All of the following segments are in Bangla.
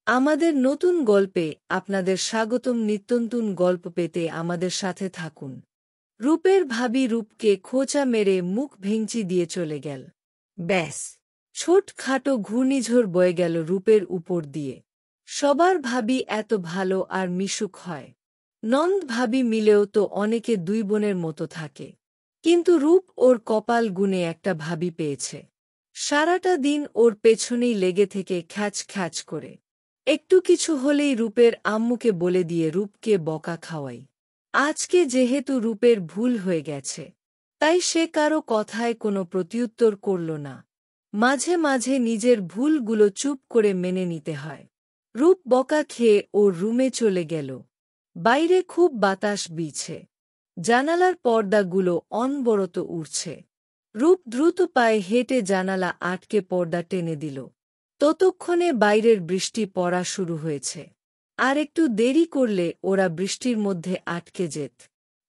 আমাদের নতুন গল্পে আপনাদের স্বাগতম। নিত্যনতুন গল্প পেতে আমাদের সাথে থাকুন। রূপের ভাবি রূপকে খোঁচা মেরে মুখ ভেঙচি দিয়ে চলে গেল। ব্যাস, ছোটখাটো ঘূর্ণিঝড় বয়ে গেল রূপের উপর দিয়ে। সবার ভাবি এত ভালো আর মিশুক হয়। নন্দ ভাবি মিলেও তো অনেকে দুই বোনের মতো থাকে, কিন্তু রূপ ওর কপাল গুনে একটা ভাবি পেয়েছে। সারাটা দিন ওর পেছনেই লেগে থেকে খ্যাচ খ্যাচ করে। একটু কিছু হলেই রূপের আম্মুকে বলে দিয়ে রূপকে বকা খাওয়াই। আজকে যেহেতু রূপের ভুল হয়ে গেছে, তাই সে কারো কথায় কোনো প্রত্যুত্তর করল না। মাঝে মাঝে নিজের ভুলগুলো চুপ করে মেনে নিতে হয়। রূপ বকা খেয়ে ওর রুমে চলে গেল। বাইরে খুব বাতাস বিছে। জানালার পর্দাগুলো অনবরত উড়ছে। রূপ দ্রুত পায়ে হেঁটে জানালা আটকে পর্দা টেনে দিল। ততক্ষণে বাইরের বৃষ্টি পড়া শুরু হয়েছে। আর একটু দেরি করলে ওরা বৃষ্টির মধ্যে আটকে যেত,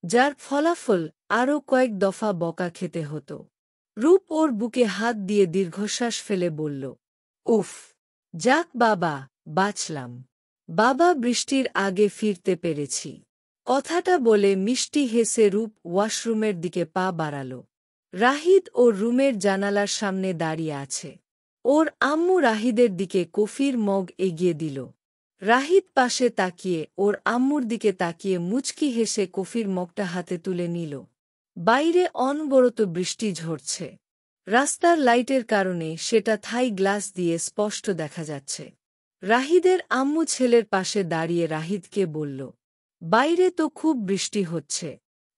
যার ফলাফল আরও কয়েক দফা বকা খেতে হতো। রূপ ওর বুকে হাত দিয়ে দীর্ঘশ্বাস ফেলে বলল, উফ, যাক বাবা, বাঁচলাম। বাবা, বৃষ্টির আগে ফিরতে পেরেছি। কথাটা বলে মিষ্টি হেসে রূপ ওয়াশরুমের দিকে পা বাড়াল। রাহিদ ওর রুমের জানালার সামনে দাঁড়িয়ে আছে। ওর আম্মু রাহিদের দিকে কফির মগ এগিয়ে দিল। রাহিদ পাশে তাকিয়ে ওর আম্মুর দিকে তাকিয়ে মুচকি হেসে কফির মগটা হাতে তুলে নিল। বাইরে অনবরত বৃষ্টি ঝরছে। রাস্তার লাইটের কারণে সেটা থাই গ্লাস দিয়ে স্পষ্ট দেখা যাচ্ছে। রাহিদের আম্মু ছেলের পাশে দাঁড়িয়ে রাহিদকে বলল, বাইরে তো খুব বৃষ্টি হচ্ছে,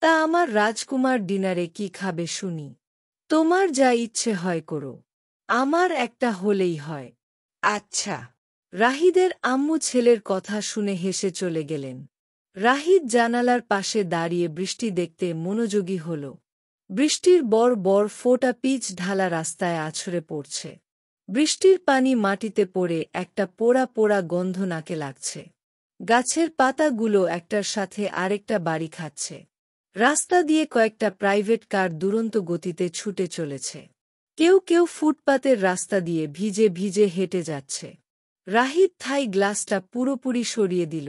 তা আমার রাজকুমার ডিনারে কি খাবে শুনি? তোমার যা ইচ্ছে হয় করো, আমার একটা হলেই হয়। আচ্ছা। রাহিদের আম্মু ছেলের কথা শুনে হেসে চলে গেলেন। রাহিদ জানালার পাশে দাঁড়িয়ে বৃষ্টি দেখতে মনোযোগী হল। বৃষ্টির বড় বড় ফোঁটা পিচ ঢালা রাস্তায় আছড়ে পড়ছে। বৃষ্টির পানি মাটিতে পড়ে একটা পোড়া পোড়া গন্ধ নাকে লাগছে। গাছের পাতাগুলো একটার সাথে আরেকটা বাড়ি খাচ্ছে। রাস্তা দিয়ে কয়েকটা প্রাইভেট কার দুরন্ত গতিতে ছুটে চলেছে। কেউ কেউ ফুটপাতের রাস্তা দিয়ে ভিজে ভিজে হেঁটে যাচ্ছে। রাহিদ থাই গ্লাসটা পুরোপুরি সরিয়ে দিল।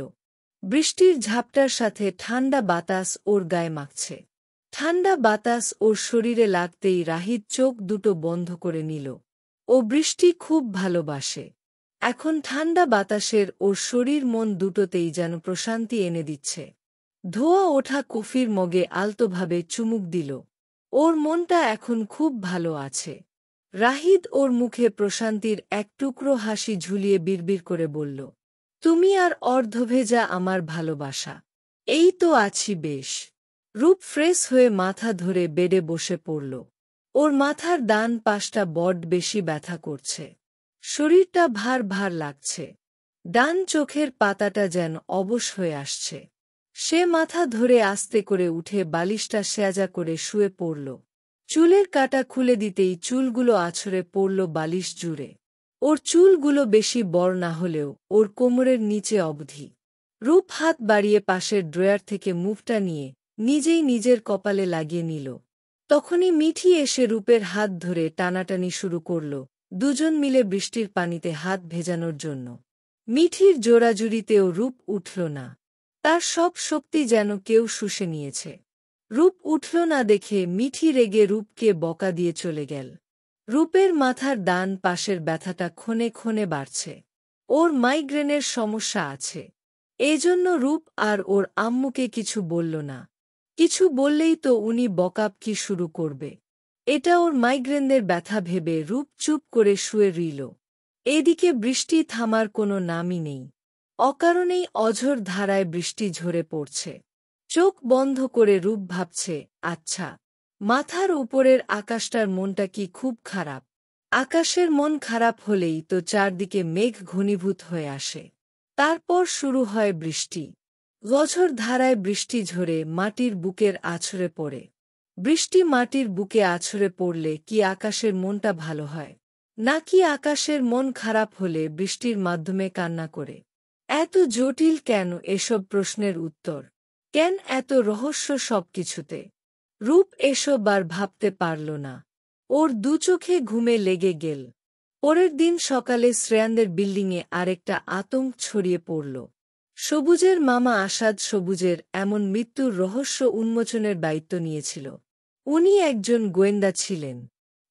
বৃষ্টির ঝাপটার সাথে ঠান্ডা বাতাস ওর গায়ে মাখছে। ঠান্ডা বাতাস ওর শরীরে লাগতেই রাহিদ চোখ দুটো বন্ধ করে নিল। ও বৃষ্টি খুব ভালোবাসে। এখন ঠান্ডা বাতাসের ওর শরীর মন দুটোতেই যেন প্রশান্তি এনে দিচ্ছে। ধোয়া ওঠা কফির মগে আলতোভাবে চুমুক দিল। ওর মনটা এখন খুব ভালো আছে। রাহিদ ওর মুখে প্রশান্তির এক টুকরো হাসি ঝুলিয়ে বিড়বিড় করে বলল, তুমি আর অর্ধভেজা আমার ভালোবাসা। এই তো আছি বেশ। রূপ ফ্রেশ হয়ে মাথা ধরে বেডে বসে পড়ল। ওর মাথার ডান পাশটা বড্ড বেশি ব্যথা করছে। শরীরটা ভার ভার লাগছে। ডান চোখের পাতাটা যেন অবশ হয়ে আসছে। সে মাথা ধরে আস্তে করে উঠে বালিশটা সোজা করে শুয়ে পড়ল। চুলের কাটা খুলে দিতেই চুলগুলো আছড়ে পড়ল বালিশ জুড়ে। ওর চুলগুলো বেশি বড় না হলেও ওর কোমরের নিচে অবধি। রূপ হাত বাড়িয়ে পাশের ড্রয়ার থেকে মুভটা নিয়ে নিজেই নিজের কপালে লাগিয়ে নিল। তখনই মিঠি এসে রূপের হাত ধরে টানাটানি শুরু করল, দুজন মিলে বৃষ্টির পানিতে হাত ভেজানোর জন্য। মিঠির জোড়াজুড়িতেও রূপ উঠল না। তার সব শক্তি যেন কেউ শুষে নিয়েছে। রূপ উঠল না দেখে মিঠি রেগে রূপকে বকা দিয়ে চলে গেল। রূপের মাথার ডান পাশের ব্যথাটা ক্ষণে ক্ষণে বাড়ছে। ওর মাইগ্রেনের সমস্যা আছে। এজন্য রূপ আর ওর আম্মুকে কিছু বলল না। কিছু বললেই তো উনি বকাবকি শুরু করবে। এটা ওর মাইগ্রেনের ব্যথা ভেবে রূপ চুপ করে শুয়ে রইল। এদিকে বৃষ্টি থামার কোনো নামই নেই। অকারণেই অঝোর ধারায় বৃষ্টি ঝরে পড়ছে। চোখ বন্ধ করে রূপ ভাবছে, আচ্ছা, মাথার উপরের আকাশটার মনটা কি খুব খারাপ? আকাশের মন খারাপ হলেই তো চারদিকে মেঘ ঘনীভূত হয়ে আসে। তারপর শুরু হয় বৃষ্টি। অঝোর ধারায় বৃষ্টি ঝরে মাটির বুকের আছড়ে পড়ে। বৃষ্টি মাটির বুকে আছড়ে পড়লে কি আকাশের মনটা ভালো হয়? নাকি আকাশের মন খারাপ হলে বৃষ্টির মাধ্যমে কান্না করে? এত জটিল কেন এসব প্রশ্নের উত্তর? কেন এত রহস্য সবকিছুতে? রূপ এসব আর ভাবতে পারল না। ওর দুচোখে ঘুমে লেগে গেল। পরের দিন সকালে শ্রেয়ানদের বিল্ডিংয়ে আরেকটা আতঙ্ক ছড়িয়ে পড়ল। সবুজের মামা আসাদ সবুজের এমন মৃত্যুর রহস্য উন্মোচনের দায়িত্ব নিয়েছিল। উনি একজন গোয়েন্দা ছিলেন।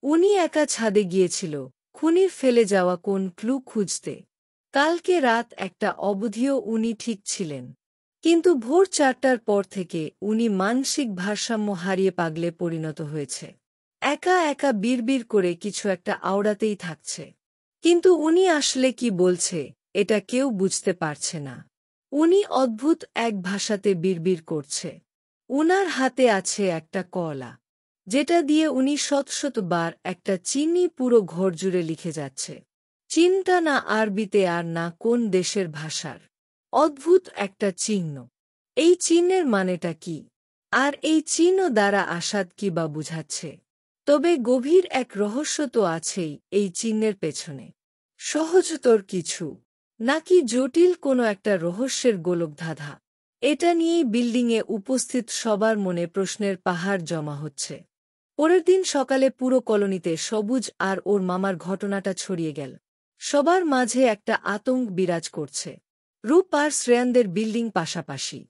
উনি একা ছাদে গিয়েছিল খুনির ফেলে যাওয়া কোন ক্লু খুঁজতে। কালকে রাত একটা অবধিও উনি ঠিক ছিলেন, কিন্তু ভোর 4টার পর থেকে উনি মানসিক ভারসাম্য হারিয়ে পাগলে পরিণত হয়েছে। একা একা বিড়বিড় করে কিছু একটা আওড়াতেই থাকছে, কিন্তু উনি আসলে কি বলছে এটা কেউ বুঝতে পারছে না। উনি অদ্ভুত এক ভাষাতে বিড়বিড় করছে। উনার হাতে আছে একটা কলা, যেটা দিয়ে উনি শত শতবার একটা চিহ্নই পুরো ঘর জুড়ে লিখে যাচ্ছে। চিহ্নটা না আরবিতে আর না কোন দেশের ভাষার, অদ্ভুত একটা চিহ্ন। এই চিহ্নের মানেটা কি? আর এই চিহ্ন দ্বারা আসাদ কি বা বুঝাচ্ছে? তবে গভীর এক রহস্য তো আছেই এই চিহ্নের পেছনে। সহজতর কিছু, নাকি জটিল কোনো একটা রহস্যের গোলকধাঁধা? এটা নিয়েই বিল্ডিংয়ে উপস্থিত সবার মনে প্রশ্নের পাহাড় জমা হচ্ছে। পরের দিন সকালে পুরো কলোনিতে সবুজ আর ওর মামার ঘটনাটা ছড়িয়ে গেল। সবার মাঝে একটা আতঙ্ক বিরাজ করছে। রূপ আর শ্রেয়ানদের বিল্ডিং পাশাপাশি।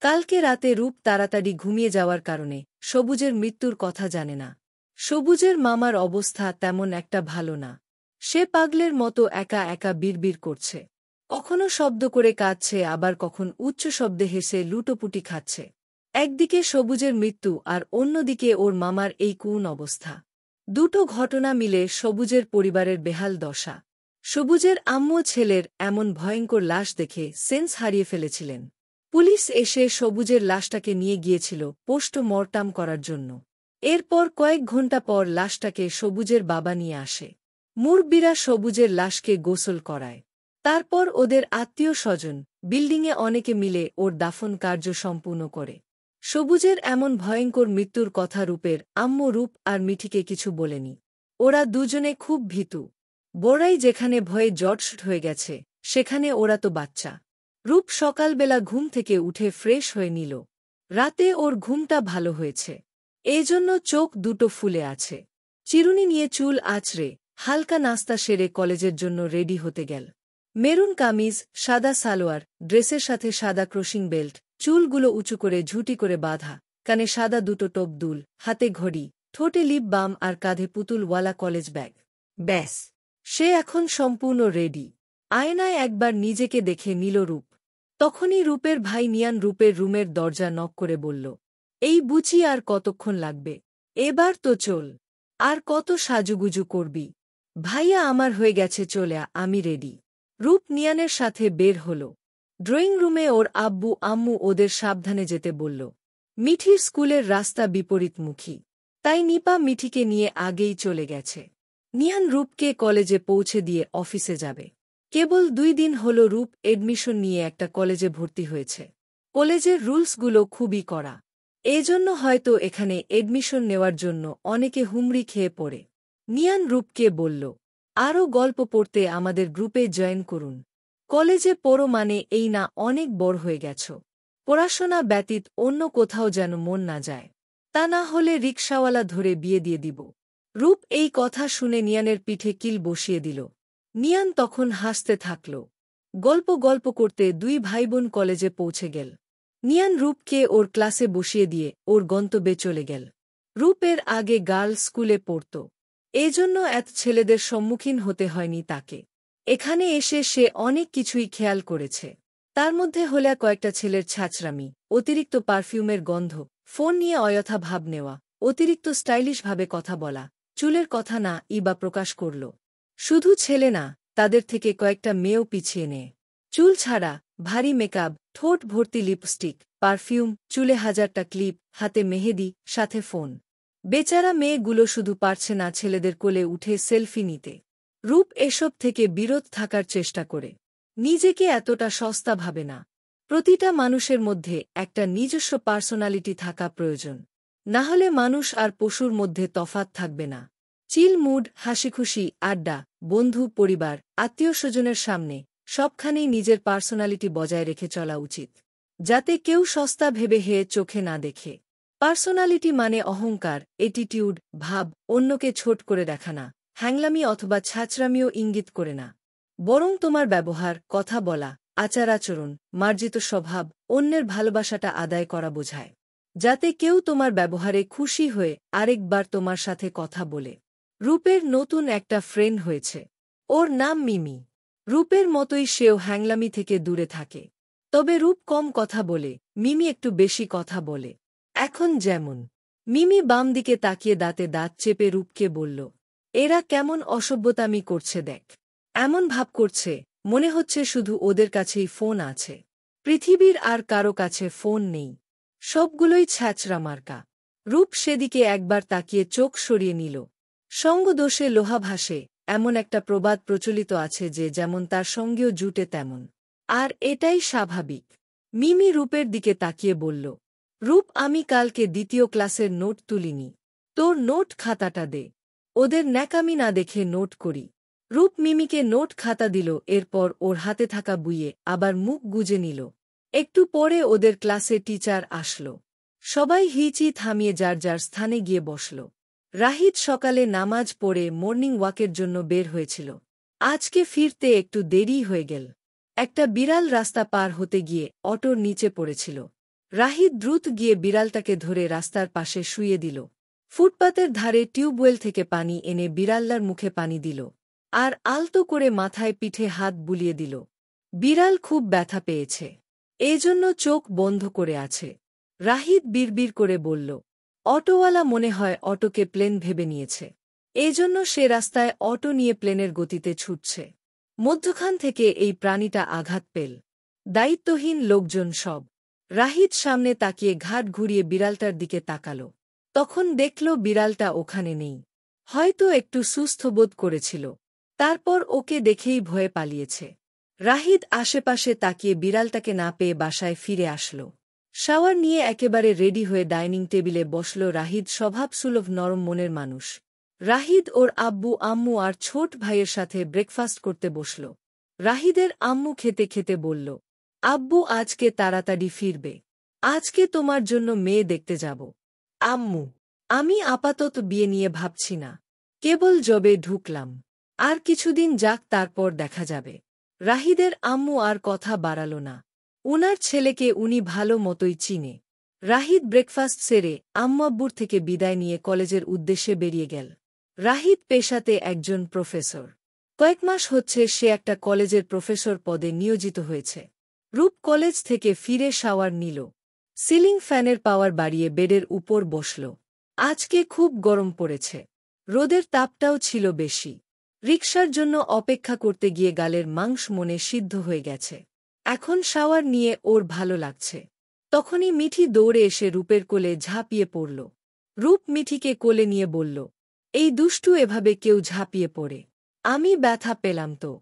কালকে রাতে রূপ তাড়াতাড়ি ঘুমিয়ে যাওয়ার কারণে সবুজের মৃত্যুর কথা জানে না। সবুজের মামার অবস্থা তেমন একটা ভালো না। সে পাগলের মতো একা একা বিড়বিড় করছে। কখনো শব্দ করে কাঁদছে, আবার কখন উচ্চ শব্দে হেসে লুটোপুটি খাচ্ছে। একদিকে সবুজের মৃত্যু আর অন্যদিকে ওর মামার এই করুণ অবস্থা। দুটো ঘটনা মিলে সবুজের পরিবারের বেহাল দশা। সবুজের আম্মু ছেলের এমন ভয়ঙ্কর লাশ দেখে সেন্স হারিয়ে ফেলেছিলেন। পুলিশ এসে সবুজের লাশটাকে নিয়ে গিয়েছিল পোস্টমর্টাম করার জন্য। এরপর কয়েক ঘণ্টা পর লাশটাকে সবুজের বাবা নিয়ে আসে। মুরব্বিরা সবুজের লাশকে গোসল করায়। তারপর ওদের আত্মীয় স্বজন বিল্ডিংয়ে অনেকে মিলে ওর দাফন কার্য সম্পূর্ণ করে। সবুজের এমন ভয়ঙ্কর মৃত্যুর কথা রূপের আম্মু রূপ আর মিঠিকে কিছু বলেনি। ওরা দুজনে খুব ভীতু। বড়াই যেখানে ভয়ে জটসট হয়ে গেছে, সেখানে ওরা তো বাচ্চা। রূপ সকালবেলা ঘুম থেকে উঠে ফ্রেশ হয়ে নিল। রাতে ওর ঘুমটা ভালো হয়েছে, এজন্য চোখ দুটো ফুলে আছে। চিরুনি নিয়ে চুল আঁচড়ে হালকা নাস্তা সেরে কলেজের জন্য রেডি হতে গেল। মেরুন কামিজ, সাদা সালোয়ার, ড্রেসের সাথে সাদা ক্রসিং বেল্ট, চুলগুলো উঁচু করে ঝুঁটি করে বাঁধা, কানে সাদা দুটো টপ দুল, হাতে ঘড়ি, ঠোঁটে লিপ বাম আর কাঁধে পুতুলওয়ালা কলেজ ব্যাগ। ব্যাস, সে এখন সম্পূর্ণ রেডি। আয়নায় একবার নিজেকে দেখে নিল রূপ। তখনই রূপের ভাই নিয়ান রূপের রুমের দরজা নক করে বলল, এই বুঝি আর কতক্ষণ লাগবে? এবার তো চল। আর কত সাজুগুজু করবি? ভাইয়া আমার হয়ে গেছে, চলে আমি রেডি। রূপ নিয়ানের সাথে বের হল। ড্রয়িং রুমে ওর আব্বু আম্মু ওদের সাবধানে যেতে বলল। মিঠির স্কুলের রাস্তা বিপরীতমুখী, তাই নিপা মিঠিকে নিয়ে আগেই চলে গেছে। নিয়ান রূপকে কলেজে পৌঁছে দিয়ে অফিসে যাবে। কেবল 2 দিন হল রূপ এডমিশন নিয়ে একটা কলেজে ভর্তি হয়েছে। কলেজের রুলসগুলো খুবই কড়া, এজন্য হয়তো এখানে এডমিশন নেওয়ার জন্য অনেকে হুমড়ি খেয়ে পড়ে। নিয়ান রূপকে বলল, আরও গল্প পড়তে আমাদের গ্রুপে জয়েন করুন। কলেজে পড়ো মানে এই না অনেক বড় হয়ে গেছ, পড়াশোনা ব্যতীত অন্য কোথাও যেন মন না যায়, তা না হলে রিকশাওয়ালা ধরে বিয়ে দিয়ে দিব। রূপ এই কথা শুনে নিয়ানের পিঠে কিল বসিয়ে দিল। নিয়ান তখন হাসতে থাকল। গল্প করতে 2 ভাইবোন কলেজে পৌঁছে গেল। নিয়ান রূপকে ওর ক্লাসে বসিয়ে দিয়ে ওর গন্তব্যে চলে গেল। রূপের আগে গার্লস স্কুলে পড়ত, এজন্য এত ছেলেদের সম্মুখীন হতে হয়নি তাকে। এখানে এসে সে অনেক কিছুই খেয়াল করেছে। তার মধ্যে হলো কয়েকটা ছেলের ছাঁচরামি, অতিরিক্ত পারফিউমের গন্ধ, ফোন নিয়ে অযথা ভাব নেওয়া, অতিরিক্ত স্টাইলিশভাবে কথা বলা, চুলের কথা না বা প্রকাশ করল। শুধু ছেলে না, তাদের থেকে কয়েকটা মেয়েও পিছিয়ে নেয়। চুল ছাড়া, ভারী মেকআপ, ঠোঁট ভর্তি লিপস্টিক, পারফিউম, চুলে 1000টা ক্লিপ, হাতে মেহেদি, সাথে ফোন। বেচারা মেয়েগুলো শুধু পারছে না ছেলেদের কোলে উঠে সেলফি নিতে। রূপ এসব থেকে বিরত থাকার চেষ্টা করে। নিজেকে এতটা সস্তা ভাবে না। প্রতিটা মানুষের মধ্যে একটা নিজস্ব পার্সোনালিটি থাকা প্রয়োজন, নাহলে মানুষ আর পশুর মধ্যে তফাৎ থাকবে না। চিল মুড, হাসিখুশি, আড্ডা, বন্ধু, পরিবার, আত্মীয়স্বজনের সামনে সবখানেই নিজের পার্সোনালিটি বজায় রেখে চলা উচিত, যাতে কেউ সস্তা ভেবে হেয়ে চোখে না দেখে। পার্সোনালিটি মানে অহংকার, এটিটিউড, ভাব, অন্যকে ছোট করে দেখা না, হ্যাংলামি অথবা ছাঁচরামিও ইঙ্গিত করে না। বরং তোমার ব্যবহার, কথা বলা, আচার-আচরণ, মার্জিত স্বভাব, অন্যের ভালোবাসাটা আদায় করা বোঝায়। যাতে কেউ তোমার ব্যবহারে খুশি হয়ে আরেকবার তোমার সাথে কথা বলে। রূপের নতুন একটা ফ্রেন্ড হয়েছে। ওর নাম মিমি। রূপের মতোই সেও হ্যাংলামি থেকে দূরে থাকে। তবে রূপ কম কথা বলে, মিমি একটু বেশি কথা বলে। এখন যেমন মিমি বাম দিকে তাকিয়ে দাঁতে দাঁত চেপে রূপকে বলল, এরা কেমন অসভ্যতামি করছে দেখ। এমন ভাব করছে, মনে হচ্ছে শুধু ওদের কাছেই ফোন আছে। পৃথিবীর আর কারো কাছে ফোন নেই। সবগুলোই ছ্যাঁচড়া মার্কা। রূপ সেদিকে একবার তাকিয়ে চোখ সরিয়ে নিল। সঙ্গদোষে লোহা ভাসে, এমন একটা প্রবাদ প্রচলিত আছে যে যেমন তার সঙ্গেও জুটে তেমন। আর এটাই স্বাভাবিক। মিমি রূপের দিকে তাকিয়ে বলল, রূপ আমি কালকে দ্বিতীয় ক্লাসের নোট তুলিনি। তোর নোট খাতাটা দে। ওদের ন্যাকামি না দেখে নোট করি। রূপ মিমিকে নোট খাতা দিল, এরপর ওর হাতে থাকা বুইয়ে আবার মুখ গুজে নিল। একটু পরে ওদের ক্লাসে টিচার আসল। সবাই হিচি থামিয়ে যার যার স্থানে গিয়ে বসল। রাহিদ সকালে নামাজ পড়ে মর্নিং ওয়াকের জন্য বের হয়েছিল। আজকে ফিরতে একটু দেরি হয়ে গেল। একটা বিড়াল রাস্তা পার হতে গিয়ে অটোর নিচে পড়েছিল। রাহিদ দ্রুত গিয়ে বিড়ালটাকে ধরে রাস্তার পাশে শুইয়ে দিল। ফুটপাতের ধারে টিউবওয়েল থেকে পানি এনে বিড়াল্লার মুখে পানি দিল। আর আলতো করে মাথায় পিঠে হাত বুলিয়ে দিল। বিড়াল খুব ব্যথা পেয়েছে। এজন্য চোখ বন্ধ করে আছে। রাহিদ বিড়বিড় করে বলল, অটোওয়ালা মনে হয় অটোকে প্লেন ভেবে নিয়েছে। এজন্য সে রাস্তায় অটো নিয়ে প্লেনের গতিতে ছুটছে। মধ্যখান থেকে এই প্রাণীটা আঘাত পেল। দায়িত্বহীন লোকজন সব। রাহিদ সামনে তাকিয়ে ঘাট ঘুরিয়ে বিড়ালটার দিকে তাকাল। তখন দেখল বিড়ালটা ওখানে নেই। হয়তো একটু সুস্থ বোধ করেছিল। তারপর ওকে দেখেই ভয়ে পালিয়েছে। রাহিদ আশেপাশে তাকিয়ে বিড়ালটাকে না পেয়ে বাসায় ফিরে আসল। শাওয়ার নিয়ে একেবারে রেডি হয়ে ডাইনিং টেবিলে বসল। রাহিদ স্বভাবসুলভ নরম মনের মানুষ। রাহিদ ওর আব্বু আম্মু আর ছোট ভাইয়ের সাথে ব্রেকফাস্ট করতে বসল। রাহিদের আম্মু খেতে খেতে বলল, আব্বু আজকে তাড়াতাড়ি ফিরবে। আজকে তোমার জন্য মেয়ে দেখতে যাব। আম্মু, আমি আপাতত বিয়ে নিয়ে ভাবছি না। কেবল জবে ঢুকলাম। আর কিছুদিন যাক, তারপর দেখা যাবে। রাহিদের আম্মু আর কথা বাড়াল না। উনার ছেলেকে উনি ভালো মতোই চিনে। রাহিদ ব্রেকফাস্ট সেরে আম্মাব্বুর থেকে বিদায় নিয়ে কলেজের উদ্দেশ্যে বেরিয়ে গেল। রাহিদ পেশাতে একজন প্রফেসর। কয়েক মাস হচ্ছে সে একটা কলেজের প্রফেসর পদে নিয়োজিত হয়েছে। রূপ কলেজ থেকে ফিরে শাওয়ার নিল। সিলিং ফ্যানের পাওয়ার বাড়িয়ে বেডের উপর বসল। আজকে খুব গরম পড়েছে। রোদের তাপটাও ছিল বেশি। রিকশার জন্য অপেক্ষা করতে গিয়ে গালের মাংস মনে সিদ্ধ হয়ে গেছে। এখন শাওয়ার নিয়ে ওর ভালো লাগছে। তখনই মিঠি দৌড়ে এসে রূপের কোলে ঝাঁপিয়ে পড়ল। রূপ মিঠিকে কোলে নিয়ে বলল, এই দুষ্টু এভাবে কেউ ঝাঁপিয়ে পড়ে? আমি ব্যথা পেলাম তো।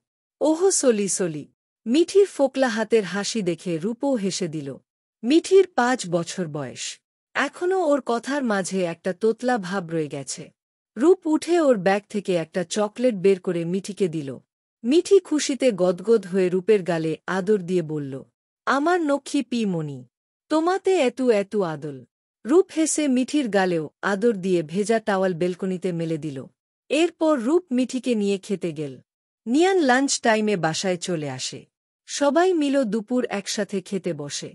ওহো সলি সলি। মিঠির ফোকলা হাতের হাসি দেখে রূপও হেসে দিল। মিঠির 5 বছর বয়স। এখনও ওর কথার মাঝে একটা তোতলা ভাব রয়ে গেছে। রূপ উঠে ওর ব্যাগ থেকে একটা চকলেট বের করে মিঠিকে দিল। মিঠি খুশিতে গদগদ হয়ে রূপের গালে আদর দিয়ে বলল, আমার নক্ষী পিমনি, তোমাতে এত আদল। রূপ হেসে মিঠির গালেও আদর দিয়ে ভেজা টাওয়াল বেলকনিতে মেলে দিল। এরপর রূপ মিঠিকে নিয়ে খেতে গেল। নিয়ান লাঞ্চ টাইমে বাসায় চলে আসে। সবাই মিল দুপুর একসাথে খেতে বসে।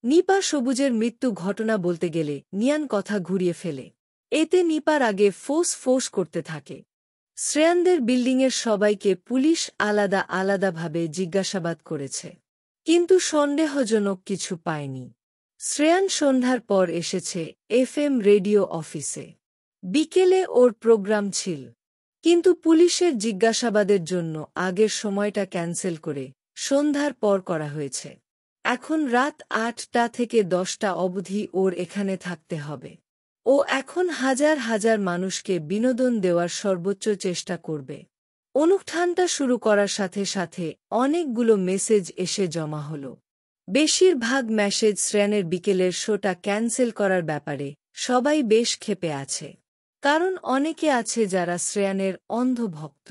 নিপা সবুজের মৃত্যু ঘটনা বলতে গেলে নিয়ান কথা ঘুরিয়ে ফেলে। এতে নিপার আগে ফোঁস করতে থাকে। শ্রেয়ানদের বিল্ডিংয়ের সবাইকে পুলিশ আলাদা আলাদাভাবে জিজ্ঞাসাবাদ করেছে। কিন্তু সন্দেহজনক কিছু পায়নি। শ্রেয়ান সন্ধ্যার পর এসেছে এফএম রেডিও অফিসে। বিকেলে ওর প্রোগ্রাম ছিল। কিন্তু পুলিশের জিজ্ঞাসাবাদের জন্য আগের সময়টা ক্যান্সেল করে সন্ধ্যার পর করা হয়েছে। এখন রাত 8টা থেকে 10টা অবধি ওর এখানে থাকতে হবে। ও এখন হাজার হাজার মানুষকে বিনোদন দেওয়ার সর্বোচ্চ চেষ্টা করবে। অনুষ্ঠানটা শুরু করার সাথে সাথে অনেকগুলো মেসেজ এসে জমা হল। বেশিরভাগ মেসেজ শ্রেয়ানের বিকেলের শোটা ক্যান্সেল করার ব্যাপারে। সবাই বেশ ক্ষেপে আছে। কারণ অনেকে আছে যারা শ্রেয়ানের অন্ধ ভক্ত।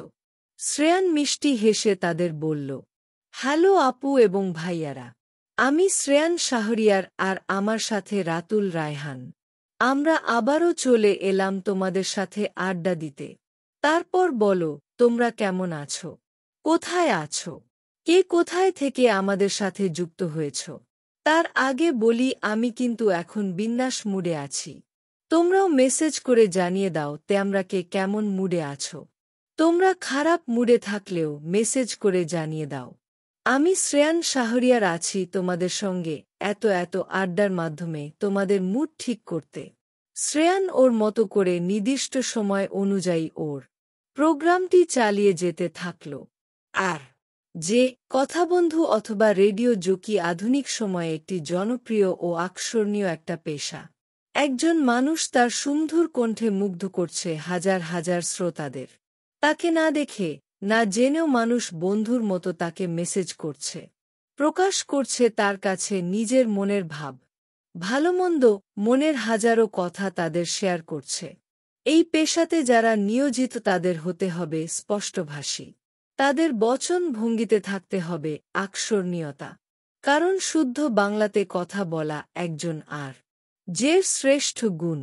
শ্রেয়ান মিষ্টি হেসে তাদের বলল, হ্যালো আপু এবং ভাইয়ারা। আমি শ্রেয়ান শাহরিয়ার আর আমার সাথে রাতুল রায়হান। আমরা আবারও চলে এলাম তোমাদের সাথে আড্ডা দিতে। তারপর বলো, তোমরা কেমন আছো? কোথায় আছো? কে কোথায় থেকে আমাদের সাথে যুক্ত হয়েছ? তার আগে বলি, আমি কিন্তু এখন বিন্যাস মুডে আছি। তোমরাও মেসেজ করে জানিয়ে দাও তোমরা কে কেমন মুডে আছো। তোমরা খারাপ মুডে থাকলেও মেসেজ করে জানিয়ে দাও। আমি শ্রেয়ান শাহরিয়ার আছি তোমাদের সঙ্গে এত আড্ডার মাধ্যমে তোমাদের মুড ঠিক করতে। শ্রেয়ান ওর মতো করে নির্দিষ্ট সময় অনুযায়ী ওর প্রোগ্রামটি চালিয়ে যেতে থাকল। আর যে কথাবন্ধু অথবা রেডিও জকি আধুনিক সময়ে একটি জনপ্রিয় ও আকর্ষণীয় একটা পেশা। একজন মানুষ তার সুমধুর কণ্ঠে মুগ্ধ করছে হাজার হাজার শ্রোতাদের। তাকে না দেখে না জেনেও মানুষ বন্ধুর মতো তাকে মেসেজ করছে, প্রকাশ করছে তার কাছে নিজের মনের ভাব, ভালোমন্দ, মনের হাজারো কথা তাদের শেয়ার করছে। এই পেশাতে যারা নিয়োজিত তাদের হতে হবে স্পষ্টভাষী। তাদের বচন ভঙ্গিতে থাকতে হবে আকর্ষণীয়তা। কারণ শুদ্ধ বাংলাতে কথা বলা একজন আর যে শ্রেষ্ঠ গুণ।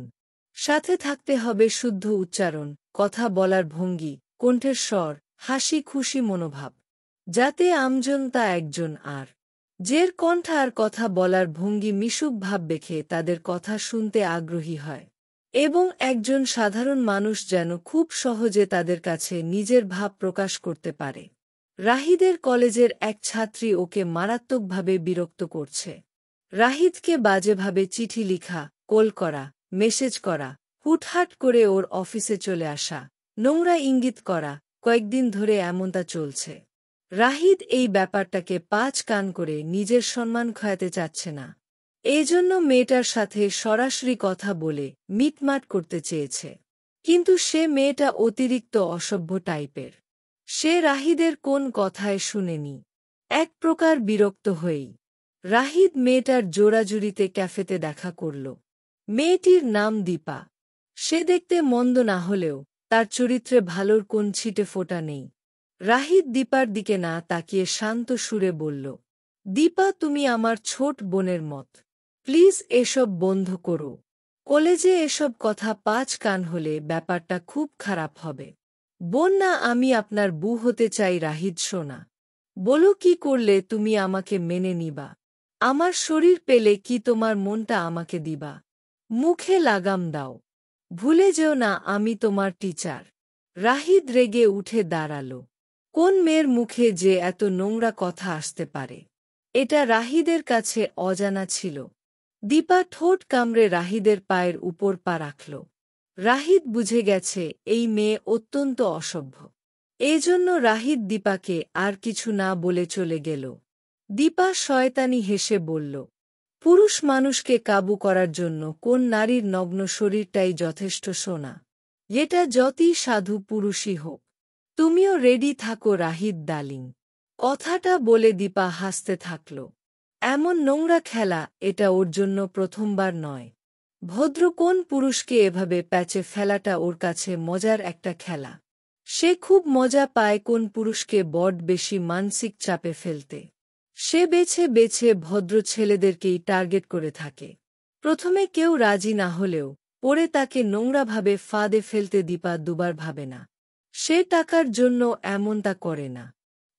সাথে থাকতে হবে শুদ্ধ উচ্চারণ, কথা বলার ভঙ্গি, কণ্ঠের স্বর, হাসি খুশি মনোভাব, যাতে আমজনতা একজন আর যের কণ্ঠ আর কথা বলার ভঙ্গি মিশুক ভাব দেখে তাদের কথা শুনতে আগ্রহী হয় এবং একজন সাধারণ মানুষ যেন খুব সহজে তাদের কাছে নিজের ভাব প্রকাশ করতে পারে। রাহিদের কলেজের এক ছাত্রী ওকে মারাত্মকভাবে বিরক্ত করছে। রাহিদকে বাজেভাবে চিঠি লিখা, কল করা, মেসেজ করা, হুটহাট করে ওর অফিসে চলে আসা, নোংরা ইঙ্গিত করা, কয়েকদিন ধরে এমনটা চলছে। রাহিদ এই ব্যাপারটাকে পাঁচ কান করে নিজের সম্মান খয়াতে চাচ্ছে না। এজন্য মেয়েটার সাথে সরাসরি কথা বলে মিটমাট করতে চেয়েছে। কিন্তু সে মেয়েটা অতিরিক্ত অসভ্য টাইপের। সে রাহিদের কোন কথায় শুনেনি। এক প্রকার বিরক্ত হয়েই রাহিদ মেয়েটার জোড়াজুড়িতে ক্যাফেতে দেখা করল। মেয়েটির নাম দীপা। সে দেখতে মন্দ না হলেও তার চরিত্রে ভালোর কোন ছিটে ফোঁটা নেই। রাহিদ দীপার দিকে না তাকিয়ে শান্ত সুরে বলল, দীপা, তুমি আমার ছোট বোনের মত। প্লিজ এসব বন্ধ করো। কলেজে এসব কথা পাঁচ কান হলে ব্যাপারটা খুব খারাপ হবে। বোন না, আমি আপনার বউ হতে চাই। রাহিদ সোনা, বলো কি করলে তুমি আমাকে মেনে নিবা? আমার শরীর পেলে কি তোমার মনটা আমাকে দিবা? মুখে লাগাম দাও। ভুলে যেও না আমি তোমার টিচার। রাহিদ রেগে উঠে দাঁড়াল। কোন মেয়ের মুখে যে এত নোংরা কথা আসতে পারে, এটা রাহিদের কাছে অজানা ছিল। দীপা ঠোঁট কামড়ে রাহিদের পায়ের উপর পা রাখল। রাহিদ বুঝে গেছে এই মেয়ে অত্যন্ত অসভ্য। এজন্য রাহিদ দীপাকে আর কিছু না বলে চলে গেল। দীপা শয়তানি হেসে বলল, পুরুষ মানুষকে কাবু করার জন্য কোন নারীর নগ্ন শরীরটাই যথেষ্ট সোনা, এটা যতই সাধু পুরুষই হোক। তুমিও রেডি থাকো রাহিদ ডার্লিং। কথাটা বলে দীপা হাসতে থাকল। এমন নোংরা খেলা এটা ওর জন্য প্রথমবার নয়। ভদ্র কোন পুরুষকে এভাবে প্যাচে ফেলাটা ওর কাছে মজার একটা খেলা। সে খুব মজা পায় কোন পুরুষকে বড় বেশি মানসিক চাপে ফেলতে। সে বেছে বেছে ভদ্র ছেলেদেরকেই টার্গেট করে থাকে। প্রথমে কেউ রাজি না হলেও পরে তাকে নোংরাভাবে ফাঁদে ফেলতে দীপা দুবার ভাবে না। সে টাকার জন্য এমনটা করে না।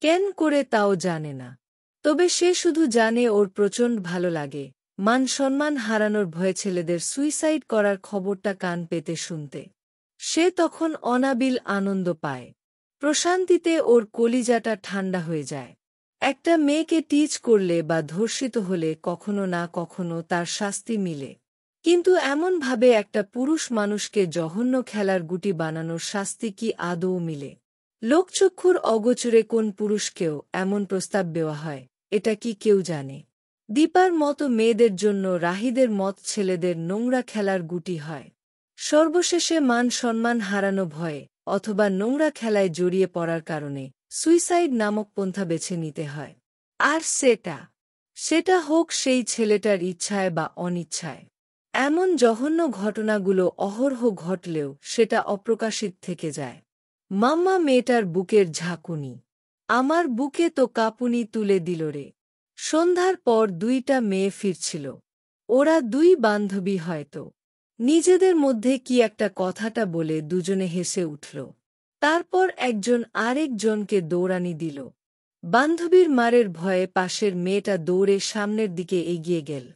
কেন করে তাও জানে না। তবে সে শুধু জানে ওর প্রচণ্ড ভালো লাগে মান সম্মান হারানোর ভয়ে ছেলেদের সুইসাইড করার খবরটা কান পেতে শুনতে। সে তখন অনাবিল আনন্দ পায়। প্রশান্তিতে ওর কলিজাটা ঠান্ডা হয়ে যায়। একটা মেয়েকে টিচ করলে বা ধর্ষিত হলে কখনো না কখনো তার শাস্তি মিলে, কিন্তু এমনভাবে একটা পুরুষ মানুষকে জঘন্য খেলার গুটি বানানোর শাস্তি কি আদৌ মিলে? লোকচক্ষুর অগোচরে কোন পুরুষকেও এমন প্রস্তাব দেওয়া হয়, এটা কি কেউ জানে? দীপার মতো মেয়েদের জন্য রাহিদের মত ছেলেদের নোংরা খেলার গুটি হয়। সর্বশেষে মান সম্মান হারানো ভয়ে অথবা নোংরা খেলায় জড়িয়ে পড়ার কারণে সুইসাইড নামক পন্থা বেছে নিতে হয়। আর সেটা হোক সেই ছেলেটার ইচ্ছায় বা অনিচ্ছায়। এমন জঘন্য ঘটনাগুলো অহরহ ঘটলেও সেটা অপ্রকাশিত থেকে যায়। মাম্মা, মেয়েটার বুকের ঝাঁকুনি। আমার বুকে তো কাঁপুনি তুলে দিল রে। সন্ধ্যার পর দুইটা মেয়ে ফিরছিল। ওরা দুই বান্ধবী হয়তো নিজেদের মধ্যে কি একটা কথাটা বলে দুজনে হেসে উঠল। তারপর একজন আরেকজনকে দৌড়ানি দিল। বান্ধবীর মারের ভয়ে পাশের মেয়েটা দৌড়ে সামনের দিকে এগিয়ে গেল।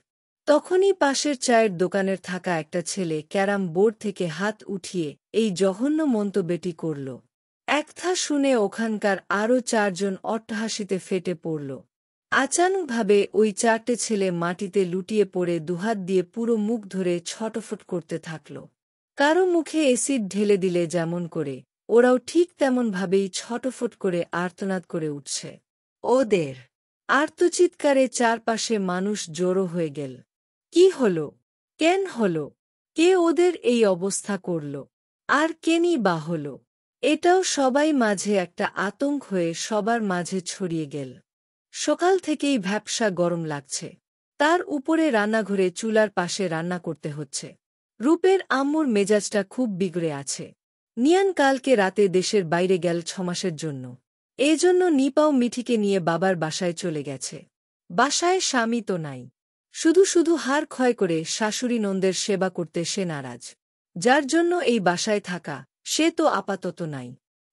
তখনই পাশের চায়ের দোকানের থাকা একটা ছেলে ক্যারাম বোর্ড থেকে হাত উঠিয়ে এই জঘন্য মন্তব্যটি করল। একথা শুনে ওখানকার আরও 4 জন অট্টহাসিতে ফেটে পড়ল। আচানকভাবে ওই 4টে ছেলে মাটিতে লুটিয়ে পড়ে দুহাত দিয়ে পুরো মুখ ধরে ছটফট করতে থাকল। কারো মুখে এসিড ঢেলে দিলে যেমন করে, ওরাও ঠিক তেমনভাবেই ছটফট করে আর্তনাদ করে উঠছে। ওদের আর্তচিৎকারে চারপাশে মানুষ জড়ো হয়ে গেল। কি হল? কেন হল? কে ওদের এই অবস্থা করল? আর কেনই বা হল? এটাও সবাই মাঝে একটা আতঙ্ক হয়ে সবার মাঝে ছড়িয়ে গেল। সকাল থেকেই ভ্যাপসা গরম লাগছে। তার উপরে রান্নাঘরে চুলার পাশে রান্না করতে হচ্ছে। রূপের আম্মুর মেজাজটা খুব বিগড়ে আছে। নিয়ান কালকে রাতে দেশের বাইরে গেল 6 মাসের জন্য। এজন্য নিপাও মিঠিকে নিয়ে বাবার বাসায় চলে গেছে। বাসায় স্বামী তো নাই। শুধু শুধু হাড় ক্ষয় করে শাশুড়ি নন্দের সেবা করতে সে নারাজ। যার জন্য এই বাসায় থাকা, সে তো আপাতত নাই।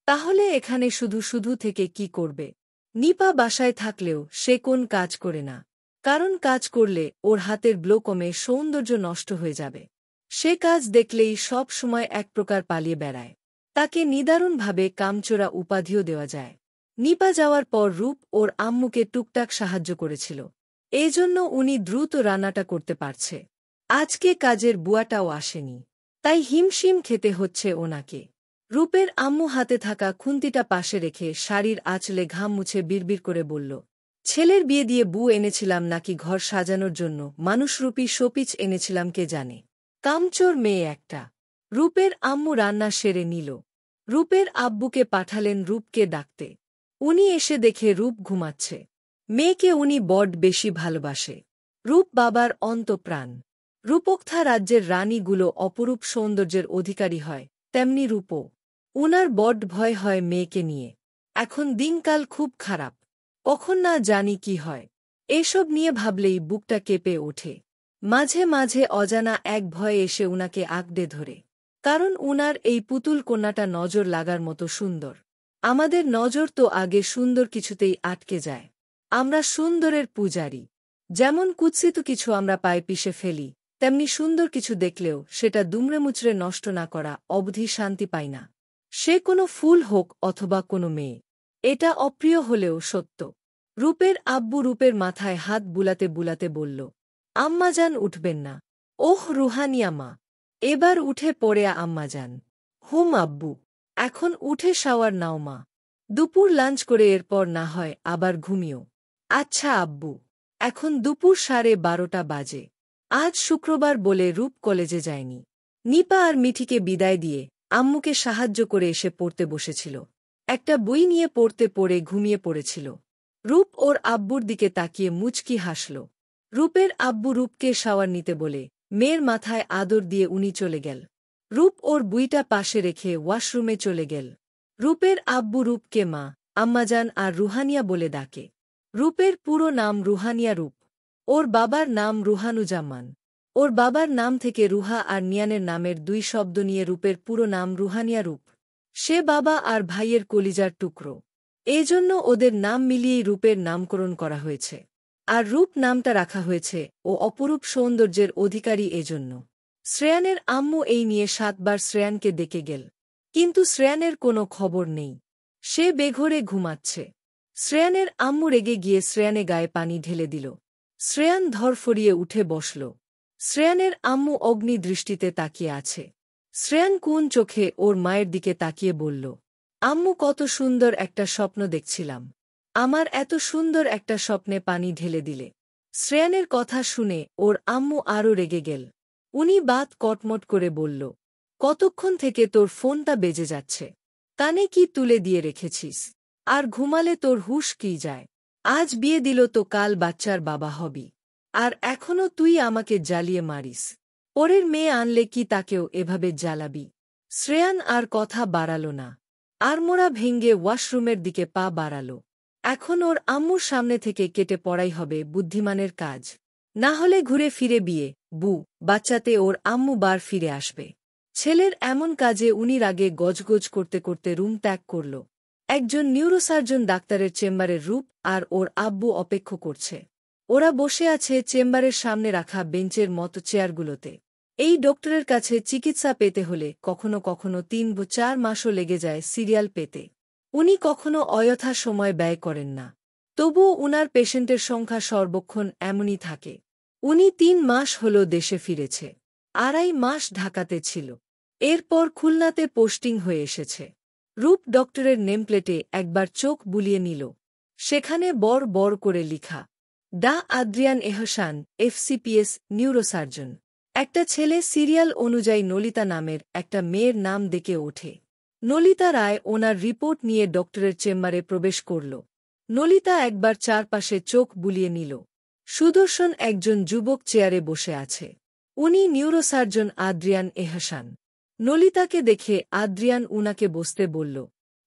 তাহলে এখানে শুধু শুধু থেকে কি করবে? নিপা বাসায় থাকলেও সে কোন কাজ করে না। কারণ কাজ করলে ওর হাতের গ্লো কমে সৌন্দর্য নষ্ট হয়ে যাবে। সে কাজ দেখলেই সব সময় এক প্রকার পালিয়ে বেড়ায়। তাকে নিদারুণভাবে কামচোরা উপাধিও দেওয়া যায়। নিপা যাওয়ার পর রূপ ওর আম্মুকে টুকটাক সাহায্য করেছিল। এজন্য উনি দ্রুত রান্নাটা করতে পারছে। আজকে কাজের বুয়াটাও আসেনি। তাই হিমশিম খেতে হচ্ছে ওনাকে। রূপের আম্মু হাতে থাকা খুন্তিটা পাশে রেখে শাড়ির আঁচলে ঘাম মুছে বিড়বিড় করে বলল, ছেলের বিয়ে দিয়ে বউ এনেছিলাম নাকি ঘর সাজানোর জন্য মানুষরূপী শোপিচ এনেছিলাম কে জানে। কামচোর মেয়ে একটা। রূপের আম্মু রান্না সেরে নিল। রূপের আব্বুকে পাঠালেন রূপকে ডাকতে। উনি এসে দেখে রূপ ঘুমাচ্ছে। মেয়েকে উনি বড্ড বেশি ভালোবাসে। রূপ বাবার অন্তঃপ্রাণ। রূপোক্তা রাজ্যের রানীগুলো অপরূপ সৌন্দর্যের অধিকারী হয়, তেমনি রূপও। উনার বড্ড ভয় হয় মেয়েকে নিয়ে। এখন দিনকাল খুব খারাপ। কখন না জানি কি হয়। এসব নিয়ে ভাবলেই বুকটা কেঁপে ওঠে। মাঝে মাঝে অজানা এক ভয় এসে উনাকে আঁকড়ে ধরে। কারণ উনার এই পুতুল কন্যাটা নজর লাগার মতো সুন্দর। আমাদের নজর তো আগে সুন্দর কিছুতেই আটকে যায়। আমরা সুন্দরের পূজারী। যেমন কুৎসিত কিছু আমরা পায়ে পিষে ফেলি, তেমনি সুন্দর কিছু দেখলেও সেটা দুমড়েমুচড়ে নষ্ট না করা অবধি শান্তি পাই না। সে কোনো ফুল হোক অথবা কোনো মেয়ে। এটা অপ্রিয় হলেও সত্য। রূপের আব্বু রূপের মাথায় হাত বুলাতে বুলাতে বলল, আম্মাজান উঠবেন না? ওহ রুহানিয়া মা, এবার উঠে পড়ে আম্মাজান। হুম আব্বু, এখন উঠে শাওয়ার নাও মা। দুপুর লাঞ্চ করে এরপর না হয় আবার ঘুমিও। আচ্ছা আব্বু। এখন দুপুর 12:30 বাজে। আজ শুক্রবার বলে রূপ কলেজে যায়নি। নিপা আর মিঠিকে বিদায় দিয়ে আম্মুকে সাহায্য করে এসে পড়তে বসেছিল। একটা বই নিয়ে পড়তে পড়ে ঘুমিয়ে পড়েছিল। রূপ ওর আব্বুর দিকে তাকিয়ে মুচকি হাসল। রূপের আব্বু রূপকে শাওয়ার নিতে বলে মেয়ের মাথায় আদর দিয়ে উনি চলে গেল। রূপ ওর বইটা পাশে রেখে ওয়াশরুমে চলে গেল। রূপের আব্বু রূপকে মা, আম্মাজান আর রুহানিয়া বলে ডাকে। রূপের পুরো নাম রুহানিয়া রূপ। ওর বাবার নাম রুহানুজাম্মান। ওর বাবার নাম থেকে রুহা আর নিয়ানের নামের 2 শব্দ নিয়ে রূপের পুরো নাম রুহানিয়া রূপ। সে বাবা আর ভাইয়ের কলিজার টুকরো। এজন্য ওদের নাম মিলিয়েই রূপের নামকরণ করা হয়েছে। আর রূপ নামটা রাখা হয়েছে ও অপরূপ সৌন্দর্যের অধিকারী এজন্য। শ্রেয়ানের আম্মু এই নিয়ে 7 বার শ্রেয়ানকে ডেকে গেল। কিন্তু শ্রেয়ানের কোনো খবর নেই। সে বেঘোরে ঘুমাচ্ছে। শ্রেয়ানের আম্মু রেগে গিয়ে শ্রেয়ানে গায়ে পানি ঢেলে দিল। শ্রেয়ান ধরফরিয়ে উঠে বসল। শ্রেয়ানের আম্মু অগ্নি দৃষ্টিতে তাকিয়ে আছে। শ্রেয়ান কোন চোখে ওর মায়ের দিকে তাকিয়ে বলল, আম্মু কত সুন্দর একটা স্বপ্ন দেখছিলাম। আমার এত সুন্দর একটা স্বপ্নে পানি ঢেলে দিলে। শ্রেয়ানের কথা শুনে ওর আম্মু আরও রেগে গেল। উনি বাত কটমট করে বলল, কতক্ষণ থেকে তোর ফোনটা বেজে যাচ্ছে? কানে কি তুলে দিয়ে রেখেছিস? আর ঘুমালে তোর হুঁশ কি যায়? আজ বিয়ে দিল তো কাল বাচ্চার বাবা হবি। আর এখনও তুই আমাকে জ্বালিয়ে মারিস। পরের মেয়ে আনলে কি তাকেও এভাবে জ্বালাবি? শ্রেয়ান আর কথা বাড়াল না। আড়মোড়া ভেঙে ওয়াশরুমের দিকে পা বাড়াল। এখন ওর আম্মুর সামনে থেকে কেটে পড়াই হবে বুদ্ধিমানের কাজ। না হলে ঘুরে ফিরে বিয়ে, বাচ্চাতে ওর আম্মু বার ফিরে আসবে। ছেলের এমন কাজে উনি রাগে গজগজ করতে করতে রুম ত্যাগ করল। একজন নিউরোসার্জন ডাক্তারের চেম্বারের রূপ আর ওর আব্বু অপেক্ষা করছে। ওরা বসে আছে চেম্বারের সামনে রাখা বেঞ্চের মতো চেয়ারগুলোতে। এই ডক্টরের কাছে চিকিৎসা পেতে হলে কখনো কখনো 3-4 মাসও লেগে যায় সিরিয়াল পেতে। উনি কখনো অযথা সময় ব্যয় করেন না। তবুও উনার পেশেন্টের সংখ্যা সর্বক্ষণ এমনই থাকে। উনি 3 মাস হল দেশে ফিরেছে। 2.5 মাস ঢাকাতে ছিল। এরপর খুলনাতে পোস্টিং হয়ে এসেছে। রূপ ডক্টরের নেমপ্লেটে একবার চোখ বুলিয়ে নিল। সেখানে বড় বড় করে লিখা, ডা আদ্রিয়ান এহসান, এফসিপিএস, নিউরোসার্জন। একটা ছেলে সিরিয়াল অনুযায়ী নলিতা নামের একটা মেয়ের নাম ডেকে ওঠে। নলিতা রায় ওনার রিপোর্ট নিয়ে ডক্টরের চেম্বারে প্রবেশ করল। নলিতা একবার চারপাশে চোখ বুলিয়ে নিল। সুদর্শন একজন যুবক চেয়ারে বসে আছে। উনি নিউরোসার্জন আদ্রিয়ান এহসান। নলিতাকে দেখে আদ্রিয়ান উনাকে বসতে বলল।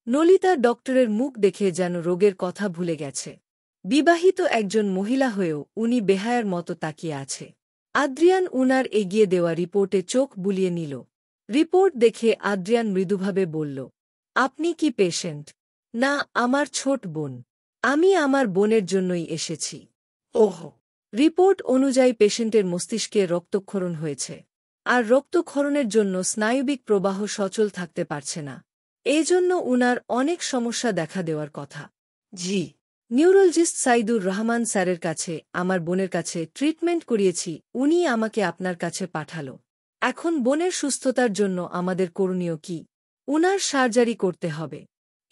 নলিতা ডক্টরের মুখ দেখে যেন রোগের কথা ভুলে গেছে। বিবাহিত একজন মহিলা হয়েও উনি বেহায়ার মতো তাকিয়ে আছে। আদ্রিয়ান উনার এগিয়ে দেওয়া রিপোর্টে চোখ বুলিয়ে নিল। রিপোর্ট দেখে আদ্রিয়ান মৃদুভাবে বলল, আপনি কি পেশেন্ট? না, আমার ছোট বোন। আমি আমার বোনের জন্যই এসেছি। ওহ। রিপোর্ট অনুযায়ী পেশেন্টের মস্তিষ্কে রক্তক্ষরণ হয়েছে। আর রক্তক্ষরণের জন্য স্নায়বিক প্রবাহ সচল থাকতে পারছে না। এজন্য উনার অনেক সমস্যা দেখা দেওয়ার কথা। জি। নিউরোলজিস্ট সাইদুর রহমান স্যারের কাছে আমার বোনের কাছে ট্রিটমেন্ট করিয়েছি, উনি আমাকে আপনার কাছে পাঠালো। এখন বোনের সুস্থতার জন্য আমাদের করণীয় কি? উনার সার্জারি করতে হবে।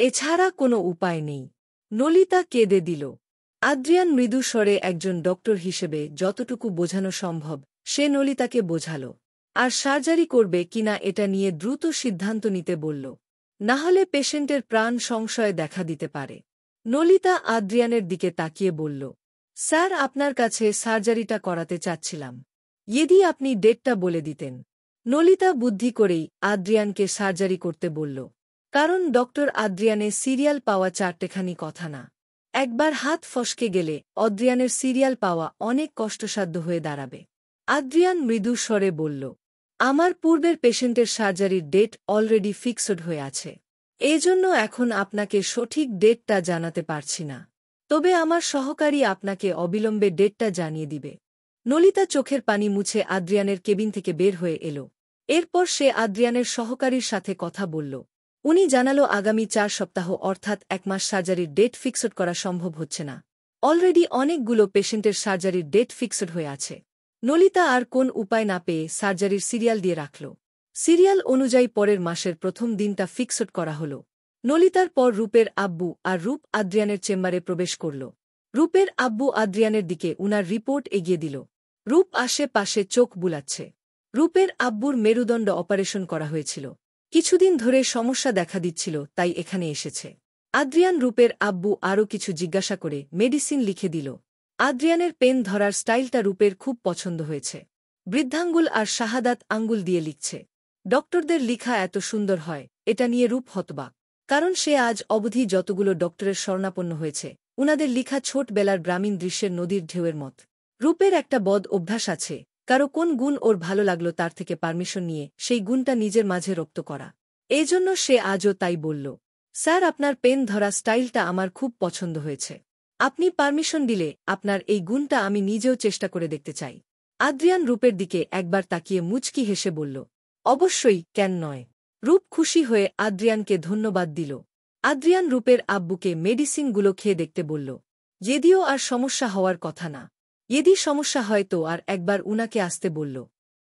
এছাড়া কোনো উপায় নেই। নলিতা কেঁদে দিল। আদ্রিয়ান মৃদু স্বরে একজন ডক্টর হিসেবে যতটুকু বোঝানো সম্ভব সে নলিতাকে বোঝাল। আর সার্জারি করবে কিনা এটা নিয়ে দ্রুত সিদ্ধান্ত নিতে বলল। নাহলে পেশেন্টের প্রাণ সংশয় দেখা দিতে পারে। নলিতা আদ্রিয়ানের দিকে তাকিয়ে বলল, স্যার, আপনার কাছে সার্জারিটা করাতে চাচ্ছিলাম। যদি আপনি ডেটটা বলে দিতেন। নলিতা বুদ্ধি করেই আদ্রিয়ানকে সার্জারি করতে বলল। কারণ ডক্টর আদ্রিয়ানের সিরিয়াল পাওয়া চারটেখানি কথা না। একবার হাত ফসকে গেলে আদ্রিয়ানের সিরিয়াল পাওয়া অনেক কষ্টসাধ্য হয়ে দাঁড়াবে। আদ্রিয়ান মৃদু স্বরে বলল, আমার পূর্বের পেশেন্টের সার্জারির ডেট অলরেডি ফিক্সড হয়ে আছে। এজন্য এখন আপনাকে সঠিক ডেটটা জানাতে পারছি না। তবে আমার সহকারী আপনাকে অবিলম্বে ডেটটা জানিয়ে দিবে। নলিতা চোখের পানি মুছে আদ্রিয়ানের কেবিন থেকে বের হয়ে এল। এরপর সে আদ্রিয়ানের সহকারীর সাথে কথা বলল। উনি জানালো আগামী 4 সপ্তাহ অর্থাৎ 1 মাস সার্জারির ডেট ফিক্সড করা সম্ভব হচ্ছে না। অলরেডি অনেকগুলো পেশেন্টের সার্জারির ডেট ফিক্সড হয়ে আছে। নলিতা আর কোন উপায় না পেয়ে সার্জারির সিরিয়াল দিয়ে রাখল। সিরিয়াল অনুযায়ী পরের মাসের প্রথম দিনটা ফিক্সড করা হল। নলিতার পর রূপের আব্বু আর রূপ আদ্রিয়ানের চেম্বারে প্রবেশ করল। রূপের আব্বু আদ্রিয়ানের দিকে উনার রিপোর্ট এগিয়ে দিল। রূপ আশেপাশে চোখ বুলাচ্ছে। রূপের আব্বুর মেরুদণ্ড অপারেশন করা হয়েছিল। কিছুদিন ধরে সমস্যা দেখা দিচ্ছিল, তাই এখানে এসেছে। আদ্রিয়ান রূপের আব্বু আরও কিছু জিজ্ঞাসা করে মেডিসিন লিখে দিল। আদ্রিয়ানের পেন ধরার স্টাইলটা রূপের খুব পছন্দ হয়েছে। বৃদ্ধাঙ্গুল আর শাহাদাত আঙ্গুল দিয়ে লিখছে। ডক্টরদের লিখা এত সুন্দর হয়, এটা নিয়ে রূপ হতবাক। কারণ সে আজ অবধি যতগুলো ডক্টরের শরণাপন্ন হয়েছে উনাদের লিখা ছোটবেলার গ্রামীণ দৃশ্যের নদীর ঢেউয়ের মত। রূপের একটা বদ অভ্যাস আছে, কারো কোন গুণ ওর ভালো লাগলো তার থেকে পারমিশন নিয়ে সেই গুণটা নিজের মাঝে রপ্ত করা। এজন্য সে আজও তাই বলল, স্যার, আপনার পেন ধরা স্টাইলটা আমার খুব পছন্দ হয়েছে। আপনি পারমিশন দিলে আপনার এই গুণটা আমি নিজেও চেষ্টা করে দেখতে চাই। আদ্রিয়ান রূপের দিকে একবার তাকিয়ে মুচকি হেসে বলল, অবশ্যই, কেন নয়। রূপ খুশি হয়ে আদ্রিয়ানকে ধন্যবাদ দিল। আদ্রিয়ান রূপের আব্বুকে মেডিসিনগুলো খেয়ে দেখতে বলল। যদিও আর সমস্যা হওয়ার কথা না। যদি সমস্যা হয় তো আর একবার উনাকে আসতে বলল।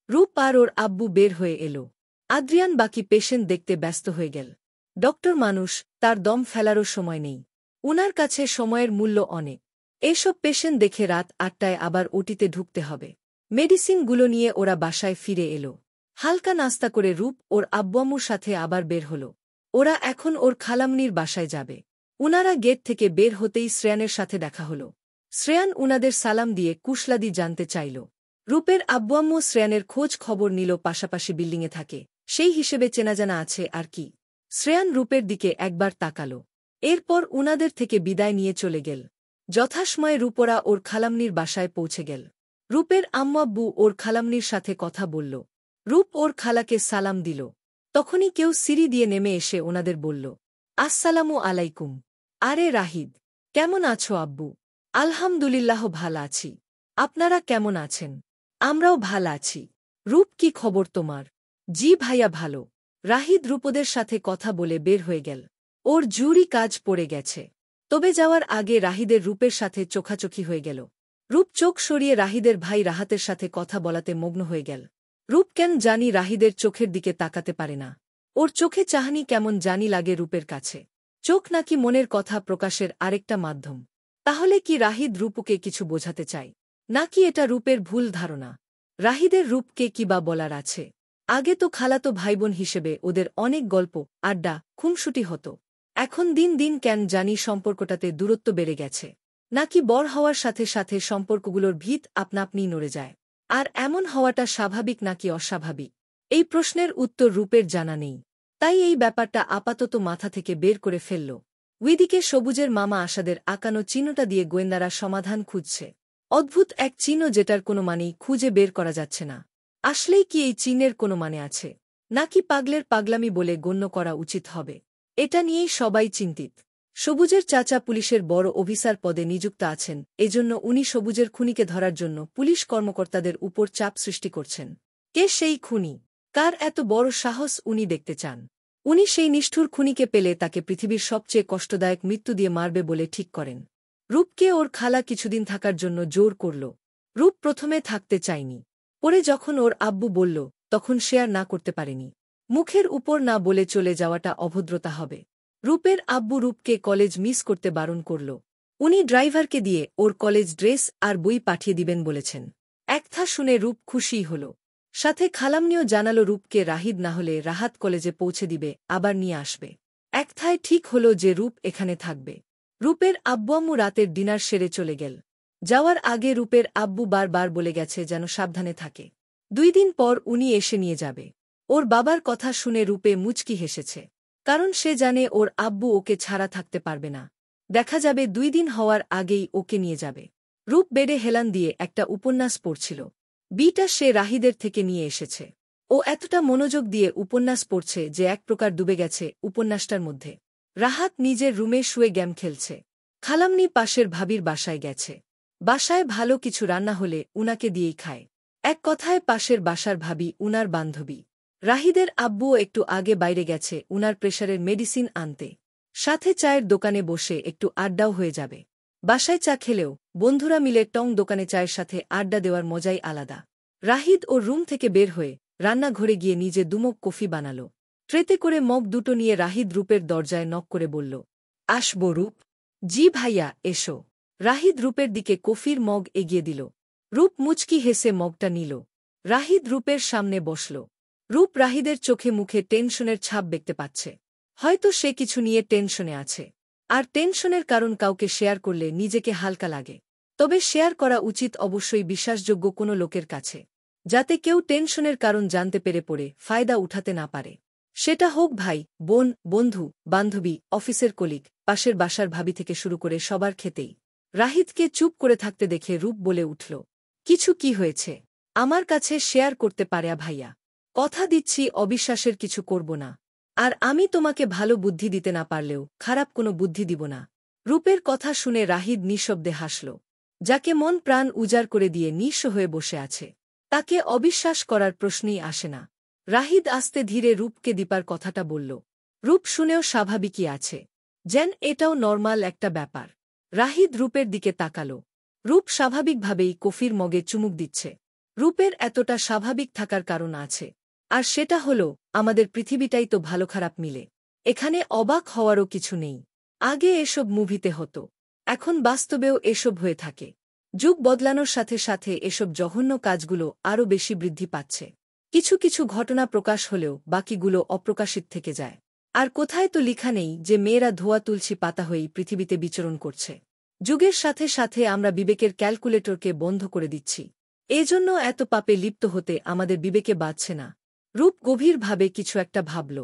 রূপ আর ওর আব্বু বের হয়ে এল। আদ্রিয়ান বাকি পেশেন্ট দেখতে ব্যস্ত হয়ে গেল। ডক্টর মানুষ, তার দম ফেলারও সময় নেই। উনার কাছে সময়ের মূল্য অনেক। এসব পেশেন্ট দেখে রাত 8টায় আবার ওটিতে ঢুকতে হবে। মেডিসিনগুলো নিয়ে ওরা বাসায় ফিরে এল। হালকা নাস্তা করে রূপ ওর আব্বুআম্মুর সাথে আবার বের হল। ওরা এখন ওর খালামনির বাসায় যাবে। উনারা গেট থেকে বের হতেই শ্রেয়ানের সাথে দেখা হল। শ্রেয়ান উনাদের সালাম দিয়ে কুশলাদি জানতে চাইল। রূপের আব্বুআম্মু শ্রেয়ানের খোঁজ খবর নিল, পাশাপাশি বিল্ডিংয়ে থাকে, সেই হিসেবে চেনাজানা আছে আর কি। শ্রেয়ান রূপের দিকে একবার তাকাল। এরপর উনাদের থেকে বিদায় নিয়ে চলে গেল। যথাসময়ে রূপরা ওর খালামনির বাসায় পৌঁছে গেল। রূপের আম্মু আব্বু ওর খালামনির সাথে কথা বলল। রূপ ওর খালাকে সালাম দিল। তখনই কেউ সিঁড়ি দিয়ে নেমে এসে ওনাদের বলল, আসসালামু আলাইকুম। আরে রাহিদ, কেমন আছো আব্বু? আলহামদুলিল্লাহ ভালো আছি। আপনারা কেমন আছেন? আমরাও ভালো আছি। রূপ, কি খবর তোমার? জি ভাইয়া ভালো। রাহিদ রূপদের সাথে কথা বলে বের হয়ে গেল। ওর জরুরি কাজ পড়ে গেছে। তবে যাওয়ার আগে রাহিদের রূপের সাথে চোখাচোখি হয়ে গেল। রূপ চোখ সরিয়ে রাহিদের ভাই রাহাতের সাথে কথা বলাতে মগ্ন হয়ে গেল। রূপ কেন জানি রাহিদের চোখের দিকে তাকাতে পারে না। ওর চোখে চাহনি কেমন জানি লাগে রূপের কাছে। চোখ নাকি মনের কথা প্রকাশের আরেকটা মাধ্যম? তাহলে কি রাহিদ রূপকে কিছু বোঝাতে চায়? নাকি এটা রূপের ভুল ধারণা? রাহিদের রূপকে কি বা বলার আছে? আগে তো খালাতো ভাইবোন হিসেবে ওদের অনেক গল্প, আড্ডা, খুনসুটি হতো। এখন দিন দিন কেন জানি সম্পর্কটাতে দূরত্ব বেড়ে গেছে। নাকি বড় হওয়ার সাথে সাথে সম্পর্কগুলোর ভিত আপনা আপনিই নড়ে যায়? আর এমন হওয়াটা স্বাভাবিক নাকি অস্বাভাবিক? এই প্রশ্নের উত্তর রূপের জানা নেই। তাই এই ব্যাপারটা আপাতত মাথা থেকে বের করে ফেলল। ওইদিকে সবুজের মামা আশাদের আঁকানো চিহ্নটা দিয়ে গোয়েন্দারা সমাধান খুঁজছে। অদ্ভুত এক চিহ্ন যেটার কোনো মানেই খুঁজে বের করা যাচ্ছে না। আসলেই কি এই চিহ্নের কোনো মানে আছে? নাকি পাগলের পাগলামি বলে গণ্য করা উচিত হবে? এটা নিয়েই সবাই চিন্তিত। সবুজের চাচা পুলিশের বড় অফিসার পদে নিযুক্ত আছেন, এজন্য উনি সবুজের খুনিকে ধরার জন্য পুলিশ কর্মকর্তাদের উপর চাপ সৃষ্টি করছেন। কে সেই খুনি? কার এত বড় সাহস উনি দেখতে চান? উনি সেই নিষ্ঠুর খুনিকে পেলে তাকে পৃথিবীর সবচেয়ে কষ্টদায়ক মৃত্যু দিয়ে মারবে বলে ঠিক করেন। রূপকে ওর খালা কিছুদিন থাকার জন্য জোর করল। রূপ প্রথমে থাকতে চায়নি। পরে যখন ওর আব্বু বলল, তখন সে আর না করতে পারেনি। মুখের উপর না বলে চলে যাওয়াটা অভদ্রতা হবে। রূপের আব্বু রূপকে কলেজ মিস করতে বারণ করল। উনি ড্রাইভারকে দিয়ে ওর কলেজ ড্রেস আর বই পাঠিয়ে দিবেন বলেছেন। একথা শুনে রূপ খুশিই হল। সাথে খালামনিও জানালো রূপকে রাহিদ না হলে রাহাত কলেজে পৌঁছে দিবে, আবার নিয়ে আসবে। একথায় ঠিক হল যে রূপ এখানে থাকবে। রূপের আব্বু আম্মু রাতের ডিনার সেরে চলে গেল। যাওয়ার আগে রূপের আব্বু বারবার বলে গেছে যেন সাবধানে থাকে। 2 দিন পর উনি এসে নিয়ে যাবে। ওর বাবার কথা শুনে রূপে মুচকি হেসেছে। কারণ সে জানে ওর আব্বু ওকে ছাড়া থাকতে পারবে না। দেখা যাবে 2 দিন হওয়ার আগেই ওকে নিয়ে যাবে। রূপ বেডে হেলান দিয়ে একটা উপন্যাস পড়ছিল। বিটা সে রাহিদের থেকে নিয়ে এসেছে। ও এতটা মনোযোগ দিয়ে উপন্যাস পড়ছে যে এক প্রকার ডুবে গেছে উপন্যাসটার মধ্যে। রাহাত নিজের রুমে শুয়ে গেম খেলছে। খালামনি পাশের ভাবির বাসায় গেছে। বাসায় ভালো কিছু রান্না হলে উনাকে দিয়েই খায়। এক কথায় পাশের বাসার ভাবি উনার বান্ধবী। রাহিদের আব্বুও একটু আগে বাইরে গেছে উনার প্রেশারের মেডিসিন আনতে। সাথে চায়ের দোকানে বসে একটু আড্ডাও হয়ে যাবে। বাসায় চা খেলেও বন্ধুরা মিলে টং দোকানে চায়ের সাথে আড্ডা দেওয়ার মজাই আলাদা। রাহিদ ওর রুম থেকে বের হয়ে রান্নাঘরে গিয়ে নিজে দুমগ কফি বানাল। ট্রেতে করে মগ দুটো নিয়ে রাহিদ রূপের দরজায় নক করে বলল, আসবো রূপ? জি ভাইয়া, এসো। রাহিদ রূপের দিকে কফির মগ এগিয়ে দিল। রূপ মুচকি হেসে মগটা নিল। রাহিদ রূপের সামনে বসল। রূপ রাহিদের চোখে মুখে টেনশনের ছাপ দেখতে পাচ্ছে। হয়তো সে কিছু নিয়ে টেনশনে আছে। আর টেনশনের কারণ কাউকে শেয়ার করলে নিজেকে হালকা লাগে। তবে শেয়ার করা উচিত অবশ্যই বিশ্বাসযোগ্য কোনো লোকের কাছে, যাতে কেউ টেনশনের কারণ জানতে পেরে পড়ে ফায়দা উঠাতে না পারে। সেটা হোক ভাই, বোন, বন্ধু, বান্ধবী, অফিসের কলিগ, পাশের বাসার ভাবি থেকে শুরু করে সবার ক্ষেতেই। রাহিদকে চুপ করে থাকতে দেখে রূপ বলে উঠল, কিছু কি হয়েছে? আমার কাছে শেয়ার করতে পারে ভাইয়া। কথা দিচ্ছি অবিশ্বাসের কিছু করব না। আর আমি তোমাকে ভালো বুদ্ধি দিতে না পারলেও খারাপ কোনো বুদ্ধি দিব না। রূপের কথা শুনে রাহিদ নিঃশব্দে হাসল। যাকে মন প্রাণ উজাড় করে দিয়ে নিঃস্ব হয়ে বসে আছে, তাকে অবিশ্বাস করার প্রশ্নই আসে না। রাহিদ আস্তে ধীরে রূপকে দীপার কথাটা বলল। রূপ শুনেও স্বাভাবিকই আছে। যেন এটাও নরমাল একটা ব্যাপার। রাহিদ রূপের দিকে তাকাল। রূপ স্বাভাবিকভাবেই কফির মগে চুমুক দিচ্ছে। রূপের এতটা স্বাভাবিক থাকার কারণ আছে। আর সেটা হল, আমাদের পৃথিবীটাই তো ভালো খারাপ মিলে। এখানে অবাক হওয়ারও কিছু নেই। আগে এসব মুভিতে হতো, এখন বাস্তবেও এসব হয়ে থাকে। যুগ বদলানোর সাথে সাথে এসব জঘন্য কাজগুলো আরও বেশি বৃদ্ধি পাচ্ছে। কিছু কিছু ঘটনা প্রকাশ হলেও বাকিগুলো অপ্রকাশিত থেকে যায়। আর কোথায় তো লিখা নেই যে মেয়েরা ধোয়া তুলসী পাতা হয়েই পৃথিবীতে বিচরণ করছে। যুগের সাথে সাথে আমরা বিবেকের ক্যালকুলেটরকে বন্ধ করে দিচ্ছি। এজন্য এত পাপে লিপ্ত হতে আমাদের বিবেকে বাধছে না। রূপ গভীরভাবে কিছু একটা ভাবল।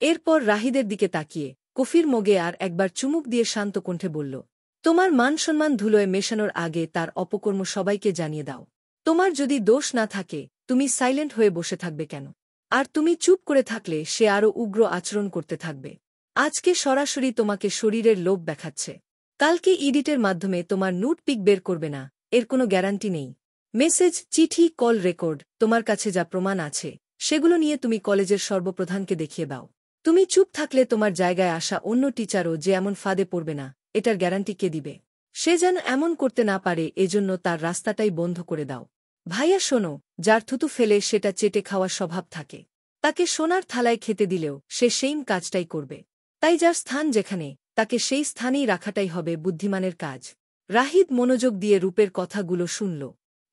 এরপর রাহিদের দিকে তাকিয়ে কফির মগে আর একবার চুমুক দিয়ে শান্ত কণ্ঠে বলল, তোমার মান সম্মান ধুলোয় মেশানোর আগে তার অপকর্ম সবাইকে জানিয়ে দাও। তোমার যদি দোষ না থাকে তুমি সাইলেন্ট হয়ে বসে থাকবে কেন? আর তুমি চুপ করে থাকলে সে আরও উগ্র আচরণ করতে থাকবে। আজকে সরাসরি তোমাকে শরীরের লোভ দেখাচ্ছে, কালকে ইডিটের মাধ্যমে তোমার নুট পিক বের করবে না, এর কোনো গ্যারান্টি নেই। মেসেজ, চিঠি, কল রেকর্ড, তোমার কাছে যা প্রমাণ আছে সেগুলো নিয়ে তুমি কলেজের সর্বপ্রধানকে দেখিয়ে দাও। তুমি চুপ থাকলে তোমার জায়গায় আসা অন্য টিচারও যে এমন ফাঁদে পড়বে না, এটার গ্যারান্টি কে দিবে? সে যেন এমন করতে না পারে, এজন্য তার রাস্তাটাই বন্ধ করে দাও। ভাইয়া শোনো, যার থুতু ফেলে সেটা চেটে খাওয়ার স্বভাব থাকে, তাকে সোনার থালায় খেতে দিলেও সে সেইম কাজটাই করবে। তাই যার স্থান যেখানে, তাকে সেই স্থানেই রাখাটাই হবে বুদ্ধিমানের কাজ। রাহিদ মনোযোগ দিয়ে রূপের কথাগুলো শুনল।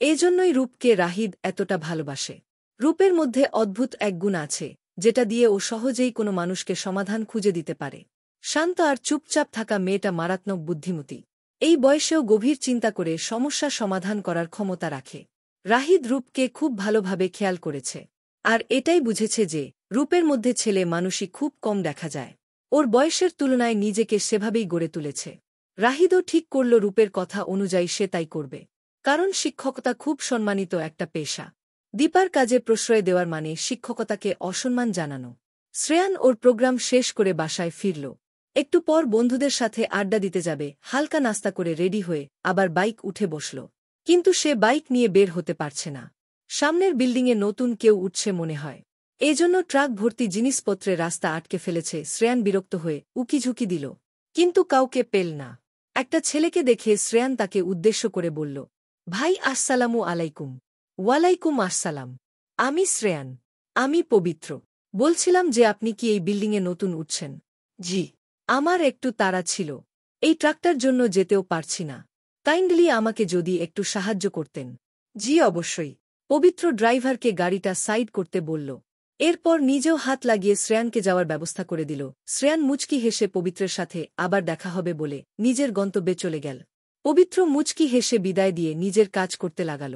এজন্যই রূপকে রাহিদ এতটা ভালোবাসে। রূপের মধ্যে অদ্ভুত এক গুণ আছে, যেটা দিয়ে ও সহজেই কোনো মানুষকে সমাধান খুঁজে দিতে পারে। শান্ত আর চুপচাপ থাকা মেয়েটা মারাত্মক বুদ্ধিমতী। এই বয়সেও গভীর চিন্তা করে সমস্যা সমাধান করার ক্ষমতা রাখে। রাহিদ রূপকে খুব ভালোভাবে খেয়াল করেছে। আর এটাই বুঝেছে যে রূপের মধ্যে ছেলে মানুষই খুব কম দেখা যায়। ওর বয়সের তুলনায় নিজেকে সেভাবেই গড়ে তুলেছে। রাহিদও ঠিক করল রূপের কথা অনুযায়ী সে তাই করবে। কারণ শিক্ষকতা খুব সম্মানিত একটা পেশা। দীপার কাজে প্রশ্রয় দেওয়ার মানে শিক্ষকতাকে অসম্মান জানানো। শ্রেয়ান ওর প্রোগ্রাম শেষ করে বাসায় ফিরল। একটু পর বন্ধুদের সাথে আড্ডা দিতে যাবে, হালকা নাস্তা করে রেডি হয়ে আবার বাইক উঠে বসল। কিন্তু সে বাইক নিয়ে বের হতে পারছে না। সামনের বিল্ডিংয়ে নতুন কেউ উঠছে মনে হয়। এজন্য ট্রাক ভর্তি জিনিসপত্রে রাস্তা আটকে ফেলেছে। শ্রেয়ান বিরক্ত হয়ে উকিঝুঁকি দিল, কিন্তু কাউকে পেল না। একটা ছেলেকে দেখে শ্রেয়ান তাকে উদ্দেশ্য করে বলল, ভাই আসসালামু আলাইকুম। ওয়ালাইকুম আসসালাম। আমি শ্রেয়ান। আমি পবিত্র। বলছিলাম যে আপনি কি এই বিল্ডিংয়ে নতুন উঠছেন? জি। আমার একটু তাড়া ছিল, এই ট্রাকটার জন্য যেতেও পারছি না। কাইন্ডলি আমাকে যদি একটু সাহায্য করতেন। জি অবশ্যই। পবিত্র ড্রাইভারকে গাড়িটা সাইড করতে বলল। এরপর নিজেও হাত লাগিয়ে শ্রেয়ানকে যাওয়ার ব্যবস্থা করে দিল। শ্রেয়ান মুচকি হেসে পবিত্রের সাথে আবার দেখা হবে বলে নিজের গন্তব্যে চলে গেল। পবিত্র মুচকি হেসে বিদায় দিয়ে নিজের কাজ করতে লাগাল।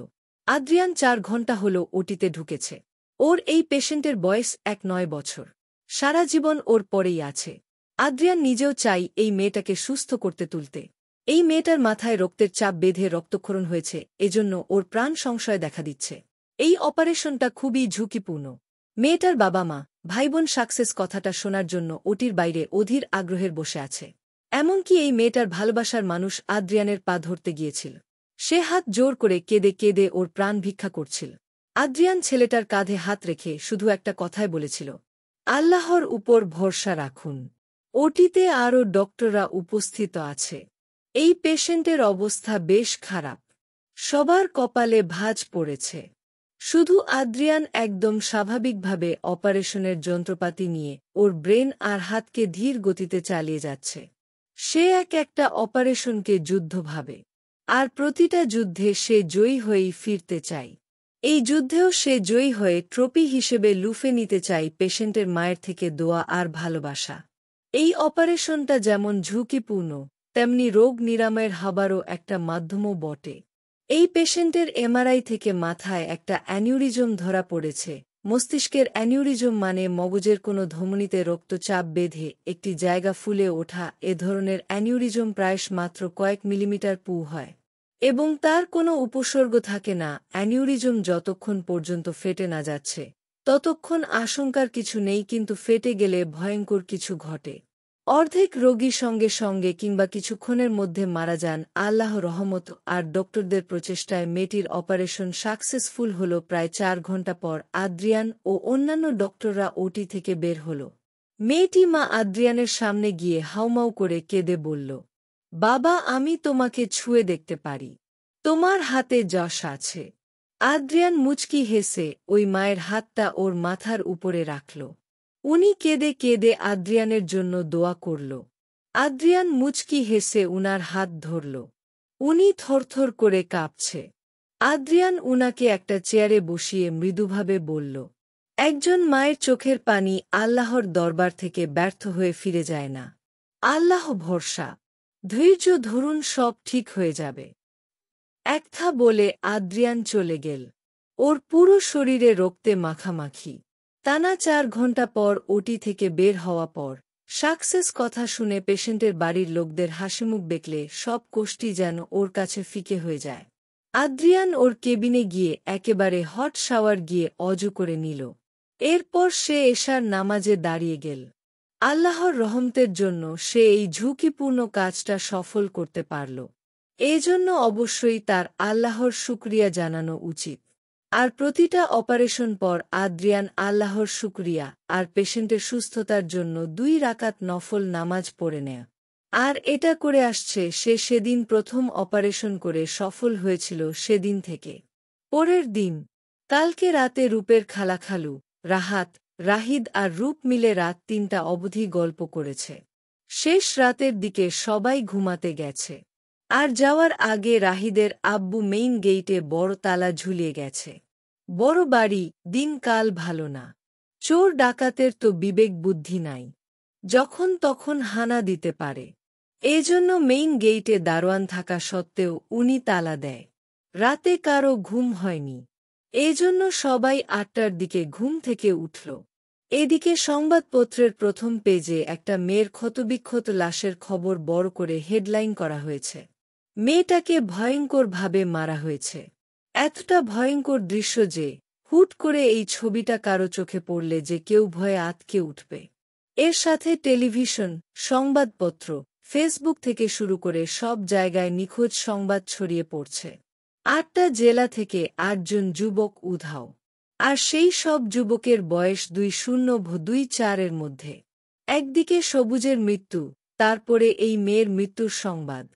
আদ্রিয়ান 4 ঘণ্টা হল ওটিতে ঢুকেছে। ওর এই পেশেন্টের বয়স 9 বছর। সারা জীবন ওর পরেই আছে। আদ্রিয়ান নিজেও চাই এই মেয়েটাকে সুস্থ করতে তুলতে। এই মেয়েটার মাথায় রক্তের চাপ বেঁধে রক্তক্ষরণ হয়েছে, এজন্য ওর প্রাণ সংশয় দেখা দিচ্ছে। এই অপারেশনটা খুবই ঝুঁকিপূর্ণ। মেয়েটার বাবা মা, ভাইবোন সাকসেস কথাটা শোনার জন্য ওটির বাইরে অধীর আগ্রহের বসে আছে। এমনকি এই মেয়েটার ভালোবাসার মানুষ আদ্রিয়ানের পা ধরতে গিয়েছিল। সে হাত জোর করে কেঁদে কেঁদে ওর প্রাণ ভিক্ষা করছিল। আদ্রিয়ান ছেলেটার কাঁধে হাত রেখে শুধু একটা কথাই বলেছিল, আল্লাহর উপর ভরসা রাখুন। ওটিতে আরও ডক্টররা উপস্থিত আছে। এই পেশেন্টের অবস্থা বেশ খারাপ। সবার কপালে ভাঁজ পড়েছে। শুধু আদ্রিয়ান একদম স্বাভাবিকভাবে অপারেশনের যন্ত্রপাতি নিয়ে ওর ব্রেন আর হাতকে ধীর গতিতে চালিয়ে যাচ্ছে। সে একটা অপারেশনকে যুদ্ধ ভাবে। আর প্রতিটা যুদ্ধে সে জয়ী হয়েই ফিরতে চায়। এই যুদ্ধেও সে জয়ী হয়ে ট্রফি হিসেবে লুফে নিতে চায় পেশেন্টের মায়ের থেকে দোয়া আর ভালোবাসা। এই অপারেশনটা যেমন ঝুঁকিপূর্ণ, তেমনি রোগ নিরাময়ের হবারও একটা মাধ্যমও বটে। এই পেশেন্টের এমআরআই থেকে মাথায় একটা অ্যানিউরিজম ধরা পড়েছে। মস্তিষ্কের অ্যানিউরিজম মানে মগজের কোনো ধমনীতে রক্তচাপ বেঁধে একটি জায়গা ফুলে ওঠা। এ ধরনের অ্যানিউরিজম প্রায়শ মাত্র কয়েক মিলিমিটার পুরু হয় এবং তার কোনো উপসর্গ থাকে না। অ্যানিউরিজম যতক্ষণ পর্যন্ত ফেটে না যাচ্ছে ততক্ষণ আশঙ্কার কিছু নেই, কিন্তু ফেটে গেলে ভয়ঙ্কর কিছু ঘটে। অর্ধেক রোগী সঙ্গে সঙ্গে কিংবা কিছুক্ষণের মধ্যে মারা যান। আল্লাহ রহমত আর ডক্টরদের প্রচেষ্টায় মেয়েটির অপারেশন সাকসেসফুল হল। প্রায় 4 ঘণ্টা পর আদ্রিয়ান ও অন্যান্য ডক্টররা ওটি থেকে বের হল। মেয়েটি মা আদ্রিয়ানের সামনে গিয়ে হাউমাউ করে কেঁদে বলল, বাবা, আমি তোমাকে ছুঁয়ে দেখতে পারি। তোমার হাতে যশ আছে। আদ্রিয়ান মুচকি হেসে ওই মায়ের হাতটা ওর মাথার উপরে রাখল। উনি কেঁদে কেঁদে আদ্রিয়ানের জন্য দোয়া করল। আদ্রিয়ান মুচকি হেসে উনার হাত ধরল। উনি থরথর করে কাঁপছে। আদ্রিয়ান উনাকে একটা চেয়ারে বসিয়ে মৃদুভাবে বলল, একজন মায়ের চোখের পানি আল্লাহর দরবার থেকে ব্যর্থ হয়ে ফিরে যায় না। আল্লাহ ভরসা। ধৈর্য ধরুন, সব ঠিক হয়ে যাবে। একটা বলে আদ্রিয়ান চলে গেল। ওর পুরো শরীরে রক্তে মাখামাখি। টানা 4 ঘণ্টা পর ওটি থেকে বের হওয়া পর সাকসেস কথা শুনে পেশেন্টের বাড়ির লোকদের হাসিমুখ দেখলে সব কষ্টি যেন ওর কাছে ফিকে হয়ে যায়। আদ্রিয়ান ওর কেবিনে গিয়ে একেবারে হট শাওয়ার গিয়ে অজু করে নিল। এরপর সে এশার নামাজে দাঁড়িয়ে গেল। আল্লাহর রহমতের জন্য সে এই ঝুঁকিপূর্ণ কাজটা সফল করতে পারল। এজন্য অবশ্যই তার আল্লাহর শুকরিয়া জানানো উচিত। আর প্রতিটা অপারেশন পর আদ্রিয়ান আল্লাহর শুকরিয়া আর পেশেন্টের সুস্থতার জন্য 2 রাকাত নফল নামাজ পড়ে নেয়। আর এটা করে আসছে সে সেদিন প্রথম অপারেশন করে সফল হয়েছিল সেদিন থেকে। পরের দিন, কালকে রাতে রূপের খালাখালু, রাহাত, রাহিদ আর রূপ মিলে রাত 3টা অবধি গল্প করেছে। শেষ রাতের দিকে সবাই ঘুমাতে গেছে। আর যাওয়ার আগে রাহিদের আব্বু মেইন গেইটে বড় তালা ঝুলিয়ে গেছে। বড় বাড়ি, দিনকাল ভালো না। চোর ডাকাতের তো বিবেক বুদ্ধি নাই। যখন তখন হানা দিতে পারে। এজন্য মেইন গেইটে দারোয়ান থাকা সত্ত্বেও উনি তালা দেয়। রাতে কারো ঘুম হয়নি। এজন্য সবাই 8টার দিকে ঘুম থেকে উঠল। এদিকে সংবাদপত্রের প্রথম পেজে একটা মেয়ের ক্ষতবিক্ষত লাশের খবর বড় করে হেডলাইন করা হয়েছে। মেয়েটাকে ভয়ঙ্করভাবে মারা হয়েছে। এতটা ভয়ঙ্কর দৃশ্য যে হুট করে এই ছবিটা কারো চোখে পড়লে যে কেউ ভয়ে আঁতকে উঠবে। এর সাথে টেলিভিশন, সংবাদপত্র, ফেসবুক থেকে শুরু করে সব জায়গায় নিখোঁজ সংবাদ ছড়িয়ে পড়ছে। 8টা জেলা থেকে 8 জন যুবক উধাও। আর সেই সব যুবকের বয়স 20-24 এর মধ্যে। একদিকে সবুজের মৃত্যু, তারপরে এই মেয়ের মৃত্যুর সংবাদ।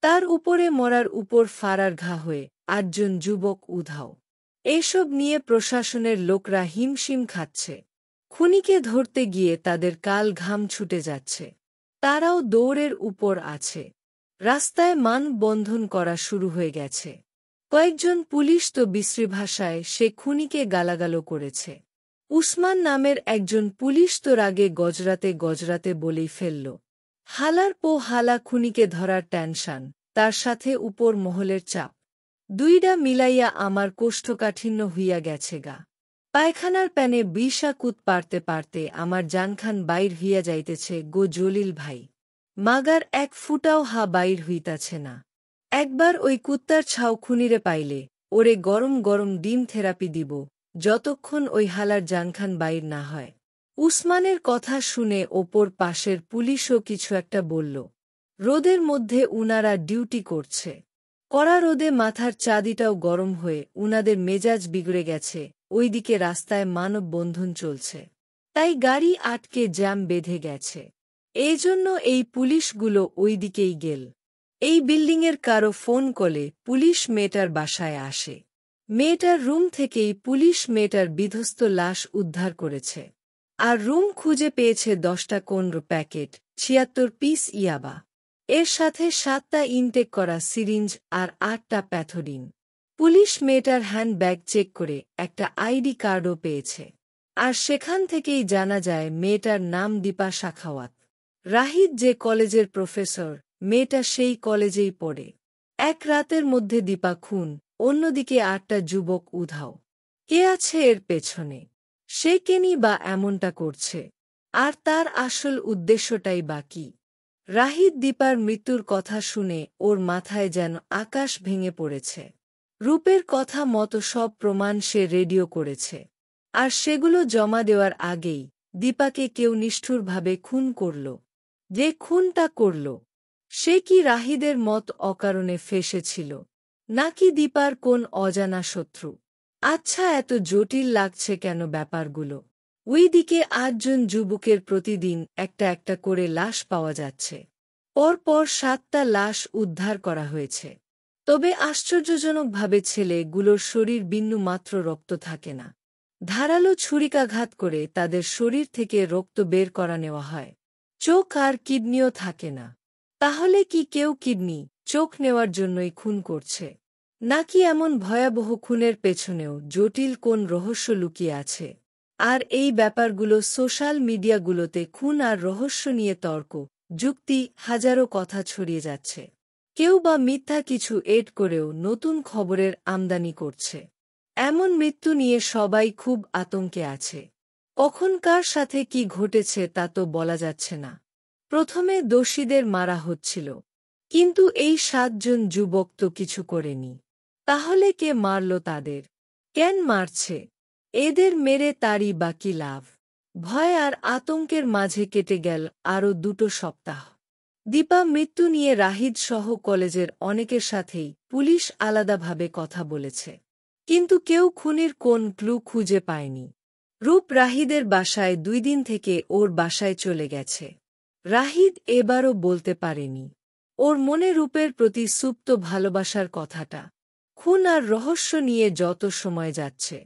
তার উপরে মরার উপর ফারার ঘা হয়ে 8 জন যুবক উধাও। এসব নিয়ে প্রশাসনের লোকরা হিমশিম খাচ্ছে। খুনিকে ধরতে গিয়ে তাদের কাল ঘাম ছুটে যাচ্ছে। তারাও দৌড়ের উপর আছে। রাস্তায় মানববন্ধন করা শুরু হয়ে গেছে। কয়েকজন পুলিশ তো বিশ্রী ভাষায় সে খুনিকে গালাগালো করেছে। উসমান নামের একজন পুলিশ তো রাগে গজরাতে গজরাতে বলেই ফেলল, হালার পো হালা, খুনিকে ধরার টেনশন, তার সাথে উপর মহলের চাপ। 2টা মিলাইয়া আমার কোষ্ঠকাঠিন্য হইয়া গেছে গা। পায়খানার প্যানে বিষা কুত পারতে পারতে আমার জানখান বাইর হইয়া যাইতেছে গো জলিল ভাই। মাগার এক ফুটাও হা বাইর হইতাছে না। একবার ওই কুত্তার ছাও খুনিরে পাইলে ওরে গরম গরম ডিম থেরাপি দিব, যতক্ষণ ওই হালার জানখান বাইর না হয়। উসমানের কথা শুনে ওপর পাশের পুলিশও কিছু একটা বলল। রোদের মধ্যে উনারা ডিউটি করছে। কড়া রোদে মাথার চাঁদিটাও গরম হয়ে উনাদের মেজাজ বিগড়ে গেছে। ওইদিকে রাস্তায় মানববন্ধন চলছে। তাই গাড়ি আটকে জ্যাম বেঁধে গেছে। এজন্য এই পুলিশগুলো ওইদিকেই গেল। এই বিল্ডিংয়ের কারো ফোন কলে পুলিশ মেয়েটার বাসায় আসে। মেয়েটার রুম থেকেই পুলিশ মেয়েটার বিধ্বস্ত লাশ উদ্ধার করেছে। আর রুম খুঁজে পেয়েছে 10টা কোনর প্যাকেট, 76 পিস ইয়াবা। এর সাথে 7টা ইনটেক করা সিরিঞ্জ আর 8টা প্যাথোডিন। পুলিশ মেয়েটার হ্যান্ডব্যাগ চেক করে একটা আইডি কার্ডও পেয়েছে। আর সেখান থেকেই জানা যায় মেয়েটার নাম দীপা শাখাওয়াত। রাহিদ যে কলেজের প্রফেসর, মেয়েটা সেই কলেজেই পড়ে। এক রাতের মধ্যে দীপা খুন, অন্যদিকে 8টা যুবক উধাও। কে আছে এর পেছনে? সে কেনই বা এমনটা করছে? আর তার আসল উদ্দেশ্যটাই বা কী? রাহিদ দীপার মৃত্যুর কথা শুনে ওর মাথায় যেন আকাশ ভেঙে পড়েছে। রূপের কথা মতো সব প্রমাণ সে রেডিও করেছে। আর সেগুলো জমা দেওয়ার আগেই দীপাকে কেউ নিষ্ঠুরভাবে খুন করল। যে খুনটা করল, সে কি রাহিদের মত অকারণে ফেঁসেছিল, নাকি দীপার কোন অজানা শত্রু? আচ্ছা, এত জটিল লাগছে কেন ব্যাপারগুলো? ওইদিকে 8 জন যুবকের প্রতিদিন একটা একটা করে লাশ পাওয়া যাচ্ছে। পরপর 7টা লাশ উদ্ধার করা হয়েছে। তবে আশ্চর্যজনকভাবে ছেলেগুলোর শরীর বিন্দুমাত্র রক্ত থাকে না। ধারালো ছুরিকাঘাত করে তাদের শরীর থেকে রক্ত বের করা নেওয়া হয়। চোখ আর কিডনিও থাকে না। তাহলে কি কেউ কিডনি, চোখ নেওয়ার জন্যই খুন করছে? নাকি এমন ভয়াবহ খুনের পেছনেও জটিল কোন রহস্য লুকিয়ে আছে? আর এই ব্যাপারগুলো সোশ্যাল মিডিয়াগুলোতে খুন আর রহস্য নিয়ে তর্ক, যুক্তি, হাজারো কথা ছড়িয়ে যাচ্ছে। কেউ বা মিথ্যা কিছু এড করেও নতুন খবরের আমদানি করছে। এমন মৃত্যু নিয়ে সবাই খুব আতঙ্কে আছে। কখন কার সাথে কি ঘটেছে তা তো বলা যাচ্ছে না। প্রথমে দোষীদের মারা হচ্ছিল, কিন্তু এই 7 জন যুবক তো কিছু করেনি। তাহলে কে মারল তাদের? কেন মারছে? এদের মেরে তারই বা কী লাভ? ভয় আর আতঙ্কের মাঝে কেটে গেল আরও 2 সপ্তাহ। দীপা মৃত্যু নিয়ে রাহিদ সহ কলেজের অনেকের সাথেই পুলিশ আলাদাভাবে কথা বলেছে। কিন্তু কেউ খুনির কোন ক্লু খুঁজে পায়নি। রূপ রাহিদের বাসায় 2 দিন থেকে ওর বাসায় চলে গেছে। রাহিদ এবারও বলতে পারেনি। ওর মনে রূপের প্রতি সুপ্ত ভালোবাসার কথাটা। খুন আর রহস্য নিয়ে যত সময় যাচ্ছে,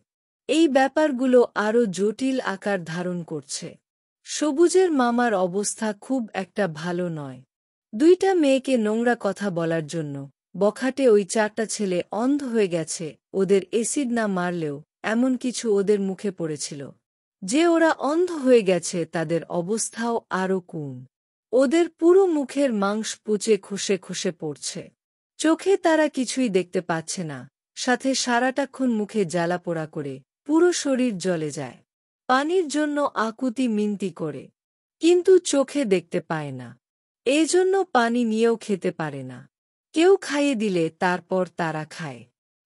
এই ব্যাপারগুলো আরও জটিল আকার ধারণ করছে। সবুজের মামার অবস্থা খুব একটা ভালো নয়। 2টা মেয়েকে নোংরা কথা বলার জন্য বখাটে ওই 4টা ছেলে অন্ধ হয়ে গেছে। ওদের এসিড না মারলেও এমন কিছু ওদের মুখে পড়েছিল যে ওরা অন্ধ হয়ে গেছে। তাদের অবস্থাও আরও করুণ। ওদের পুরো মুখের মাংস পুচে খসে খসে পড়ছে। চোখে তারা কিছুই দেখতে পাচ্ছে না, সাথে সারাটাক্ষণ মুখে জ্বালা পোড়া করে পুরো শরীর জ্বলে যায়। পানির জন্য আকুতি মিনতি করে, কিন্তু চোখে দেখতে পায় না। এজন্য পানি নিয়েও খেতে পারে না। কেউ খাইয়ে দিলে তারপর তারা খায়।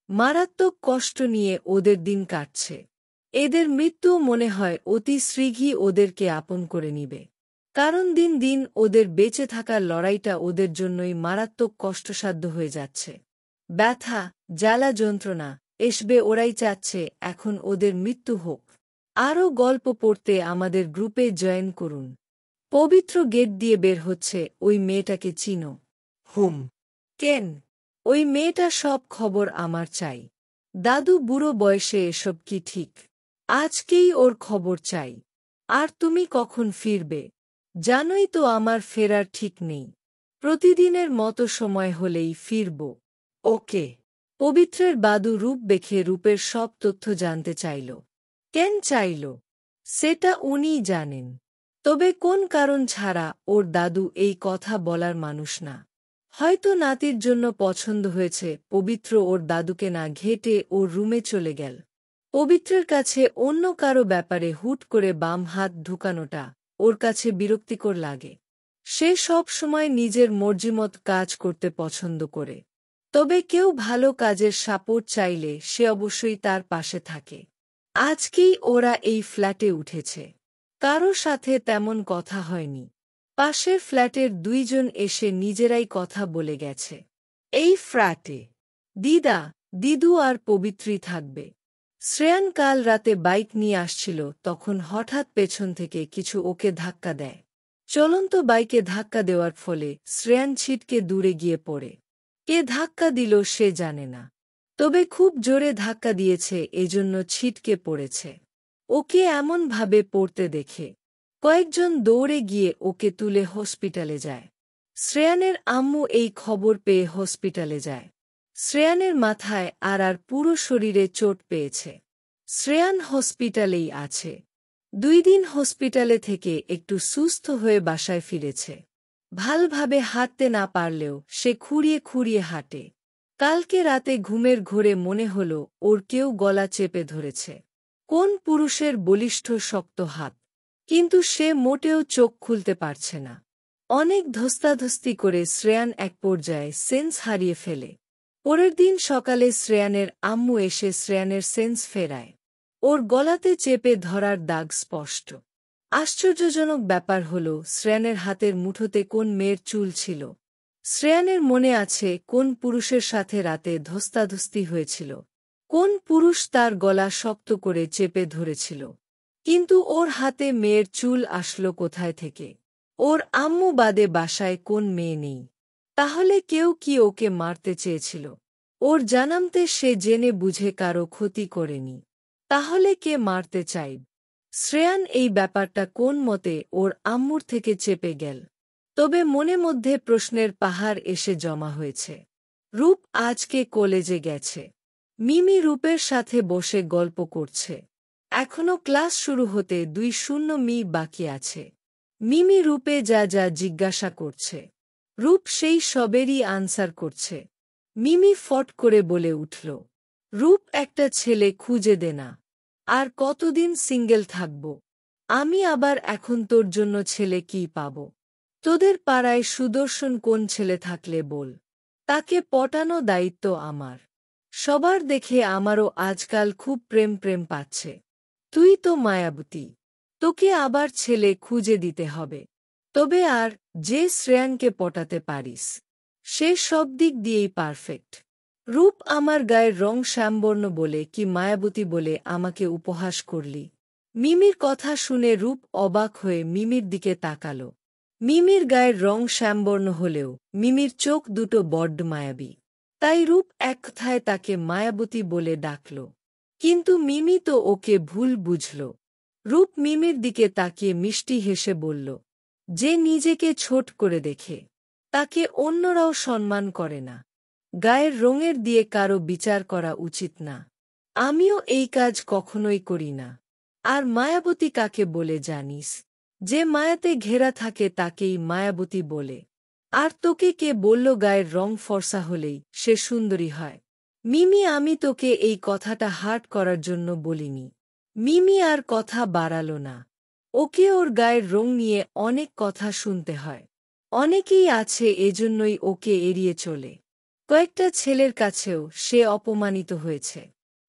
মারাত্মক কষ্ট নিয়ে ওদের দিন কাটছে। এদের মৃত্যুও মনে হয় অতি শীঘ্রই ওদেরকে আপন করে নিবে। কারণ দিন দিন ওদের বেঁচে থাকার লড়াইটা ওদের জন্যই মারাত্মক কষ্টসাধ্য হয়ে যাচ্ছে। ব্যথা, জ্বালা, যন্ত্রণা এসবে ওরাই চাচ্ছে এখন ওদের মৃত্যু হোক। আরও গল্প পড়তে আমাদের গ্রুপে জয়েন করুন। পবিত্র গেট দিয়ে বের হচ্ছে। ওই মেয়েটাকে চিনো? হুম। কেন? ওই মেয়েটা সব খবর আমার চাই। দাদু বুড়ো বয়সে এসব কি ঠিক? আজকেই ওর খবর চাই। আর তুমি কখন ফিরবে? জানোই তো আমার ফেরার ঠিক নেই। প্রতিদিনের মতো সময় হলেই ফিরব। ওকে। পবিত্রের বাদু রূপ দেখে রূপের সব তথ্য জানতে চাইল। কেন চাইল সেটা উনিই জানেন। তবে কোন কারণ ছাড়া ওর দাদু এই কথা বলার মানুষ না। হয়তো নাতির জন্য পছন্দ হয়েছে। পবিত্র ওর দাদুকে না ঘেঁটে ওর রুমে চলে গেল। পবিত্রের কাছে অন্য কারো ব্যাপারে হুট করে বাম হাত ঢুকানোটা ওর কাছে বিরক্তিকর লাগে। সে সব সময় নিজের মর্জিমত কাজ করতে পছন্দ করে। তবে কেউ ভালো কাজের সাপোর্ট চাইলে সে অবশ্যই তার পাশে থাকে। আজকেই ওরা এই ফ্ল্যাটে উঠেছে। কারো সাথে তেমন কথা হয়নি। পাশের ফ্ল্যাটের 2 জন এসে নিজেরাই কথা বলে গেছে। এই ফ্ল্যাটে দিদা, দিদু আর পবিত্রী থাকবে। শ্রেয়ান কাল রাতে বাইক নিয়ে আসছিল, তখন হঠাৎ পেছন থেকে কিছু ওকে ধাক্কা দেয়। চলন্ত বাইকে ধাক্কা দেওয়ার ফলে শ্রেয়ান ছিটকে দূরে গিয়ে পড়ে। কে ধাক্কা দিল সে জানে না। তবে খুব জোরে ধাক্কা দিয়েছে, এজন্য ছিটকে পড়েছে। ওকে এমনভাবে পড়তে দেখে কয়েকজন দৌড়ে গিয়ে ওকে তুলে হসপিটালে যায়। শ্রেয়ানের আম্মু এই খবর পেয়ে হসপিটালে যায়। শ্রেয়ানের মাথায় আর পুরো শরীরে চোট পেয়েছে। শ্রেয়ান হসপিটালেই আছে। 2 দিন হসপিটালে থেকে একটু সুস্থ হয়ে বাসায় ফিরেছে। ভালভাবে হাঁটতে না পারলেও সে খুঁড়িয়ে খুঁড়িয়ে হাঁটে। কালকে রাতে ঘুমের ঘোরে মনে হল ওর কেউ গলা চেপে ধরেছে। কোন পুরুষের বলিষ্ঠ শক্ত হাত। কিন্তু সে মোটেও চোখ খুলতে পারছে না। অনেক ধস্তাধস্তি করে শ্রেয়ান এক পর্যায়ে সেন্স হারিয়ে ফেলে। পরের দিন সকালে শ্রেয়ানের আম্মু এসে শ্রেয়ানের সেন্স ফেরায়। ওর গলাতে চেপে ধরার দাগ স্পষ্ট। আশ্চর্যজনক ব্যাপার হল শ্রেয়ানের হাতের মুঠোতে কোন মেয়ের চুল ছিল। শ্রেয়ানের মনে আছে কোন পুরুষের সাথে রাতে ধস্তাধস্তি হয়েছিল। কোন পুরুষ তার গলা শক্ত করে চেপে ধরেছিল। কিন্তু ওর হাতে মেয়ের চুল আসলো কোথায় থেকে? ওর আম্মু বাদে বাসায় কোন মেয়ে নেই। তাহলে কেউ কি ওকে মারতে চেয়েছিল? ওর জানামতে সে জেনে বুঝে কারো ক্ষতি করেনি। তাহলে কে মারতে চাইব? শ্রেয়ান এই ব্যাপারটা কোন মতে ওর আম্মুর থেকে চেপে গেল। তবে মনে মধ্যে প্রশ্নের পাহাড় এসে জমা হয়েছে। রূপ আজকে কলেজে গেছে। মিমি রূপের সাথে বসে গল্প করছে। এখনো ক্লাস শুরু হতে 2 বাকি আছে। মিমি রূপে যা যা জিজ্ঞাসা করছে, রূপ সেই সবেরই আনসার করছে। মিমি ফট করে বলে উঠল, রূপ একটা ছেলে খুঁজে দে না। আর কতদিন সিঙ্গেল থাকব? আমি আবার এখন তোর জন্য ছেলে কি পাব? তোদের পাড়ায় সুদর্শন কোন ছেলে থাকলে বল, তাকে পটানো দায়িত্ব আমার। সবার দেখে আমারও আজকাল খুব প্রেম প্রেম পাচ্ছে। তুই তো মায়াবতী। তোকে আবার ছেলে খুঁজে দিতে হবে। তবে আর যে শ্রেয়ানকে পটাতে পারিস সে সব দিক দিয়েই পারফেক্ট। রূপ আমার গায়ের রং শ্যামবর্ণ বলে কি মায়াবতী বলে আমাকে উপহাস করলি? মিমির কথা শুনে রূপ অবাক হয়ে মিমির দিকে তাকাল। মিমির গায়ের রং শ্যামবর্ণ হলেও মিমির চোখ দুটো বড্ড মায়াবী। তাই রূপ এক কথায় তাকে মায়াবতী বলে ডাকল। কিন্তু মিমি তো ওকে ভুল বুঝল। রূপ মিমির দিকে তাকিয়ে মিষ্টি হেসে বলল, যে নিজেকে ছোট করে দেখে তাকে অন্যরাও সম্মান করে না। গায়ের রঙের দিয়ে কারো বিচার করা উচিত না। আমিও এই কাজ কখনোই করি না। আর মায়াবতী কাকে বলে জানিস? যে মায়াতে ঘেরা থাকে তাকেই মায়াবতী বলে। আর তোকে কে বলল গায়ের রং ফর্সা হলেই সে সুন্দরী হয়? মিমি, আমি তোকে এই কথাটা হার্ট করার জন্য বলিনি। মিমি আর কথা বাড়াল না। ওকে ওর গায়ের রং নিয়ে অনেক কথা শুনতে হয়। অনেকেই আছে এজন্যই ওকে এড়িয়ে চলে। কয়েকটা ছেলের কাছেও সে অপমানিত হয়েছে।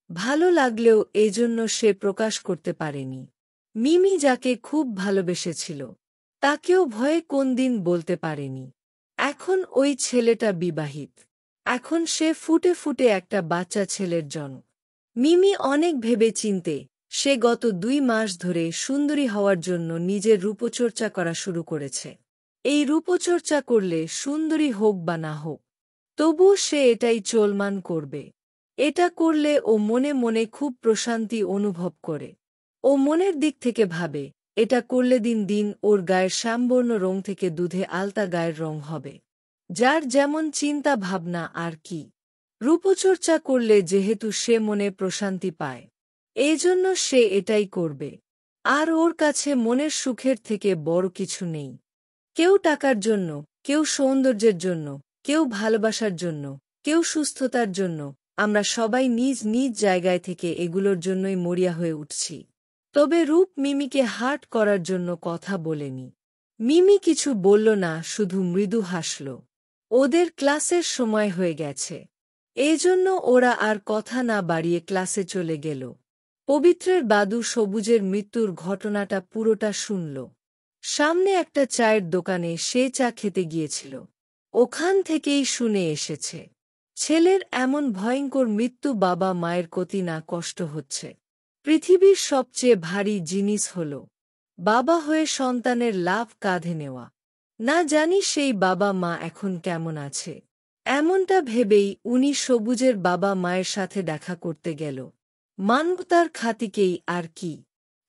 ভালো লাগলেও এজন্য সে প্রকাশ করতে পারেনি। মিমি যাকে খুব ভালোবেসেছিল তাকেও ভয়ে কোন দিন বলতে পারেনি। এখন ওই ছেলেটা বিবাহিত। এখন সে ফুটে ফুটে একটা বাচ্চা ছেলের জনক। মিমি অনেক ভেবে চিন্তে সে গত 2 মাস ধরে সুন্দরী হওয়ার জন্য নিজের রূপচর্চা করা শুরু করেছে। এই রূপচর্চা করলে সুন্দরী হোক বা না হোক তবুও সে এটাই চলমান করবে। এটা করলে ও মনে মনে খুব প্রশান্তি অনুভব করে। ও মনের দিক থেকে ভাবে এটা করলে দিন দিন ওর গায়ের শ্যামবর্ণ রং থেকে দুধে আলতা গায়ের রং হবে। যার যেমন চিন্তা ভাবনা আর কি। রূপচর্চা করলে যেহেতু সে মনে প্রশান্তি পায় এজন্য সে এটাই করবে। আর ওর কাছে মনের সুখের থেকে বড় কিছু নেই। কেউ টাকার জন্য, কেউ সৌন্দর্যের জন্য, কেউ ভালোবাসার জন্য, কেউ সুস্থতার জন্য, আমরা সবাই নিজ নিজ জায়গায় থেকে এগুলোর জন্যই মরিয়া হয়ে উঠছি। তবে রূপ মিমিকে হার্ট করার জন্য কথা বলেনি। মিমি কিছু বলল না, শুধু মৃদু হাসল। ওদের ক্লাসের সময় হয়ে গেছে। এজন্য ওরা আর কথা না বাড়িয়ে ক্লাসে চলে গেল। পবিত্রের দাদু সবুজের মৃত্যুর ঘটনাটা পুরোটা শুনল। সামনে একটা চায়ের দোকানে সে চা খেতে গিয়েছিল। ওখান থেকেই শুনে এসেছে ছেলের এমন ভয়ঙ্কর মৃত্যু। বাবা মায়ের কতি না কষ্ট হচ্ছে। পৃথিবীর সবচেয়ে ভারী জিনিস হল বাবা হয়ে সন্তানের লাভ কাঁধে নেওয়া। না জানি সেই বাবা মা এখন কেমন আছে। এমনটা ভেবেই উনি সবুজের বাবা মায়ের সাথে দেখা করতে গেল। মানবতার খাতিকেই আর কি।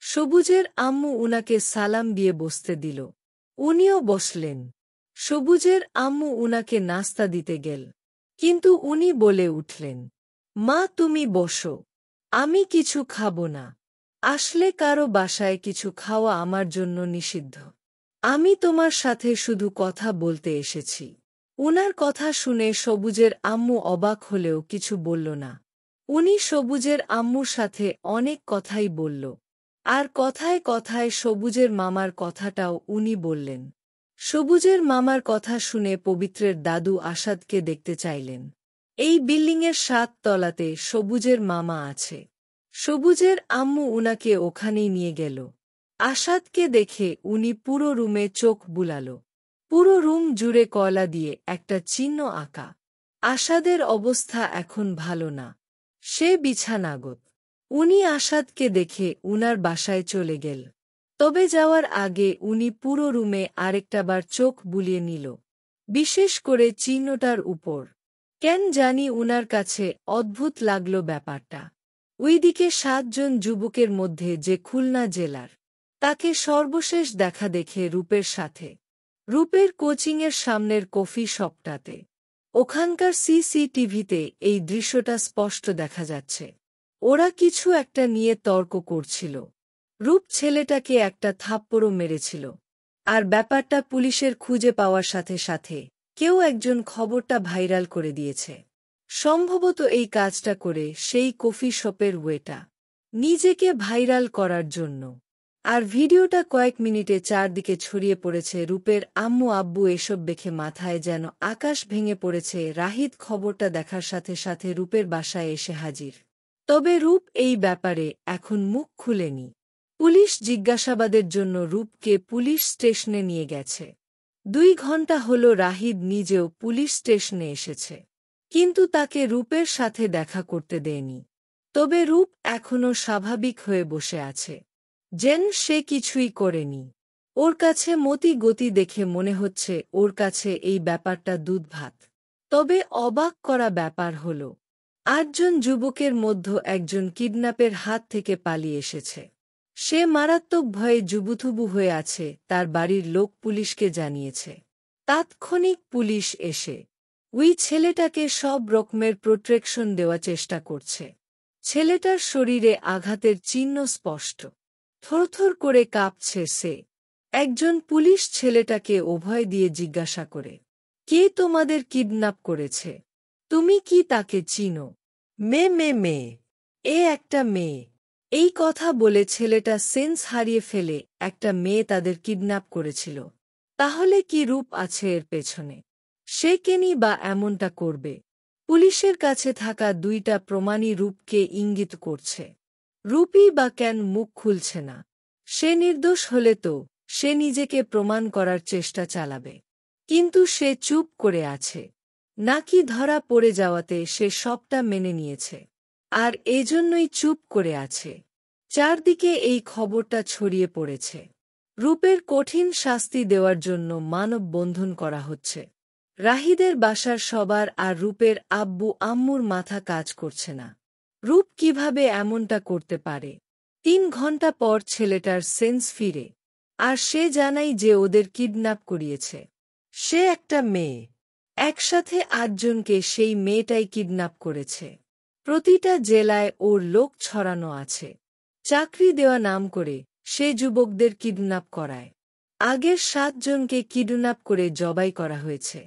সবুজের আম্মু উনাকে সালাম দিয়ে বসতে দিল। উনিও বসলেন। সবুজের আম্মু উনাকে নাস্তা দিতে গেল। কিন্তু উনি বলে উঠলেন, মা তুমি বসো, আমি কিছু খাবো না। আসলে কারো বাসায় কিছু খাওয়া আমার জন্য নিষিদ্ধ। আমি তোমার সাথে শুধু কথা বলতে এসেছি। উনার কথা শুনে সবুজের আম্মু অবাক হলেও কিছু বলল না। উনি সবুজের আম্মুর সাথে অনেক কথাই বলল। আর কথায় কথায় সবুজের মামার কথাটাও উনি বললেন। সবুজের মামার কথা শুনে পবিত্রের দাদু আসাদকে দেখতে চাইলেন। এই বিল্ডিংয়ের 7 তলাতে সবুজের মামা আছে। সবুজের আম্মু উনাকে ওখানেই নিয়ে গেল। আসাদকে দেখে উনি পুরো রুমে চোখ বুলাল। পুরো রুম জুড়ে কয়লা দিয়ে একটা চিহ্ন আঁকা। আসাদের অবস্থা এখন ভালো না। সে বিছানাগত। উনি আসাদকে দেখে উনার বাসায় চলে গেল। তবে যাওয়ার আগে উনি পুরো রুমে আরেকটাবার চোখ বুলিয়ে নিল, বিশেষ করে চিহ্নটার উপর। কেন জানি উনার কাছে অদ্ভুত লাগল ব্যাপারটা। ওইদিকে 7 জন যুবকের মধ্যে যে খুলনা জেলার, তাকে সর্বশেষ দেখা দেখে রূপের সাথে। রূপের কোচিংয়ের সামনের কফি শপটাতে। ওখানকার সিসিটিভিতে এই দৃশ্যটা স্পষ্ট দেখা যাচ্ছে। ওরা কিছু একটা নিয়ে তর্ক করছিল। রূপ ছেলেটাকে একটা থাপ্পড়ও মেরেছিল। আর ব্যাপারটা পুলিশের খুঁজে পাওয়ার সাথে সাথে কেউ একজন খবরটা ভাইরাল করে দিয়েছে। সম্ভবত এই কাজটা করে সেই কফি শপের ওয়েটা নিজেকে ভাইরাল করার জন্য। আর ভিডিওটা কয়েক মিনিটে চারদিকে ছড়িয়ে পড়েছে। রূপের আম্মু আব্বু এসব দেখে মাথায় যেন আকাশ ভেঙে পড়েছে। রাহিদ খবরটা দেখার সাথে সাথে রূপের বাসায় এসে হাজির। তবে রূপ এই ব্যাপারে এখন মুখ খুলেনি। পুলিশ জিজ্ঞাসাবাদের জন্য রূপকে পুলিশ স্টেশনে নিয়ে গেছে। 2 ঘণ্টা হল রাহিদ নিজেও পুলিশ স্টেশনে এসেছে, কিন্তু তাকে রূপের সাথে দেখা করতে দেয়নি। তবে রূপ এখনও স্বাভাবিক হয়ে বসে আছে, যেন সে কিছুই করেনি। ওর কাছে মতি গতি দেখে মনে হচ্ছে ওর কাছে এই ব্যাপারটা দুধ ভাত। তবে অবাক করা ব্যাপার হল 8 জন যুবকের মধ্যে একজন কিডন্যাপের হাত থেকে পালিয়ে এসেছে। সে মারাত্মক ভয়ে জুবুথুবু হয়ে আছে। তার বাড়ির লোক পুলিশকে জানিয়েছে। তাৎক্ষণিক পুলিশ এসে ওই ছেলেটাকে সব রকমের প্রোটেকশন দেওয়ার চেষ্টা করছে। ছেলেটার শরীরে আঘাতের চিহ্ন স্পষ্ট। থরথর করে কাঁপছে সে। একজন পুলিশ ছেলেটাকে অভয় দিয়ে জিজ্ঞাসা করে, কে তোমাদের কিডন্যাপ করেছে? তুমি কি তাকে চিনো? মেয়ে। এ একটা মেয়ে। এই কথা বলে ছেলেটা সেন্স হারিয়ে ফেলে। একটা মেয়ে তাদের কিডন্যাপ করেছিল? তাহলে কি রূপ আছে এর পেছনে? সে কেনই বা এমনটা করবে? পুলিশের কাছে থাকা 2টা প্রমাণই রূপকে ইঙ্গিত করছে। রূপই বা কেন মুখ খুলছে না? সে নির্দোষ হলে তো সে নিজেকে প্রমাণ করার চেষ্টা চালাবে। কিন্তু সে চুপ করে আছে। নাকি ধরা পড়ে যাওয়াতে সে সবটা মেনে নিয়েছে, আর এজন্যই চুপ করে আছে। চারদিকে এই খবরটা ছড়িয়ে পড়েছে। রূপের কঠিন শাস্তি দেওয়ার জন্য মানববন্ধন করা হচ্ছে। রাহিদের বাসার সবার আর রূপের আব্বু আম্মুর মাথা কাজ করছে না। রূপ কিভাবে এমনটা করতে পারে? 3 ঘণ্টা পর ছেলেটার সেন্স ফিরে, আর সে জানাই যে ওদের কিডন্যাপ করিয়েছে। সে একটা মেয়ে। একসাথে 8 জনকে সেই মেয়েটাই কিডন্যাপ করেছে। প্রতিটা জেলায় ওর লোক ছড়ানো আছে। চাকরি দেওয়া নাম করে সে যুবকদের কিডন্যাপ করায়। আগের 7 জনকে কিডন্যাপ করে জবাই করা হয়েছে,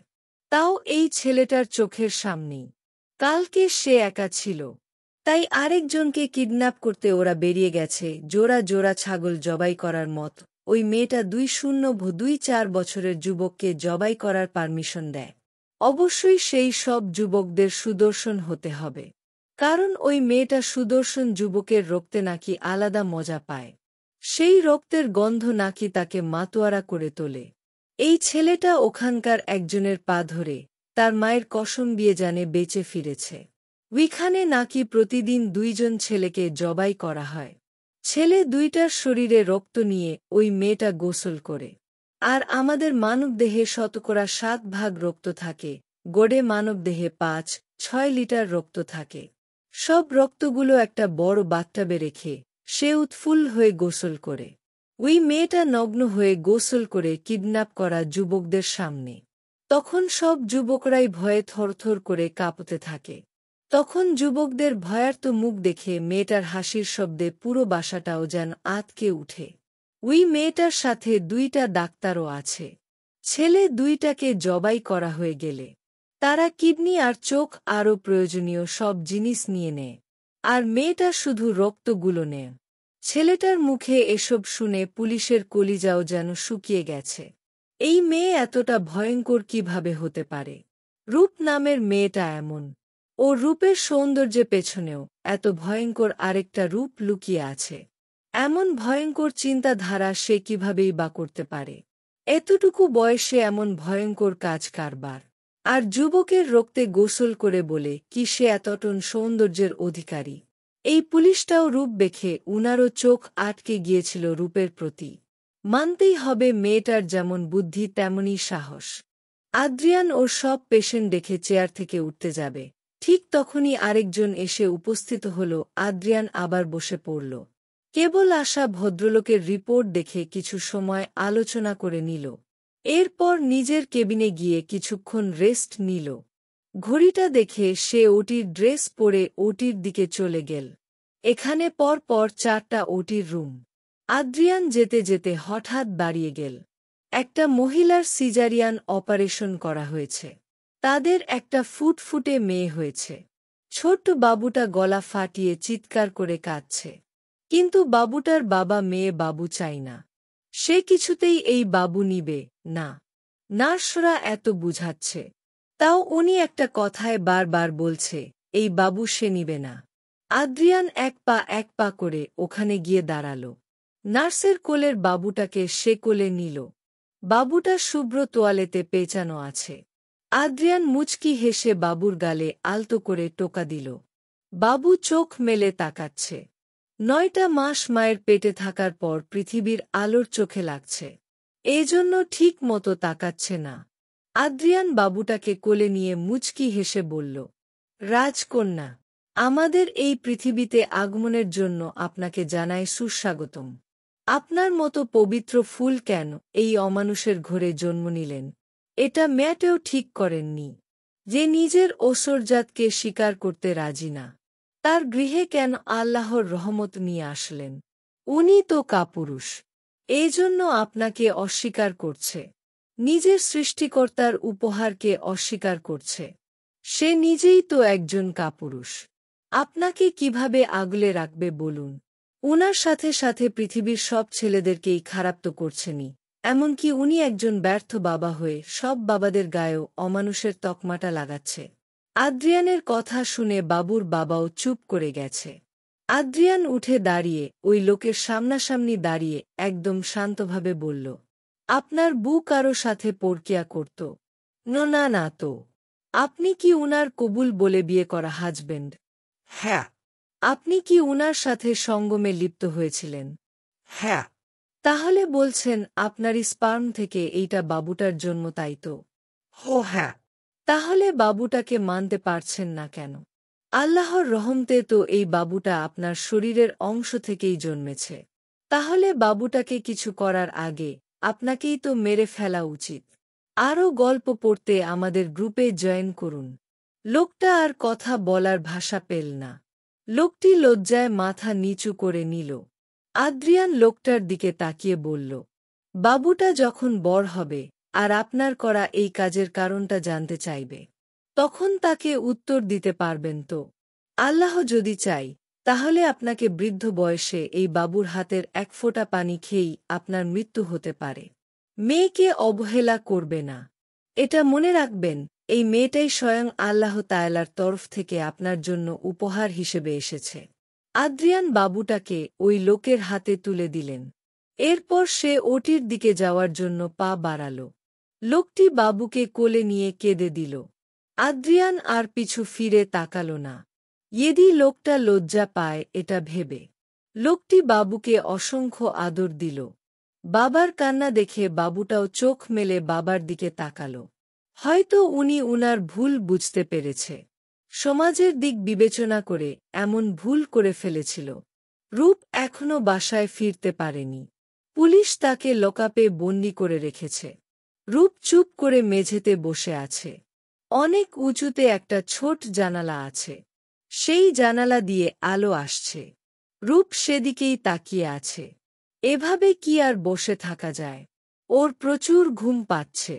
তাও এই ছেলেটার চোখের সামনেই। কালকে সে একা ছিল, তাই আরেকজনকে কিডন্যাপ করতে ওরা বেরিয়ে গেছে জোড়া জোড়া ছাগল জবাই করার মত। ওই মেয়েটা 2024 বছরের যুবককে জবাই করার পারমিশন দেয়। অবশ্যই সেই সব যুবকদের সুদর্শন হতে হবে, কারণ ওই মেয়েটা সুদর্শন যুবকের রক্তে নাকি আলাদা মজা পায়। সেই রক্তের গন্ধ নাকি তাকে মাতোয়ারা করে তোলে। এই ছেলেটা ওখানকার একজনের পা ধরে তার মায়ের কসম দিয়ে জানে বেঁচে ফিরেছে। ওইখানে নাকি প্রতিদিন 2 জন ছেলেকে জবাই করা হয়। ছেলে 2টার শরীরে রক্ত নিয়ে ওই মেয়েটা গোসল করে। আর আমাদের মানবদেহে শতকরা 7 ভাগ রক্ত থাকে, গড়ে মানবদেহে 5-6 লিটার রক্ত থাকে। সব রক্তগুলো একটা বড় বাথটাবে রেখে সে উৎফুল্ল হয়ে গোসল করে। ওই মেয়েটা নগ্ন হয়ে গোসল করে কিডন্যাপ করা যুবকদের সামনে। তখন সব যুবকরাই ভয়ে থরথর করে কাঁপতে থাকে। তখন যুবকদের ভয়ার্ত মুখ দেখে মেয়েটার হাসির শব্দে পুরো বাসাটাও যেন আঁতকে উঠে। ওই মেয়েটার সাথে 2টা ডাক্তারও আছে। ছেলে 2টাকে জবাই করা হয়ে গেলে তারা কিডনি আর চোখ আরও প্রয়োজনীয় সব জিনিস নিয়ে নেয়, আর মেয়েটা শুধু রক্তগুলো নেয়। ছেলেটার মুখে এসব শুনে পুলিশের কলিজাও যেন শুকিয়ে গেছে। এই মেয়ে এতটা ভয়ঙ্কর কিভাবে হতে পারে? রূপ নামের মেয়েটা এমন। ও রূপের সৌন্দর্যে পেছনেও এত ভয়ঙ্কর আরেকটা রূপ লুকিয়ে আছে। এমন ভয়ঙ্কর চিন্তাধারা সে কিভাবেই বা করতে পারে? এতটুকু বয়সে এমন ভয়ঙ্কর কাজ কারবার। আর যুবকের রক্তে গোসল করে বলে কি সে এতটন সৌন্দর্যের অধিকারী? এই পুলিশটাও রূপ দেখে উনারও চোখ আটকে গিয়েছিল রূপের প্রতি। মানতেই হবে মেয়েটার যেমন বুদ্ধি তেমনই সাহস। আদ্রিয়ান ওর সব পেশেন্ট দেখে চেয়ার থেকে উঠতে যাবে, ঠিক তখনই আরেকজন এসে উপস্থিত হল। আদ্রিয়ান আবার বসে পড়ল। কেবল আসা ভদ্রলোকের রিপোর্ট দেখে কিছু সময় আলোচনা করে নিল। এরপর নিজের কেবিনে গিয়ে কিছুক্ষণ রেস্ট নিল। ঘড়িটা দেখে সে ওটির ড্রেস পরে ওটির দিকে চলে গেল। এখানে পর পর 4টা ওটির রুম। আদ্রিয়ান যেতে যেতে হঠাৎ দাঁড়িয়ে গেল। একটা মহিলার সিজারিয়ান অপারেশন করা হয়েছে। তাদের একটা ফুটফুটে মেয়ে হয়েছে। ছোট্ট বাবুটা গলা ফাটিয়ে চিৎকার করে কাঁদছে। কিন্তু বাবুটার বাবা মেয়ে বাবু চাই না। সে কিছুতেই এই বাবু নিবে না। নার্সরা এত বুঝাচ্ছে, তাও উনি একটা কথায় বারবার বলছে এই বাবু সে নিবে না। আদ্রিয়ান এক পা করে ওখানে গিয়ে দাঁড়াল। নার্সের কোলের বাবুটাকে সে কোলে নিল। বাবুটা শুভ্র তোয়ালেতে পেঁচানো আছে। আদ্রিয়ান মুচকি হেসে বাবুর গালে আলতো করে টোকা দিল। বাবু চোখ মেলে তাকাচ্ছে। 9টা মাস মায়ের পেটে থাকার পর পৃথিবীর আলোর চোখে লাগছে। এজন্য ঠিক মতো তাকাচ্ছে না। আদ্রিয়ান বাবুটাকে কোলে নিয়ে মুচকি হেসে বলল, রাজকন্যা, আমাদের এই পৃথিবীতে আগমনের জন্য আপনাকে জানাই সুস্বাগতম। আপনার মতো পবিত্র ফুল কেন এই অমানুষের ঘরে জন্ম নিলেন, এটা মেয়েটেও ঠিক করেননি। যে নিজের ঐশ্বর্যকে স্বীকার করতে রাজি না, তার গৃহে কেন আল্লাহর রহমত নিয়ে আসলেন? উনি তো কাপুরুষ। এজন্য আপনাকে অস্বীকার করছে। নিজের সৃষ্টিকর্তার উপহারকে অস্বীকার করছে। সে নিজেই তো একজন কাপুরুষ। আপনাকে কিভাবে আগলে রাখবে বলুন? উনার সাথে সাথে পৃথিবীর সব ছেলেদেরকেই খারাপ তো করছেনই, এমনকি উনি একজন ব্যর্থ বাবা হয়ে সব বাবাদের গায়েও অমানুষের তকমাটা লাগাচ্ছে। আদ্রিয়ানের কথা শুনে বাবুর বাবাও চুপ করে গেছে। আদ্রিয়ান উঠে দাঁড়িয়ে ওই লোকের সামনাসামনি দাঁড়িয়ে একদম শান্তভাবে বলল, আপনার বউ কারো সাথে পরকিয়া করত? না না তো। আপনি কি উনার কবুল বলে বিয়ে করা হাজবেন্ড? হ্যাঁ। আপনি কি উনার সাথে সঙ্গমে লিপ্ত হয়েছিলেন? হ্যাঁ। তাহলে বলছেন আপনার স্পার্ম থেকে এইটা বাবুটার জন্ম, তাই তো? হ্যাঁ। তাহলে বাবুটাকে মানতে পারছেন না কেন? আল্লাহর রহমতে তো এই বাবুটা আপনার শরীরের অংশ থেকেই জন্মেছে। তাহলে বাবুটাকে কিছু করার আগে আপনাকেই তো মেরে ফেলা উচিত। আরও গল্প পড়তে আমাদের গ্রুপে জয়েন করুন। লোকটা আর কথা বলার ভাষা পেল না। লোকটি লজ্জায় মাথা নিচু করে নিল। আদ্রিয়ান লোকটার দিকে তাকিয়ে বলল, বাবুটা যখন বড় হবে আর আপনার করা এই কাজের কারণটা জানতে চাইবে, তখন তাকে উত্তর দিতে পারবেন তো? আল্লাহ যদি চাই, তাহলে আপনাকে বৃদ্ধ বয়সে এই বাবুর হাতের এক ফোঁটা পানি খেয়েই আপনার মৃত্যু হতে পারে। মেয়েকে অবহেলা করবে না। এটা মনে রাখবেন, এই মেয়েটাই স্বয়ং আল্লাহ তাআলার তরফ থেকে আপনার জন্য উপহার হিসেবে এসেছে। আদ্রিয়ান বাবুটাকে ওই লোকের হাতে তুলে দিলেন। এরপর সে ওটির দিকে যাওয়ার জন্য পা বাড়াল। লোকটি বাবুকে কোলে নিয়ে কেঁদে দিল। আদ্রিয়ান আর পিছু ফিরে তাকাল না। যদি লোকটা লজ্জা পায় এটা ভেবে। লোকটি বাবুকে অসংখ্য আদর দিল। বাবার কান্না দেখে বাবুটাও চোখ মেলে বাবার দিকে তাকাল। হয়তো উনি উনার ভুল বুঝতে পেরেছে। সমাজের দিক বিবেচনা করে এমন ভুল করে ফেলেছিল। রূপ এখনো বাসায় ফিরতে পারেনি। পুলিশ তাকে লকআপে বন্দি করে রেখেছে। রূপ চুপ করে মেঝেতে বসে আছে। অনেক উঁচুতে একটা ছোট জানালা আছে। সেই জানালা দিয়ে আলো আসছে। রূপ সেদিকেই তাকিয়ে আছে। এভাবে কি আর বসে থাকা যায়? ওর প্রচুর ঘুম পাচ্ছে।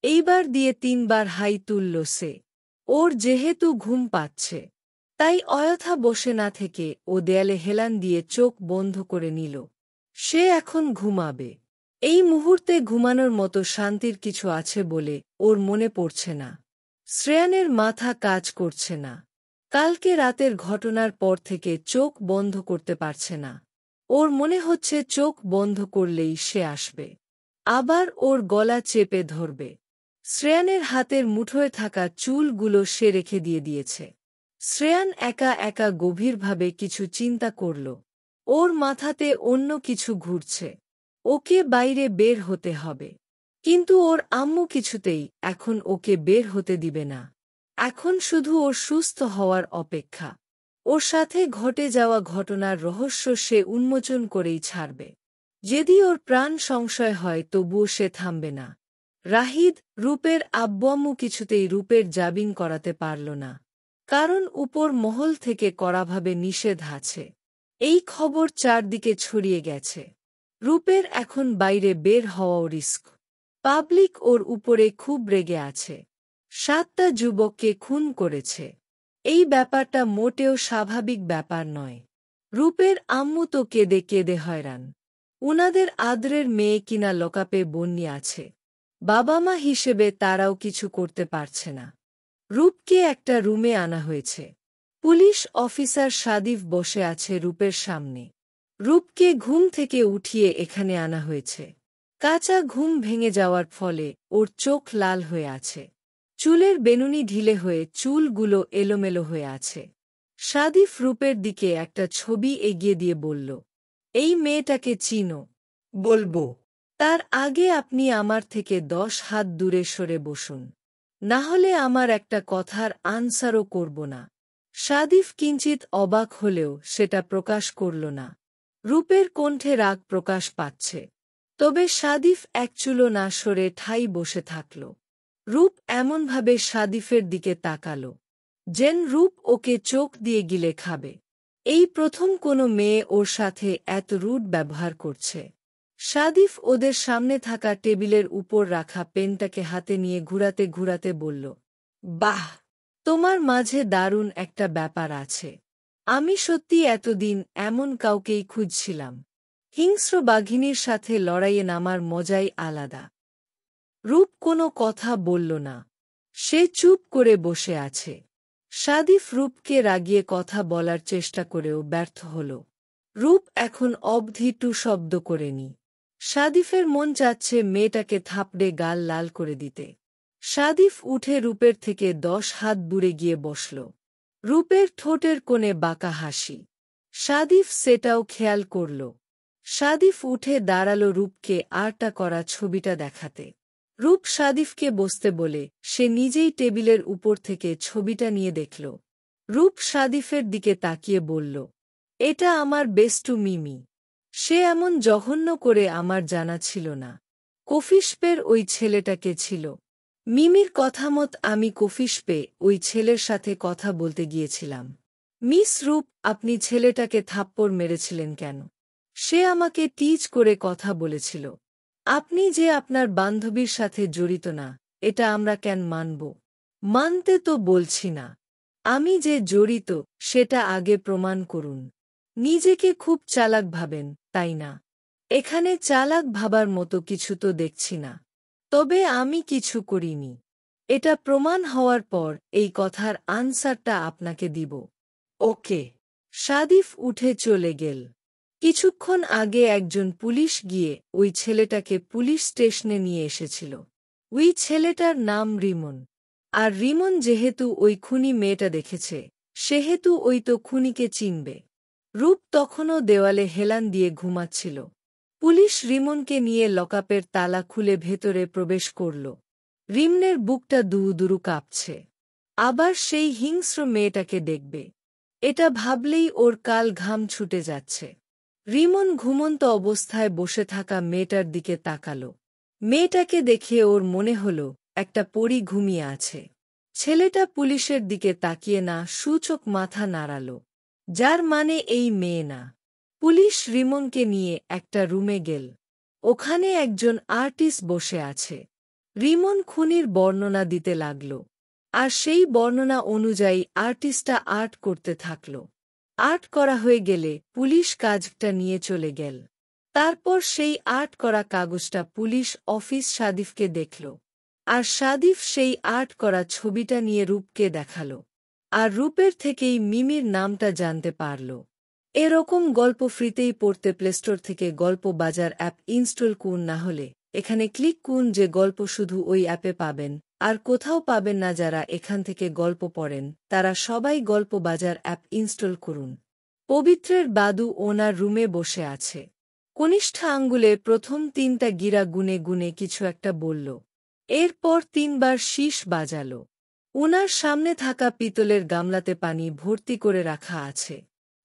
এইবার দিয়ে 3বার হাই তুলল সে। ওর যেহেতু ঘুম পাচ্ছে, তাই অযথা বসে না থেকে ও দেয়ালে হেলান দিয়ে চোখ বন্ধ করে নিল। সে এখন ঘুমাবে। এই মুহূর্তে ঘুমানোর মতো শান্তির কিছু আছে বলে ওর মনে পড়ছে না। শ্রেয়ানের মাথা কাজ করছে না। কালকে রাতের ঘটনার পর থেকে চোখ বন্ধ করতে পারছে না। ওর মনে হচ্ছে চোখ বন্ধ করলেই সে আসবে। আবার ওর গলা চেপে ধরবে। শ্রেয়ানের হাতের মুঠোয় থাকা চুলগুলো সে রেখে দিয়েছে। শ্রেয়ান একা একা গভীরভাবে কিছু চিন্তা করল। ওর মাথাতে অন্য কিছু ঘুরছে। ওকে বাইরে বের হতে হবে। কিন্তু ওর আম্মু কিছুতেই এখন ওকে বের হতে দিবে না। এখন শুধু ওর সুস্থ হওয়ার অপেক্ষা। ওর সাথে ঘটে যাওয়া ঘটনার রহস্য সে উন্মোচন করেই ছাড়বে। যদি ওর প্রাণ সংশয় হয় তবুও সে থামবে না। রাহিদ, রূপের আব্বু-আম্মু কিছুতেই রূপের জামিন করাতে পারল না। কারণ উপর মহল থেকে কড়াভাবে নিষেধ আছে। এই খবর চারদিকে ছড়িয়ে গেছে। রূপের এখন বাইরে বের হওয়াও রিস্ক। পাবলিক ওর উপরে খুব রেগে আছে। 7টা যুবককে খুন করেছে। এই ব্যাপারটা মোটেও স্বাভাবিক ব্যাপার নয়। রূপের আম্মু তো কেঁদে কেঁদে হয়রান। উনাদের আদরের মেয়ে কিনা লকাপে বন্যি আছে। বাবা মা হিসেবে তারাও কিছু করতে পারছে না। রূপকে একটা রুমে আনা হয়েছে। পুলিশ অফিসার সাদিফ বসে আছে রূপের সামনে। রূপকে ঘুম থেকে উঠিয়ে এখানে আনা হয়েছে। কাঁচা ঘুম ভেঙে যাওয়ার ফলে ওর চোখ লাল হয়ে আছে। চুলের বেনুনি ঢিলে হয়ে চুলগুলো এলোমেলো হয়ে আছে। সাদিফ রূপের দিকে একটা ছবি এগিয়ে দিয়ে বলল, এই মেয়েটাকে চিনো? বলবো। তার আগে আপনি আমার থেকে 10 হাত দূরে সরে বসুন। না হলে আমার একটা কথার আনসারও করব না। সাদিফ কিঞ্চিত অবাক হলেও সেটা প্রকাশ করল না। রূপের কণ্ঠে রাগ প্রকাশ পাচ্ছে। তবে সাদিফ এক চুলো না সরে ঠাই বসে থাকল। রূপ এমনভাবে সাদিফের দিকে তাকাল, যেন রূপ ওকে চোখ দিয়ে গিলে খাবে। এই প্রথম কোনো মেয়ে ওর সাথে এত রুড ব্যবহার করছে। সাদিফ ওদের সামনে থাকা টেবিলের উপর রাখা পেনটাকে হাতে নিয়ে ঘুরাতে ঘুরাতে বলল, বাহ! তোমার মাঝে দারুণ একটা ব্যাপার আছে। আমি সত্যি এতদিন এমন কাউকেই খুঁজছিলাম। হিংস্র বাঘিনীর সাথে লড়াইয়ে নামার মজাই আলাদা। রূপ কোনো কথা বলল না। সে চুপ করে বসে আছে। সাদিফ রূপকে রাগিয়ে কথা বলার চেষ্টা করেও ব্যর্থ হল। রূপ এখন অবধি টু শব্দ করেনি। সাদিফের মন চাচ্ছে মেয়েটাকে থাপড়ে গাল লাল করে দিতে। সাদিফ উঠে রূপের থেকে 10 হাত দূরে গিয়ে বসল। রূপের ঠোঁটের কোণে বাঁকা হাসি। সাদিফ সেটাও খেয়াল করল। সাদিফ উঠে দাঁড়াল রূপকে আড়টা করা ছবিটা দেখাতে। রূপ সাদিফকে বসতে বলে সে নিজেই টেবিলের উপর থেকে ছবিটা নিয়ে দেখল। রূপ সাদিফের দিকে তাকিয়ে বলল, এটা আমার বেস্টু মিমি। সে এমন জঘন্য করে আমার জানা ছিল না। কফিশপের ওই ছেলেটাকে ছিল। মিমির কথামত আমি কফিশপে ওই ছেলের সাথে কথা বলতে গিয়েছিলাম। মিস রূপ, আপনি ছেলেটাকে থাপ্পড় মেরেছিলেন কেন? সে আমাকে টিজ করে কথা বলেছিল। আপনি যে আপনার বান্ধবীর সাথে জড়িত না, এটা আমরা কেন মানব? মানতে তো বলছি না। আমি যে জড়িত সেটা আগে প্রমাণ করুন। নিজেকে খুব চালাক ভাবেন, তাই না? এখানে চালাক ভাবার মতো কিছু তো দেখছি না। তবে আমি কিছু করিনি। এটা প্রমাণ হওয়ার পর এই কথার আনসারটা আপনাকে দিব। ওকে। সাদিফ উঠে চলে গেল। কিছুক্ষণ আগে একজন পুলিশ গিয়ে ওই ছেলেটাকে পুলিশ স্টেশনে নিয়ে এসেছিল। ওই ছেলেটার নাম রিমন। আর রিমন যেহেতু ওই খুনি মেয়েটা দেখেছে, সেহেতু ওই তো খুনিকে চিনবে। রূপ তখনও দেওয়ালে হেলান দিয়ে ঘুমাচ্ছিল। পুলিশ রিমনকে নিয়ে লকআপের তালা খুলে ভেতরে প্রবেশ করল। রিমনের বুকটা দুরু কাঁপছে। আবার সেই হিংস্র মেয়েটাকে দেখবে। এটা ভাবলেই ওর কাল ঘাম ছুটে যাচ্ছে। রিমন ঘুমন্ত অবস্থায় বসে থাকা মেয়েটার দিকে তাকাল। মেয়েটাকে দেখে ওর মনে হল একটা পরী ঘুমিয়ে আছে। ছেলেটা পুলিশের দিকে তাকিয়ে না সূচক মাথা নাড়াল, যার মানে এই মেয়ে না। পুলিশ রিমনকে নিয়ে একটা রুমে গেল। ওখানে একজন আর্টিস্ট বসে আছে। রিমন খুনির বর্ণনা দিতে লাগল। আর সেই বর্ণনা অনুযায়ী আর্টিস্টটা আর্ট করতে থাকল। আর্ট করা হয়ে গেলে পুলিশ কাজটা নিয়ে চলে গেল। তারপর সেই আর্ট করা কাগজটা পুলিশ অফিস সাদিফকে দেখল। আর সাদিফ সেই আর্ট করা ছবিটা নিয়ে রূপকে দেখাল। আর রূপের থেকেই মিমির নামটা জানতে পারল। এরকম গল্প ফ্রিতেই পড়তে প্লেস্টোর থেকে গল্প বাজার অ্যাপ ইনস্টল করুন, না হলে এখানে ক্লিক করুন যে গল্প শুধু ওই অ্যাপে পাবেন, আর কোথাও পাবেন না। যারা এখান থেকে গল্প পড়েন তারা সবাই গল্প বাজার অ্যাপ ইনস্টল করুন। পবিত্রের বাদু ওনার রুমে বসে আছে। কনিষ্ঠ আঙ্গুলে প্রথম 3টা গিরা গুনে গুনে কিছু একটা বলল। এরপর 3বার শীষ বাজাল। ওনার সামনে থাকা পিতলের গামলাতে পানি ভর্তি করে রাখা আছে।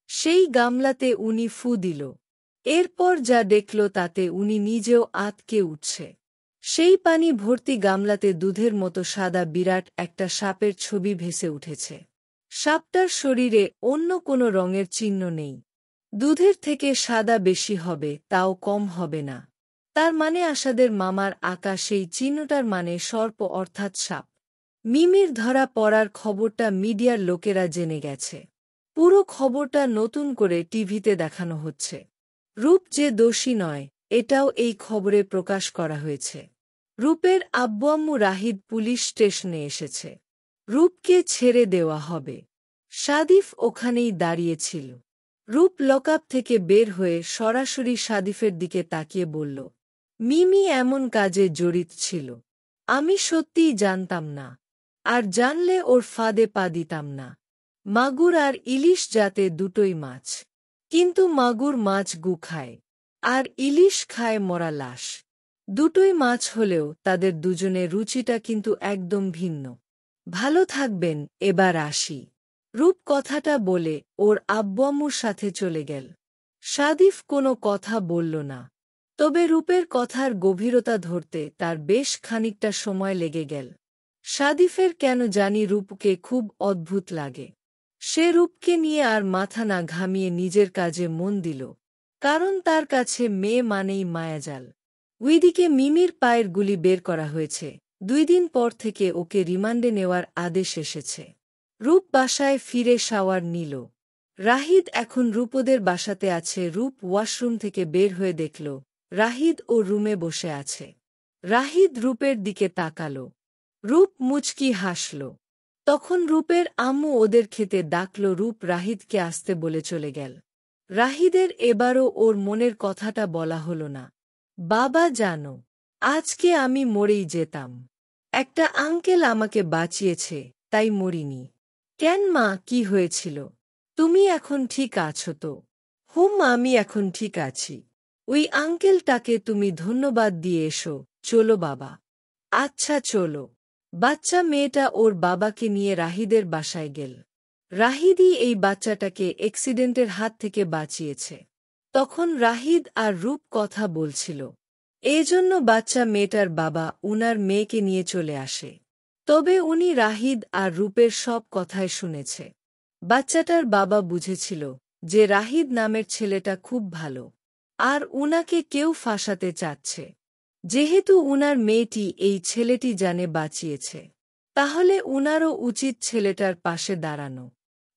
সেই গামলাতে উনি ফু দিল। এরপর যা দেখল তাতে উনি নিজেও আঁতকে উঠছে। সেই পানি ভর্তি গামলাতে দুধের মতো সাদা বিরাট একটা সাপের ছবি ভেসে উঠেছে। সাপটার শরীরে অন্য কোনো রঙের চিহ্ন নেই। দুধের থেকে সাদা বেশি হবে, তাও কম হবে না। তার মানে আসাদের মামার আঁকা সেই চিহ্নটার মানে সর্প অর্থাৎ সাপ। মিমির ধরা পড়ার খবরটা মিডিয়ার লোকেরা জেনে গেছে। পুরো খবরটা নতুন করে টিভিতে দেখানো হচ্ছে। রূপ যে দোষী নয়, এটাও এই খবরে প্রকাশ করা হয়েছে। রূপের আব্বু-আম্মু রাহিদ পুলিশ স্টেশনে এসেছে। রূপকে ছেড়ে দেওয়া হবে। সাদিফ ওখানেই দাঁড়িয়েছিল। রূপ লকআপ থেকে বের হয়ে সরাসরি সাদিফের দিকে তাকিয়ে বলল, মিমি এমন কাজে জড়িত ছিল। আমি সত্যিই জানতাম না। আর জানলে ওর ফাঁদে পা দিতাম না। মাগুর আর ইলিশ জাতে দুটোই মাছ। কিন্তু মাগুর মাছ গু খায়। আর ইলিশ খায় মরা লাশ। দুটোই মাছ হলেও তাদের দুজনের রুচিটা কিন্তু একদম ভিন্ন। ভালো থাকবেন, এবার আসি। রূপ কথাটা বলে ওর আব্বু-আম্মুর সাথে চলে গেল। সাদিফ কোনো কথা বলল না। তবে রূপের কথার গভীরতা ধরতে তার বেশ খানিকটা সময় লেগে গেল। সাদিফের কেন জানি রূপকে খুব অদ্ভুত লাগে। সে রূপকে নিয়ে আর মাথা না ঘামিয়ে নিজের কাজে মন দিল। কারণ তার কাছে মেয়ে মানেই মায়াজাল। ওইদিকে মিমির পায়ের গুলি বের করা হয়েছে। 2 দিন পর থেকে ওকে রিমান্ডে নেওয়ার আদেশ এসেছে। রূপ বাসায় ফিরে শাওয়ার নিল। রাহিদ এখন রূপদের বাসাতে আছে। রূপ ওয়াশরুম থেকে বের হয়ে দেখল রাহিদ ও রুমে বসে আছে। রাহিদ রূপের দিকে তাকাল। রূপ মুচকি হাসল। তখন রূপের আম্মু ওদের খেতে ডাকল। রূপ রাহিদকে আসতে বলে চলে গেল। রাহিদের এবারও ওর মনের কথাটা বলা হলো না। বাবা জানো, আজকে আমি মরেই যেতাম। একটা আঙ্কেল আমাকে বাঁচিয়েছে, তাই মরিনি। কেন মা, কি হয়েছিল? তুমি এখন ঠিক আছো তো? হুম, আমি এখন ঠিক আছি। ওই আঙ্কেলটাকে তুমি ধন্যবাদ দিয়ে এসো। চলো বাবা। আচ্ছা চলো। বাচ্চা মেয়েটা ওর বাবাকে নিয়ে রাহিদের বাসায় গেল। রাহিদই এই বাচ্চাটাকে অ্যাক্সিডেন্টের হাত থেকে বাঁচিয়েছে। তখন রাহিদ আর রূপ কথা বলছিল। এজন্য বাচ্চা মেয়েটার বাবা উনার মেয়েকে নিয়ে চলে আসে। তবে উনি রাহিদ আর রূপের সব কথাই শুনেছে। বাচ্চাটার বাবা বুঝেছিল যে রাহিদ নামের ছেলেটা খুব ভালো। আর উনাকে কেউ ফাঁসাতে চাচ্ছে। যেহেতু উনার মেয়েটি এই ছেলেটি জানে বাঁচিয়েছে, তাহলে উনারও উচিত ছেলেটার পাশে দাঁড়ানো।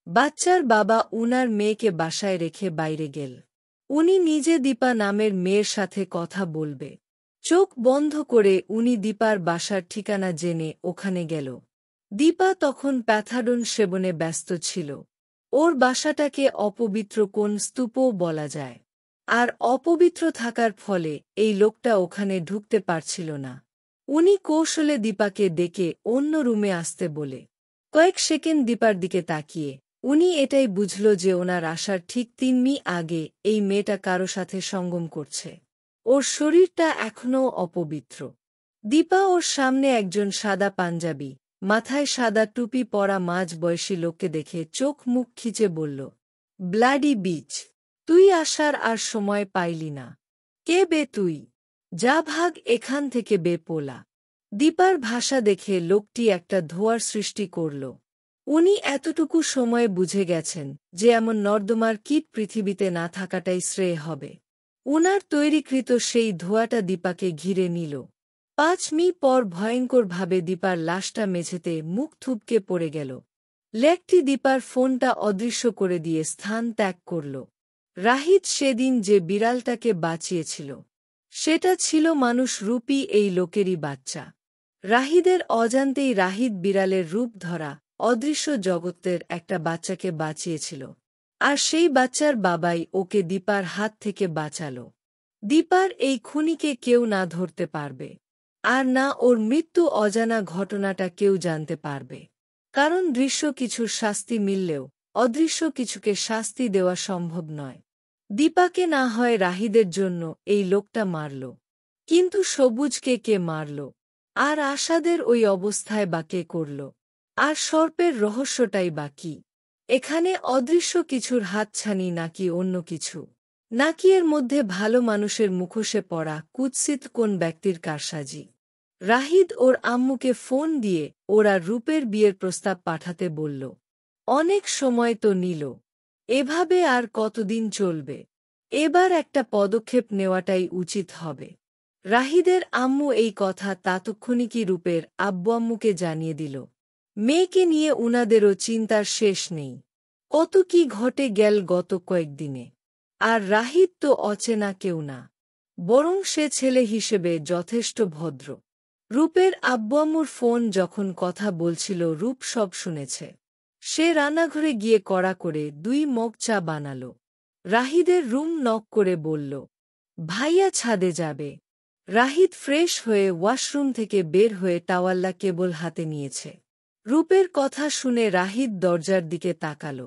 বাচ্চার বাবা উনার মেয়েকে বাসায় রেখে বাইরে গেল। উনি নিজে দীপা নামের মেয়ের সাথে কথা বলবে। চোখ বন্ধ করে উনি দীপার বাসার ঠিকানা জেনে ওখানে গেল। দীপা তখন প্যাথাডন সেবনে ব্যস্ত ছিল। ওর বাসাটাকে অপবিত্র কোন স্তূপও বলা যায়। আর অপবিত্র থাকার ফলে এই লোকটা ওখানে ঢুকতে পারছিল না। উনি কৌশলে দীপাকে ডেকে অন্য রুমে আসতে বলে। কয়েক সেকেন্ড দীপার দিকে তাকিয়ে উনি এটাই বুঝল যে ওনার আসার ঠিক 3 মিনিট আগে এই মেয়েটা কারো সাথে সঙ্গম করছে। ওর শরীরটা এখনও অপবিত্র। দীপা ওর সামনে একজন সাদা পাঞ্জাবি, মাথায় সাদা টুপি পরা মাঝ বয়সী লোককে দেখে চোখ মুখ খিচে বলল, ব্লাডি বিচ, তুই আসার আর সময় পাইলি না। কে বে তুই? যা ভাগ এখান থেকে বে পোলা। দীপার ভাষা দেখে লোকটি একটা ধোঁয়ার সৃষ্টি করল। উনি এতটুকু সময়ে বুঝে গেছেন যে এমন নর্দমার কীট পৃথিবীতে না থাকাটাই শ্রেয় হবে। উনার তৈরিকৃত সেই ধোঁয়াটা দীপাকে ঘিরে নিল। 5 মিনিট পর ভয়ঙ্করভাবে দীপার লাশটা মেঝেতে মুখ থুবকে পড়ে গেল। লেকটি দীপার ফোনটা অদৃশ্য করে দিয়ে স্থান ত্যাগ করল। রাহিদ সেদিন যে বিড়ালটাকে বাঁচিয়েছিল, সেটা ছিল মানুষ রূপী এই লোকেরই বাচ্চা। রাহিদের অজান্তেই রাহিদ বিড়ালের রূপ ধরা অদৃশ্য জগতের একটা বাচ্চাকে বাঁচিয়েছিল। আর সেই বাচ্চার বাবাই ওকে দীপার হাত থেকে বাঁচাল। দীপার এই খুনিকে কেউ না ধরতে পারবে। আর না ওর মৃত্যু অজানা ঘটনাটা কেউ জানতে পারবে। কারণ দৃশ্য কিছুর শাস্তি মিললেও অদৃশ্য কিছুকে শাস্তি দেওয়া সম্ভব নয়। দীপাকে না হয় রাহিদের জন্য এই লোকটা মারল, কিন্তু সবুজকে কে মারল? আর আশাদের ওই অবস্থায় বা কে করল? আর সর্পের রহস্যটাই বা কি? এখানে অদৃশ্য কিছুর হাতছানি নাকি অন্য কিছু? নাকি এর মধ্যে ভালো মানুষের মুখোশে পড়া কুৎসিত কোন ব্যক্তির কারসাজি? রাহিদ ওর আম্মুকে ফোন দিয়ে ওরা রূপের বিয়ের প্রস্তাব পাঠাতে বলল। অনেক সময় তো নিল। এভাবে আর কতদিন চলবে? এবার একটা পদক্ষেপ নেওয়াটাই উচিত হবে। রাহিদের আম্মু এই কথা তৎক্ষণিকই রূপের আব্বু-আম্মুকে জানিয়ে দিল। মেয়েকে নিয়ে উনাদেরও চিন্তার শেষ নেই। কত কি ঘটে গেল গত কয়েকদিনে। আর রাহিদ তো অচেনা কেউ না, বরং সে ছেলে হিসেবে যথেষ্ট ভদ্র। রূপের আব্বু-আম্মুর ফোন যখন কথা বলছিল রূপ সব শুনেছে। সে রান্নাঘরে গিয়ে কড়া করে 2 মগ চা বানাল। রাহিদের রুম নক করে বলল, ভাইয়া ছাদে যাবে। রাহিদ ফ্রেশ হয়ে ওয়াশরুম থেকে বের হয়ে টাওয়াল্লা কেবল হাতে নিয়েছে। রূপের কথা শুনে রাহিদ দরজার দিকে তাকাল।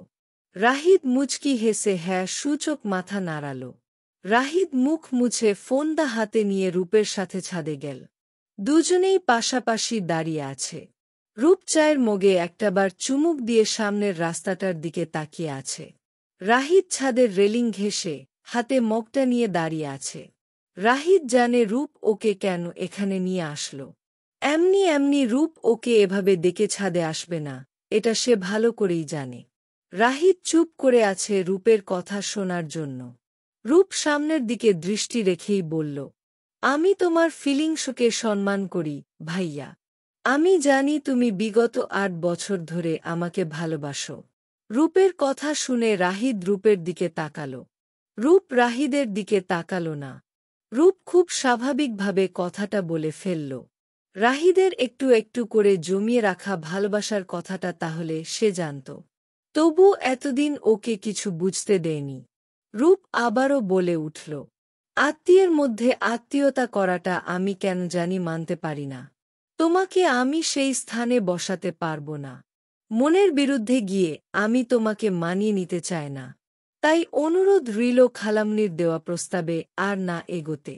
রাহিদ মুচকি হেসে হ্যাঁ সূচক মাথা নাড়াল। রাহিদ মুখ মুছে ফোনটা হাতে নিয়ে রূপের সাথে ছাদে গেল। দুজনেই পাশাপাশি দাঁড়িয়ে আছে। রূপ চায়ের মগে একটাবার চুমুক দিয়ে সামনের রাস্তাটার দিকে তাকিয়ে আছে। রাহিদ ছাদের রেলিং ঘেঁষে হাতে মগটা নিয়ে দাঁড়িয়ে আছে। রাহিদ জানে রূপ ওকে কেন এখানে নিয়ে আসলো। এমনি এমনি রূপ ওকে এভাবে ডেকে ছাদে আসবে না, এটা সে ভালো করেই জানে। রাহিদ চুপ করে আছে রূপের কথা শোনার জন্য। রূপ সামনের দিকে দৃষ্টি রেখেই বলল, আমি তোমার ফিলিংসকে সম্মান করি, ভাইয়া। আমি জানি তুমি বিগত 8 বছর ধরে আমাকে ভালোবাসো। রূপের কথা শুনে রাহিদ রূপের দিকে তাকাল। রূপ রাহিদের দিকে তাকাল না। রূপ খুব স্বাভাবিকভাবে কথাটা বলে ফেলল। রাহিদের একটু একটু করে জমিয়ে রাখা ভালোবাসার কথাটা তাহলে সে জানত। তবু এতদিন ওকে কিছু বুঝতে দেয়নি। রূপ আবারও বলে উঠল, আত্মীয়ের মধ্যে আত্মীয়তা করাটা আমি কেন জানি মানতে পারি না। তোমাকে আমি সেই স্থানে বসাতে পারব না। মনের বিরুদ্ধে গিয়ে আমি তোমাকে মানিয়ে নিতে চাই না। তাই অনুরোধ রইল খালামনির দেওয়া প্রস্তাবে আর না এগোতে।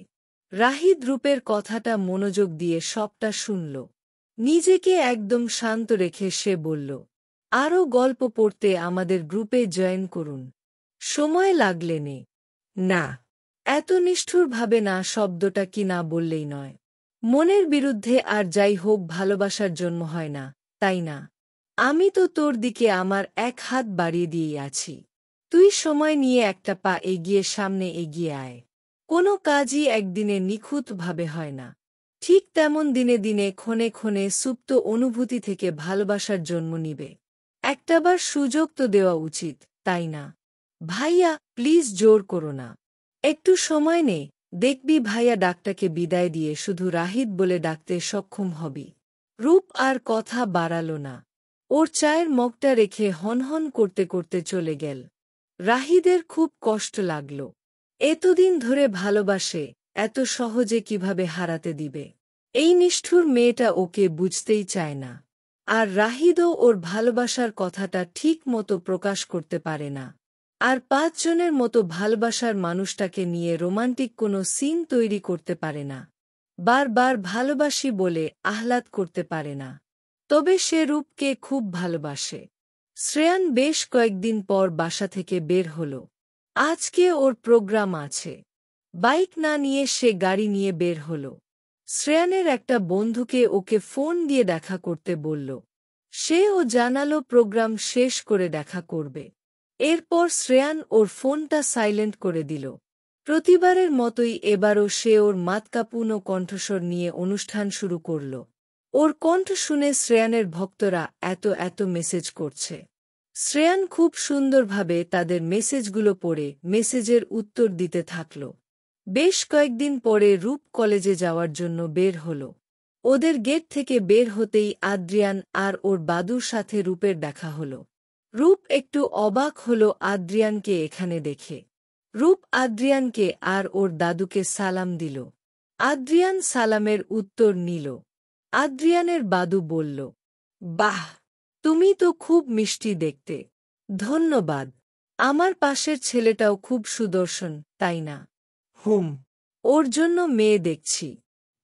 রাহিদ রূপের কথাটা মনোযোগ দিয়ে সবটা শুনল। নিজেকে একদম শান্ত রেখে সে বলল, আরও গল্প পড়তে আমাদের গ্রুপে জয়েন করুন। সময় লাগলে নে। না। এত নিষ্ঠুরভাবে না শব্দটা কি না বললেই নয়। মনের বিরুদ্ধে আর যাই হোক ভালোবাসার জন্ম হয় না, তাই না? আমি তো তোর দিকে আমার 1 হাত বাড়িয়ে দিয়েই আছি। তুই সময় নিয়ে একটা পা এগিয়ে সামনে এগিয়ে আয়। কোনো কাজই একদিনে নিখুঁতভাবে হয় না। ঠিক তেমন দিনে দিনে ক্ষণে ক্ষণে সুপ্ত অনুভূতি থেকে ভালোবাসার জন্ম নিবে। একটাবার সুযোগ তো দেওয়া উচিত, তাই না? ভাইয়া প্লিজ জোর করো না। একটু সময় নে, দেখবি ভাইয়া ডাকটাকে বিদায় দিয়ে শুধু রাহিদ বলে ডাকতে সক্ষম হবি। রূপ আর কথা বাড়াল না। ওর চায়ের মগটা রেখে হনহন করতে করতে চলে গেল। রাহিদের খুব কষ্ট লাগল। এতদিন ধরে ভালোবাসে, এত সহজে কিভাবে হারাতে দিবে। এই নিষ্ঠুর মেয়েটা ওকে বুঝতেই চায় না। আর রাহিদও ওর ভালোবাসার কথাটা ঠিক মতো প্রকাশ করতে পারে না। আর 5 জনের মতো ভালোবাসার মানুষটাকে নিয়ে রোমান্টিক কোনো সিন তৈরি করতে পারে না। বারবার ভালোবাসি বলে আহ্লাদ করতে পারে না। তবে সে রূপকে খুব ভালোবাসে। শ্রেয়ান বেশ কয়েকদিন পর বাসা থেকে বের হল। আজকে ওর প্রোগ্রাম আছে। বাইক না নিয়ে সে গাড়ি নিয়ে বের হল। শ্রেয়ানের একটা বন্ধুকে ওকে ফোন দিয়ে দেখা করতে বলল। সেও জানালো প্রোগ্রাম শেষ করে দেখা করবে। এরপর শ্রেয়ান ওর ফোনটা সাইলেন্ট করে দিল। প্রতিবারের মতোই এবারও সে ওর মাতকাপুনো কণ্ঠস্বর নিয়ে অনুষ্ঠান শুরু করল। ওর কণ্ঠ শুনে শ্রেয়ানের ভক্তরা এত মেসেজ করছে। শ্রেয়ান খুব সুন্দরভাবে তাদের মেসেজগুলো পড়ে মেসেজের উত্তর দিতে থাকল। বেশ কয়েকদিন পরে রূপ কলেজে যাওয়ার জন্য বের হল। ওদের গেট থেকে বের হতেই আদ্রিয়ান আর ওর বাদুর সাথে রূপের দেখা হল। রূপ একটু অবাক হল আদ্রিয়ানকে এখানে দেখে। রূপ আদ্রিয়ানকে আর ওর দাদুকে সালাম দিল। আদ্রিয়ান সালামের উত্তর নিল। আদ্রিয়ানের বাদু বলল, বাহ, তুমি তো খুব মিষ্টি দেখতে। ধন্যবাদ। আমার পাশের ছেলেটাও খুব সুদর্শন, তাই না? হুম। ওর জন্য মেয়ে দেখছি।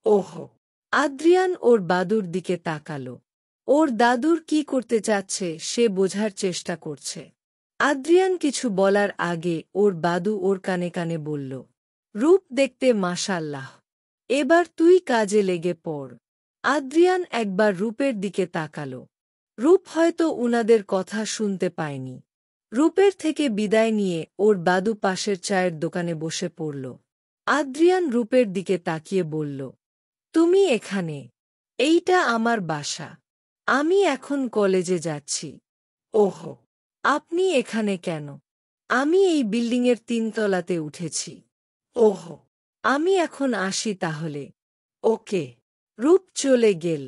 ওহো। আদ্রিয়ান ওর বাদুর দিকে তাকাল। ওর দাদুর কি করতে চাচ্ছে সে বোঝার চেষ্টা করছে। আদ্রিয়ান কিছু বলার আগে ওর বাদু ওর কানে কানে বলল, রূপ দেখতে মাশাআল্লাহ। এবার তুই কাজে লেগে পড়। আদ্রিয়ান একবার রূপের দিকে তাকাল। রূপ হয়তো উনাদের কথা শুনতে পায়নি। রূপের থেকে বিদায় নিয়ে ওর বাদু পাশের চায়ের দোকানে বসে পড়ল। আদ্রিয়ান রূপের দিকে তাকিয়ে বলল, তুমি এখানে? এইটা আমার বাসা। আমি এখন কলেজে যাচ্ছি। ওহো। আপনি এখানে কেন? আমি এই বিল্ডিংয়ের 3 তলাতে উঠেছি। ওহো, আমি এখন আসি তাহলে। ওকে। রূপ চলে গেল।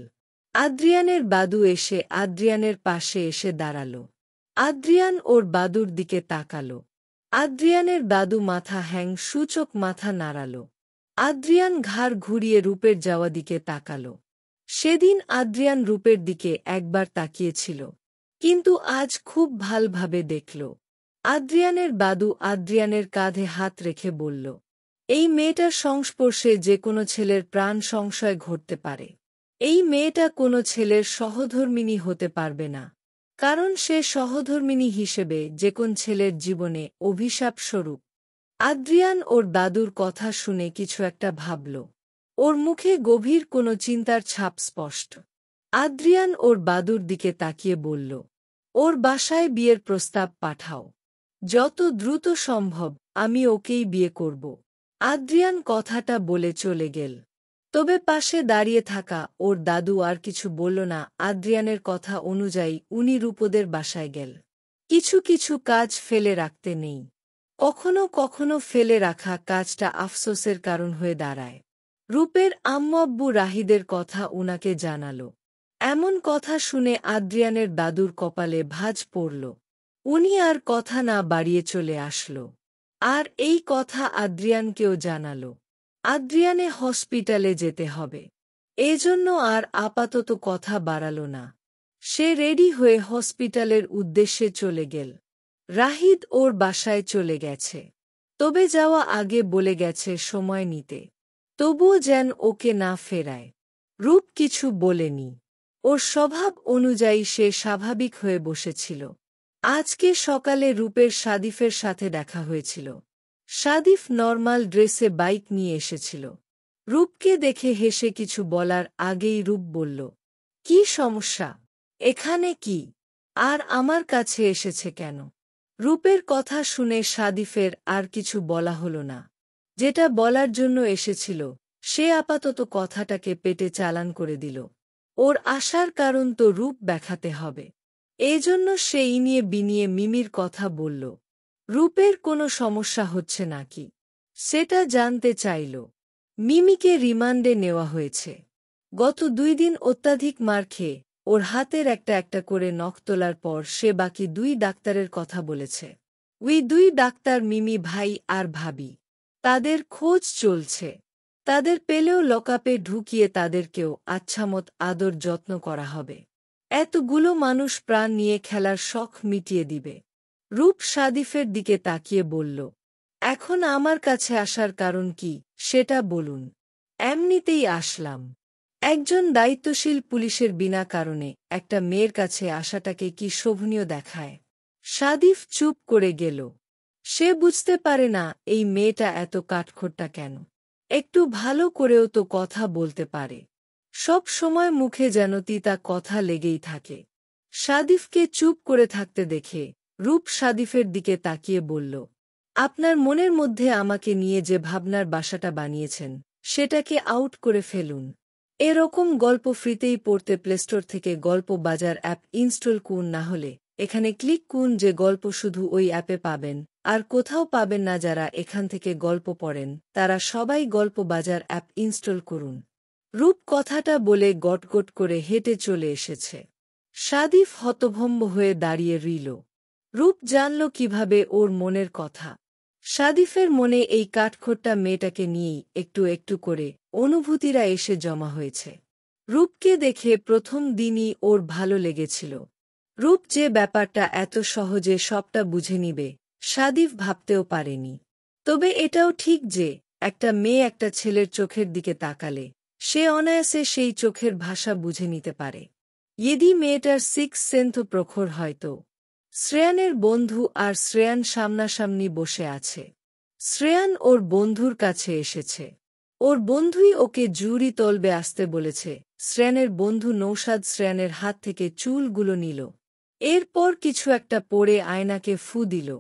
আদ্রিয়ানের দাদু এসে আদ্রিয়ানের পাশে এসে দাঁড়াল। আদ্রিয়ান ওর দাদুর দিকে তাকাল। আদ্রিয়ানের দাদু মাথা সূচক মাথা নাড়াল। আদ্রিয়ান ঘাড় ঘুরিয়ে রূপের যাওয়া দিকে তাকাল। সেদিন আদ্রিয়ান রূপের দিকে একবার তাকিয়েছিল, কিন্তু আজ খুব ভালভাবে দেখল। আদ্রিয়ানের দাদু আদ্রিয়ানের কাঁধে হাত রেখে বলল, এই মেয়েটার সংস্পর্শে যে কোনো ছেলের প্রাণ সংশয় ঘটতে পারে। এই মেয়েটা কোনো ছেলের সহধর্মিণী হতে পারবে না, কারণ সে সহধর্মিণী হিসেবে যে কোন ছেলের জীবনে অভিশাপ স্বরূপ। আদ্রিয়ান ওর দাদুর কথা শুনে কিছু একটা ভাবল। ওর মুখে গভীর কোনো চিন্তার ছাপ স্পষ্ট। আদ্রিয়ান ওর দাদুর দিকে তাকিয়ে বলল, ওর বাসায় বিয়ের প্রস্তাব পাঠাও। যত দ্রুত সম্ভব আমি ওকেই বিয়ে করব। আদ্রিয়ান কথাটা বলে চলে গেল। তবে পাশে দাঁড়িয়ে থাকা ওর দাদু আর কিছু বলল না। আদ্রিয়ানের কথা অনুযায়ী উনি রূপদের বাসায় গেল। কিছু কিছু কাজ ফেলে রাখতে নেই। কখনো কখনো ফেলে রাখা কাজটা আফসোসের কারণ হয়ে দাঁড়ায়। রূপের আম্মু রাহিদের কথা উনাকে জানাল। এমন কথা শুনে আদ্রিয়ানের দাদুর কপালে ভাঁজ পড়ল। উনি আর কথা না বাড়িয়ে চলে আসল। আর এই কথা আদ্রিয়ানকেও জানাল। আদ্রিয়ানে হসপিটালে যেতে হবে, এজন্য আর আপাতত কথা বাড়াল না। সে রেডি হয়ে হসপিটালের উদ্দেশ্যে চলে গেল। রাহিদ ওর বাসায় চলে গেছে, তবে যাওয়া আগে বলে গেছে সময় নিতে, তবুও যেন ওকে না ফেরায়। রূপ কিছু বলেনি। ওর স্বভাব অনুযায়ী সে স্বাভাবিক হয়ে বসেছিল। আজকে সকালে রূপের সাদিফের সাথে দেখা হয়েছিল। সাদিফ নরমাল ড্রেসে বাইক নিয়ে এসেছিল। রূপকে দেখে হেসে কিছু বলার আগেই রূপ বলল, কি সমস্যা? এখানে কি? আর আমার কাছে এসেছে কেন? রূপের কথা শুনে সাদিফের আর কিছু বলা হলো না। যেটা বলার জন্য এসেছিল সে আপাতত কথাটাকে পেটে চালান করে দিল। ওর আসার কারণ তো রূপ দেখাতে হবে। এজন্য সে ইনিয়ে বিনিয়ে মিমির কথা বলল। রূপের কোনো সমস্যা হচ্ছে নাকি সেটা জানতে চাইল। মিমিকে রিমান্ডে নেওয়া হয়েছে। গত 2 দিন অত্যাধিক মার খেয়ে ওর হাতের একটা একটা করে নখ তোলার পর সে বাকি 2 ডাক্তারের কথা বলেছে। ওই 2 ডাক্তার মিমি ভাই আর ভাবি। তাদের খোঁজ চলছে। তাদের পেলেও লকআপে ঢুকিয়ে তাদেরকেও আচ্ছামত আদর যত্ন করা হবে। এতগুলো মানুষ প্রাণ নিয়ে খেলার শখ মিটিয়ে দিবে। রূপ সাদিফের দিকে তাকিয়ে বলল, এখন আমার কাছে আসার কারণ কি সেটা বলুন। এমনিতেই আসলাম। একজন দায়িত্বশীল পুলিশের বিনা কারণে একটা মেয়ের কাছে আসাটাকে কি শোভনীয় দেখায়? সাদিফ চুপ করে গেল। সে বুঝতে পারে না এই মেয়েটা এত কাঠখোট্টা কেন। একটু ভালো করেও তো কথা বলতে পারে। সব সময় মুখে যেন তিতা কথা লেগেই থাকে। সাদিফকে চুপ করে থাকতে দেখে রূপ সাদিফের দিকে তাকিয়ে বলল, আপনার মনের মধ্যে আমাকে নিয়ে যে ভাবনার বাসাটা বানিয়েছেন সেটাকে আউট করে ফেলুন। এরকম গল্প ফ্রিতেই পড়তে প্লেস্টোর থেকে গল্প বাজার অ্যাপ ইনস্টল করুন। না হলে এখানে ক্লিক করুন। যে গল্প শুধু ওই অ্যাপে পাবেন আর কোথাও পাবেন না। যারা এখান থেকে গল্প পড়েন তারা সবাই গল্প বাজার অ্যাপ ইনস্টল করুন। রূপ কথাটা বলে গটগট করে হেঁটে চলে এসেছে। সাদিফ হতভম্ব হয়ে দাঁড়িয়ে রইল। রূপ জানল কিভাবে ওর মনের কথা। সাদিফের মনে এই কাঠখোট্টা মেয়েটাকে নিয়েই একটু একটু করে অনুভূতিরা এসে জমা হয়েছে। রূপকে দেখে প্রথম দিনই ওর ভালো লেগেছিল। রূপ যে ব্যাপারটা এত সহজে সবটা বুঝে নিবে সাদিফ ভাবতেও পারেনি। তবে এটাও ঠিক যে একটা মেয়ে একটা ছেলের চোখের দিকে তাকালে সে অনায়াসে সেই চোখের ভাষা বুঝে নিতে পারে। যদি মেয়েটার 6th সেন্স প্রখর হয়তো। শ্রেয়ানের বন্ধু আর শ্রেয়ান সামনাসামনি বসে আছে। শ্রেয়ান ওর বন্ধুর কাছে এসেছে। ওর বন্ধুই ওকে জুরি তলবে আসতে বলেছে। শ্রেয়ানের বন্ধু নৌশাদ শ্রেয়ানের হাত থেকে চুলগুলো নিল। এরপর কিছু একটা পরে আয়নাকে ফু দিল।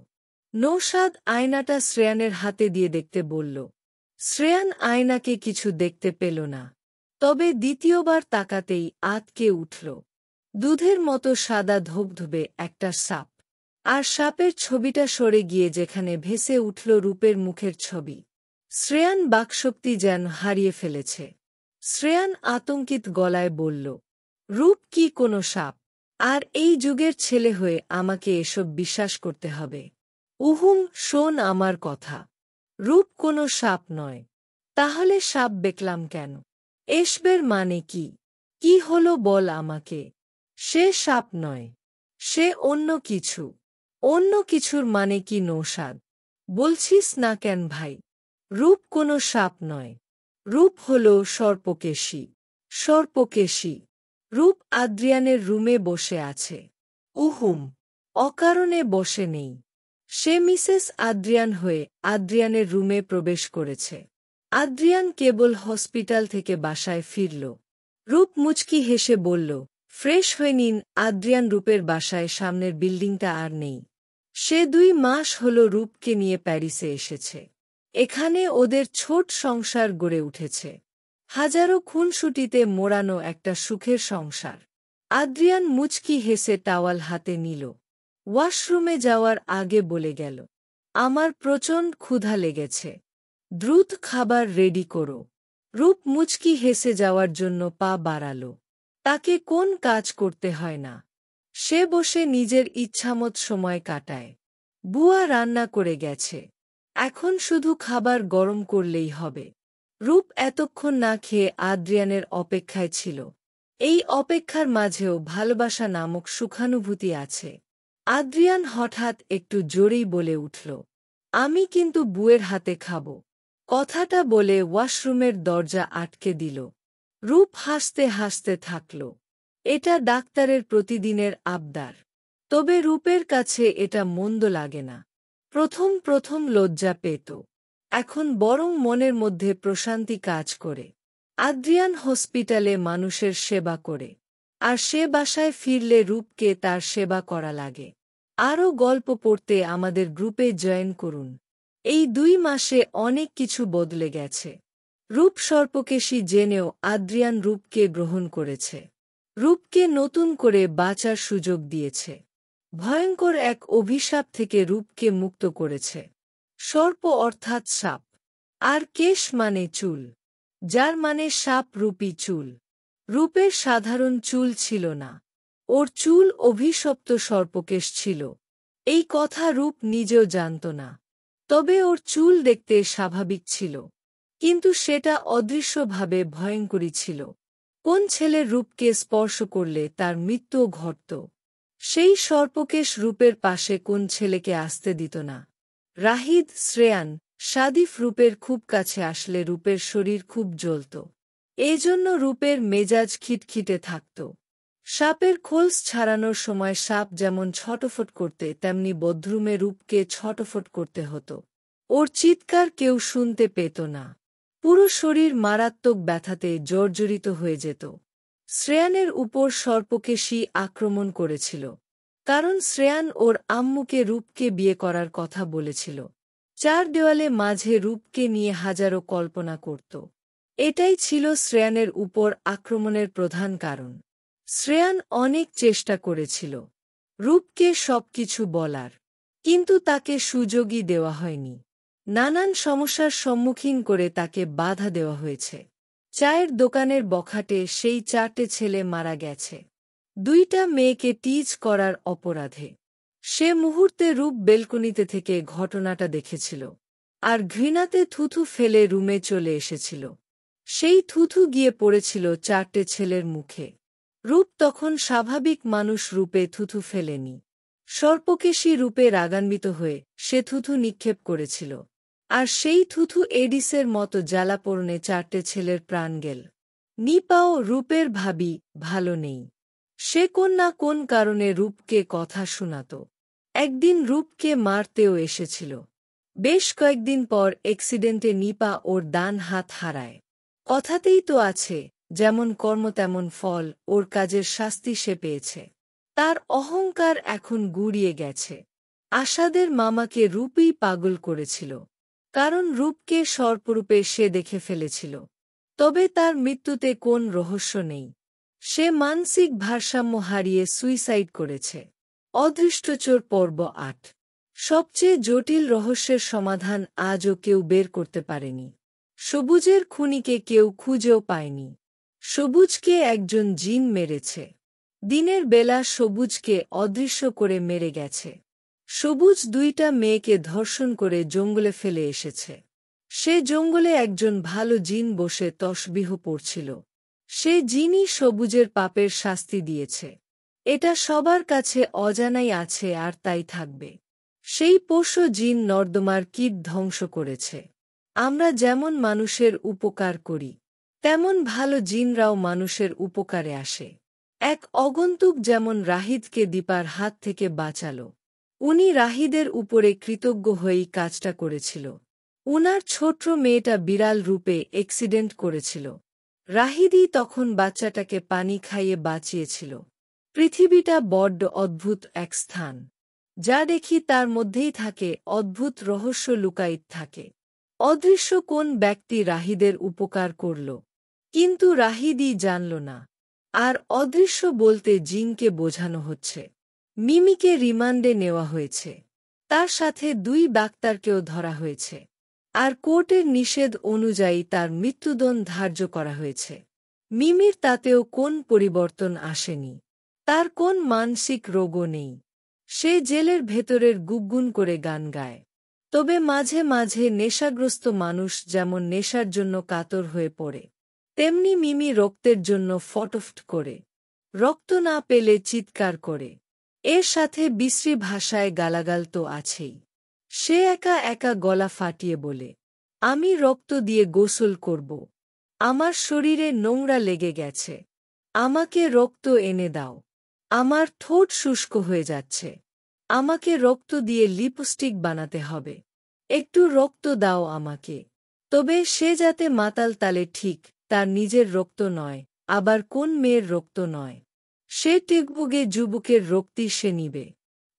নৌশাদ আয়নাটা শ্রেয়ানের হাতে দিয়ে দেখতে বলল। শ্রেয়ান আয়নাকে কিছু দেখতে পেল না। তবে দ্বিতীয়বার তাকাতেই আঁতকে উঠল। দুধের মতো সাদা ধবধবে একটা সাপ। আর সাপের ছবিটা সরে গিয়ে যেখানে ভেসে উঠল রূপের মুখের ছবি। শ্রেয়ান বাকশক্তি যেন হারিয়ে ফেলেছে। শ্রেয়ান আতঙ্কিত গলায় বলল, রূপ কি কোনো সাপ? আর এই যুগের ছেলে হয়ে আমাকে এসব বিশ্বাস করতে হবে? উহুম, শোন আমার কথা। রূপ কোনো সাপ নয়। তাহলে সাপ দেখলাম কেন? এসবের মানে কি? কি হলো বল আমাকে। সে সাপ নয়। সে অন্য কিছু। অন্য কিছুর মানে কি নৌসাদ? বলছিস না কেন ভাই? রূপ কোনো সাপ নয়। রূপ হল সর্পকেশী। সর্পকেশী। রূপ আদ্রিয়ানের রুমে বসে আছে। উহুম। অকারণে বসে নেই। সে মিসেস আদ্রিয়ান হয়ে আদ্রিয়ানের রুমে প্রবেশ করেছে। আদ্রিয়ান কেবল হসপিটাল থেকে বাসায় ফিরল। রূপ মুচকি হেসে বলল, ফ্রেশ হয়ে নিন। আদ্রিয়ান রূপের বাসায় সামনের বিল্ডিংটা আর নেই। সে 2 মাস হল রূপকে নিয়ে প্যারিসে এসেছে। এখানে ওদের ছোট সংসার গড়ে উঠেছে। হাজারো খুনসুটিতে মোড়ানো একটা সুখের সংসার। আদ্রিয়ান মুচকি হেসে টাওয়াল হাতে নিল। ওয়াশরুমে যাওয়ার আগে বলে গেল, আমার প্রচণ্ড ক্ষুধা লেগেছে। দ্রুত খাবার রেডি করো। রূপ মুচকি হেসে যাওয়ার জন্য পা বাড়াল। তাকে কোন কাজ করতে হয় না। সে বসে নিজের ইচ্ছামত সময় কাটায়। বুয়া রান্না করে গেছে। এখন শুধু খাবার গরম করলেই হবে। রূপ এতক্ষণ না খেয়ে আদ্রিয়ানের অপেক্ষায় ছিল। এই অপেক্ষার মাঝেও ভালোবাসা নামক সুখানুভূতি আছে। আদ্রিয়ান হঠাৎ একটু জোরেই বলে উঠল, আমি কিন্তু বুয়ের হাতে খাব। কথাটা বলে ওয়াশরুমের দরজা আটকে দিল। রূপ হাসতে হাসতে থাকল। এটা ডাক্তারের প্রতিদিনের আবদার। তবে রূপের কাছে এটা মন্দ লাগে না। প্রথম প্রথম লজ্জা পেত। এখন বরং মনের মধ্যে প্রশান্তি কাজ করে। আদ্রিয়ান হসপিটালে মানুষের সেবা করে। আর সে বাসায় ফিরলে রূপকে তার সেবা করা লাগে। আরও গল্প পড়তে আমাদের গ্রুপে জয়েন করুন। এই 2 মাসে অনেক কিছু বদলে গেছে। রূপ সর্পকেশী জেনেও আদ্রিয়ান রূপকে গ্রহণ করেছে। রূপকে নতুন করে বাঁচার সুযোগ দিয়েছে। ভয়ঙ্কর এক অভিশাপ থেকে রূপকে মুক্ত করেছে। সর্প অর্থাৎ সাপ। আর কেশ মানে চুল। যার মানে সাপ রূপী চুল। রূপের সাধারণ চুল ছিল না। ওর চুল অভিশপ্ত সর্পকেশ ছিল। এই কথা রূপ নিজেও জানত না। তবে ওর চুল দেখতে স্বাভাবিক ছিল। কিন্তু সেটা অদৃশ্যভাবে ভয়ঙ্করী ছিল। কোন ছেলের রূপকে স্পর্শ করলে তার মৃত্যুও ঘটত। সেই সর্পকেশ রূপের পাশে কোন ছেলেকে আসতে দিত না। রাহিদ, শ্রেয়ান, সাদিফ রূপের খুব কাছে আসলে রূপের শরীর খুব জ্বলত। এজন্য রূপের মেজাজ খিটখিটে থাকত। সাপের খোলস ছাড়ানোর সময় সাপ যেমন ছটফট করতে তেমনি বদ্ধরুমে রূপকে ছটফট করতে হতো। ওর চিৎকার কেউ শুনতে পেত না। পুরো শরীর মারাত্মক ব্যথাতে জর্জরিত হয়ে যেত। শ্রেয়ানের উপর সর্পকেশী আক্রমণ করেছিল। কারণ শ্রেয়ান ওর আম্মুকে রূপকে বিয়ে করার কথা বলেছিল। 4 দেওয়ালে মাঝে রূপকে নিয়ে হাজারো কল্পনা করত। এটাই ছিল শ্রেয়ানের উপর আক্রমণের প্রধান কারণ। শ্রেয়ান অনেক চেষ্টা করেছিল রূপকে সবকিছু বলার, কিন্তু তাকে সুযোগই দেওয়া হয়নি। নানান সমস্যার সম্মুখীন করে তাকে বাধা দেওয়া হয়েছে। চায়ের দোকানের বখাটে সেই 4টে ছেলে মারা গেছে 2টা মেয়েকে টিজ করার অপরাধে। সে মুহূর্তে রূপ বেলকনিতে থেকে ঘটনাটা দেখেছিল। আর ঘৃণাতে থুথু ফেলে রুমে চলে এসেছিল। সেই থুথু গিয়ে পড়েছিল 4টে ছেলের মুখে। রূপ তখন স্বাভাবিক মানুষ রূপে থুথু ফেলেনি। সর্পকেশী রূপে রাগান্বিত হয়ে সে থুথু নিক্ষেপ করেছিল। আর সেই থুথু এডিসের মতো জ্বালাপোড়নে 4টে ছেলের প্রাণ গেল। নিপাও রূপের ভাবি ভালো নেই। সে কোন না কোন কারণে রূপকে কথা শোনাত। একদিন রূপকে মারতেও এসেছিল। বেশ কয়েকদিন পর অ্যাক্সিডেন্টে নিপা ওর ডান হাত হারায়। কথাতেই তো আছে, যেমন কর্ম তেমন ফল। ওর কাজের শাস্তি সে পেয়েছে। তার অহংকার এখন গুড়িয়ে গেছে। আশাদের মামাকে রূপই পাগল করেছিল। কারণ রূপকে সর্পরূপে সে দেখে ফেলেছিল। তবে তার মৃত্যুতে কোন রহস্য নেই। সে মানসিক ভারসাম্য হারিয়ে সুইসাইড করেছে। অদৃষ্টচোর পর্ব ৮ সবচেয়ে জটিল রহস্যের সমাধান আজও কেউ বের করতে পারেনি। সবুজের খুনিকে কেউ খুঁজেও পায়নি। সবুজকে একজন জিন মেরেছে। দিনের বেলা সবুজকে অদৃশ্য করে মেরে গেছে। সবুজ ২টা মেয়েকে ধর্ষণ করে জঙ্গলে ফেলে এসেছে। সে জঙ্গলে একজন ভালো জিন বসে তসবিহ পড়ছিল। সে জিনই সবুজের পাপের শাস্তি দিয়েছে। এটা সবার কাছে অজানাই আছে আর তাই থাকবে। সেই পোষ্য জিন নর্দমার কীট ধ্বংস করেছে। আমরা যেমন মানুষের উপকার করি, তেমন ভালো জিনরাও মানুষের উপকারে আসে। এক আগন্তুক যেমন রাহিদকে দীপার হাত থেকে বাঁচাল। উনি রাহিদের উপরে কৃতজ্ঞ হয়েই কাজটা করেছিল। উনার ছোট্ট মেয়েটা বিড়াল রূপে অ্যাক্সিডেন্ট করেছিল। রাহিদই তখন বাচ্চাটাকে পানি খাইয়ে বাঁচিয়েছিল। পৃথিবীটা বড্ড অদ্ভুত এক স্থান। যা দেখি তার মধ্যেই থাকে অদ্ভুত রহস্য লুকায়িত থাকে। অদৃশ্য কোন ব্যক্তি রাহিদের উপকার করল, কিন্তু রাহিদই জানল না। আর অদৃশ্য বলতে জিনকে বোঝানো হচ্ছে। মিমিকে রিমান্ডে নেওয়া হয়েছে। তার সাথে ২ ডাক্তারকেও ধরা হয়েছে। আর কোর্টের নিষেধ অনুযায়ী তার মৃত্যুদণ্ড ধার্য করা হয়েছে। মিমির তাতেও কোন পরিবর্তন আসেনি। তার কোন মানসিক রোগও নেই। সে জেলের ভেতরের গুনগুন করে গান গায়। তবে মাঝে মাঝে নেশাগ্রস্ত মানুষ যেমন নেশার জন্য কাতর হয়ে পড়ে, তেমনি মিমি রক্তের জন্য ফটফট করে। রক্ত না পেলে চিৎকার করে। এর সাথে বিশ্রী ভাষায় গালাগাল তো আছেই। সে একা একা গলা ফাটিয়ে বলে, আমি রক্ত দিয়ে গোসল করব। আমার শরীরে নোংরা লেগে গেছে। আমাকে রক্ত এনে দাও। আমার ঠোঁট শুষ্ক হয়ে যাচ্ছে। আমাকে রক্ত দিয়ে লিপস্টিক বানাতে হবে। একটু রক্ত দাও আমাকে। তবে সে যাতে মাতাল তালে ঠিক, তার নিজের রক্ত নয়, আবার কোন মেয়ের রক্ত নয়। সে টিকবুগে যুবকের রক্তই সে নিবে।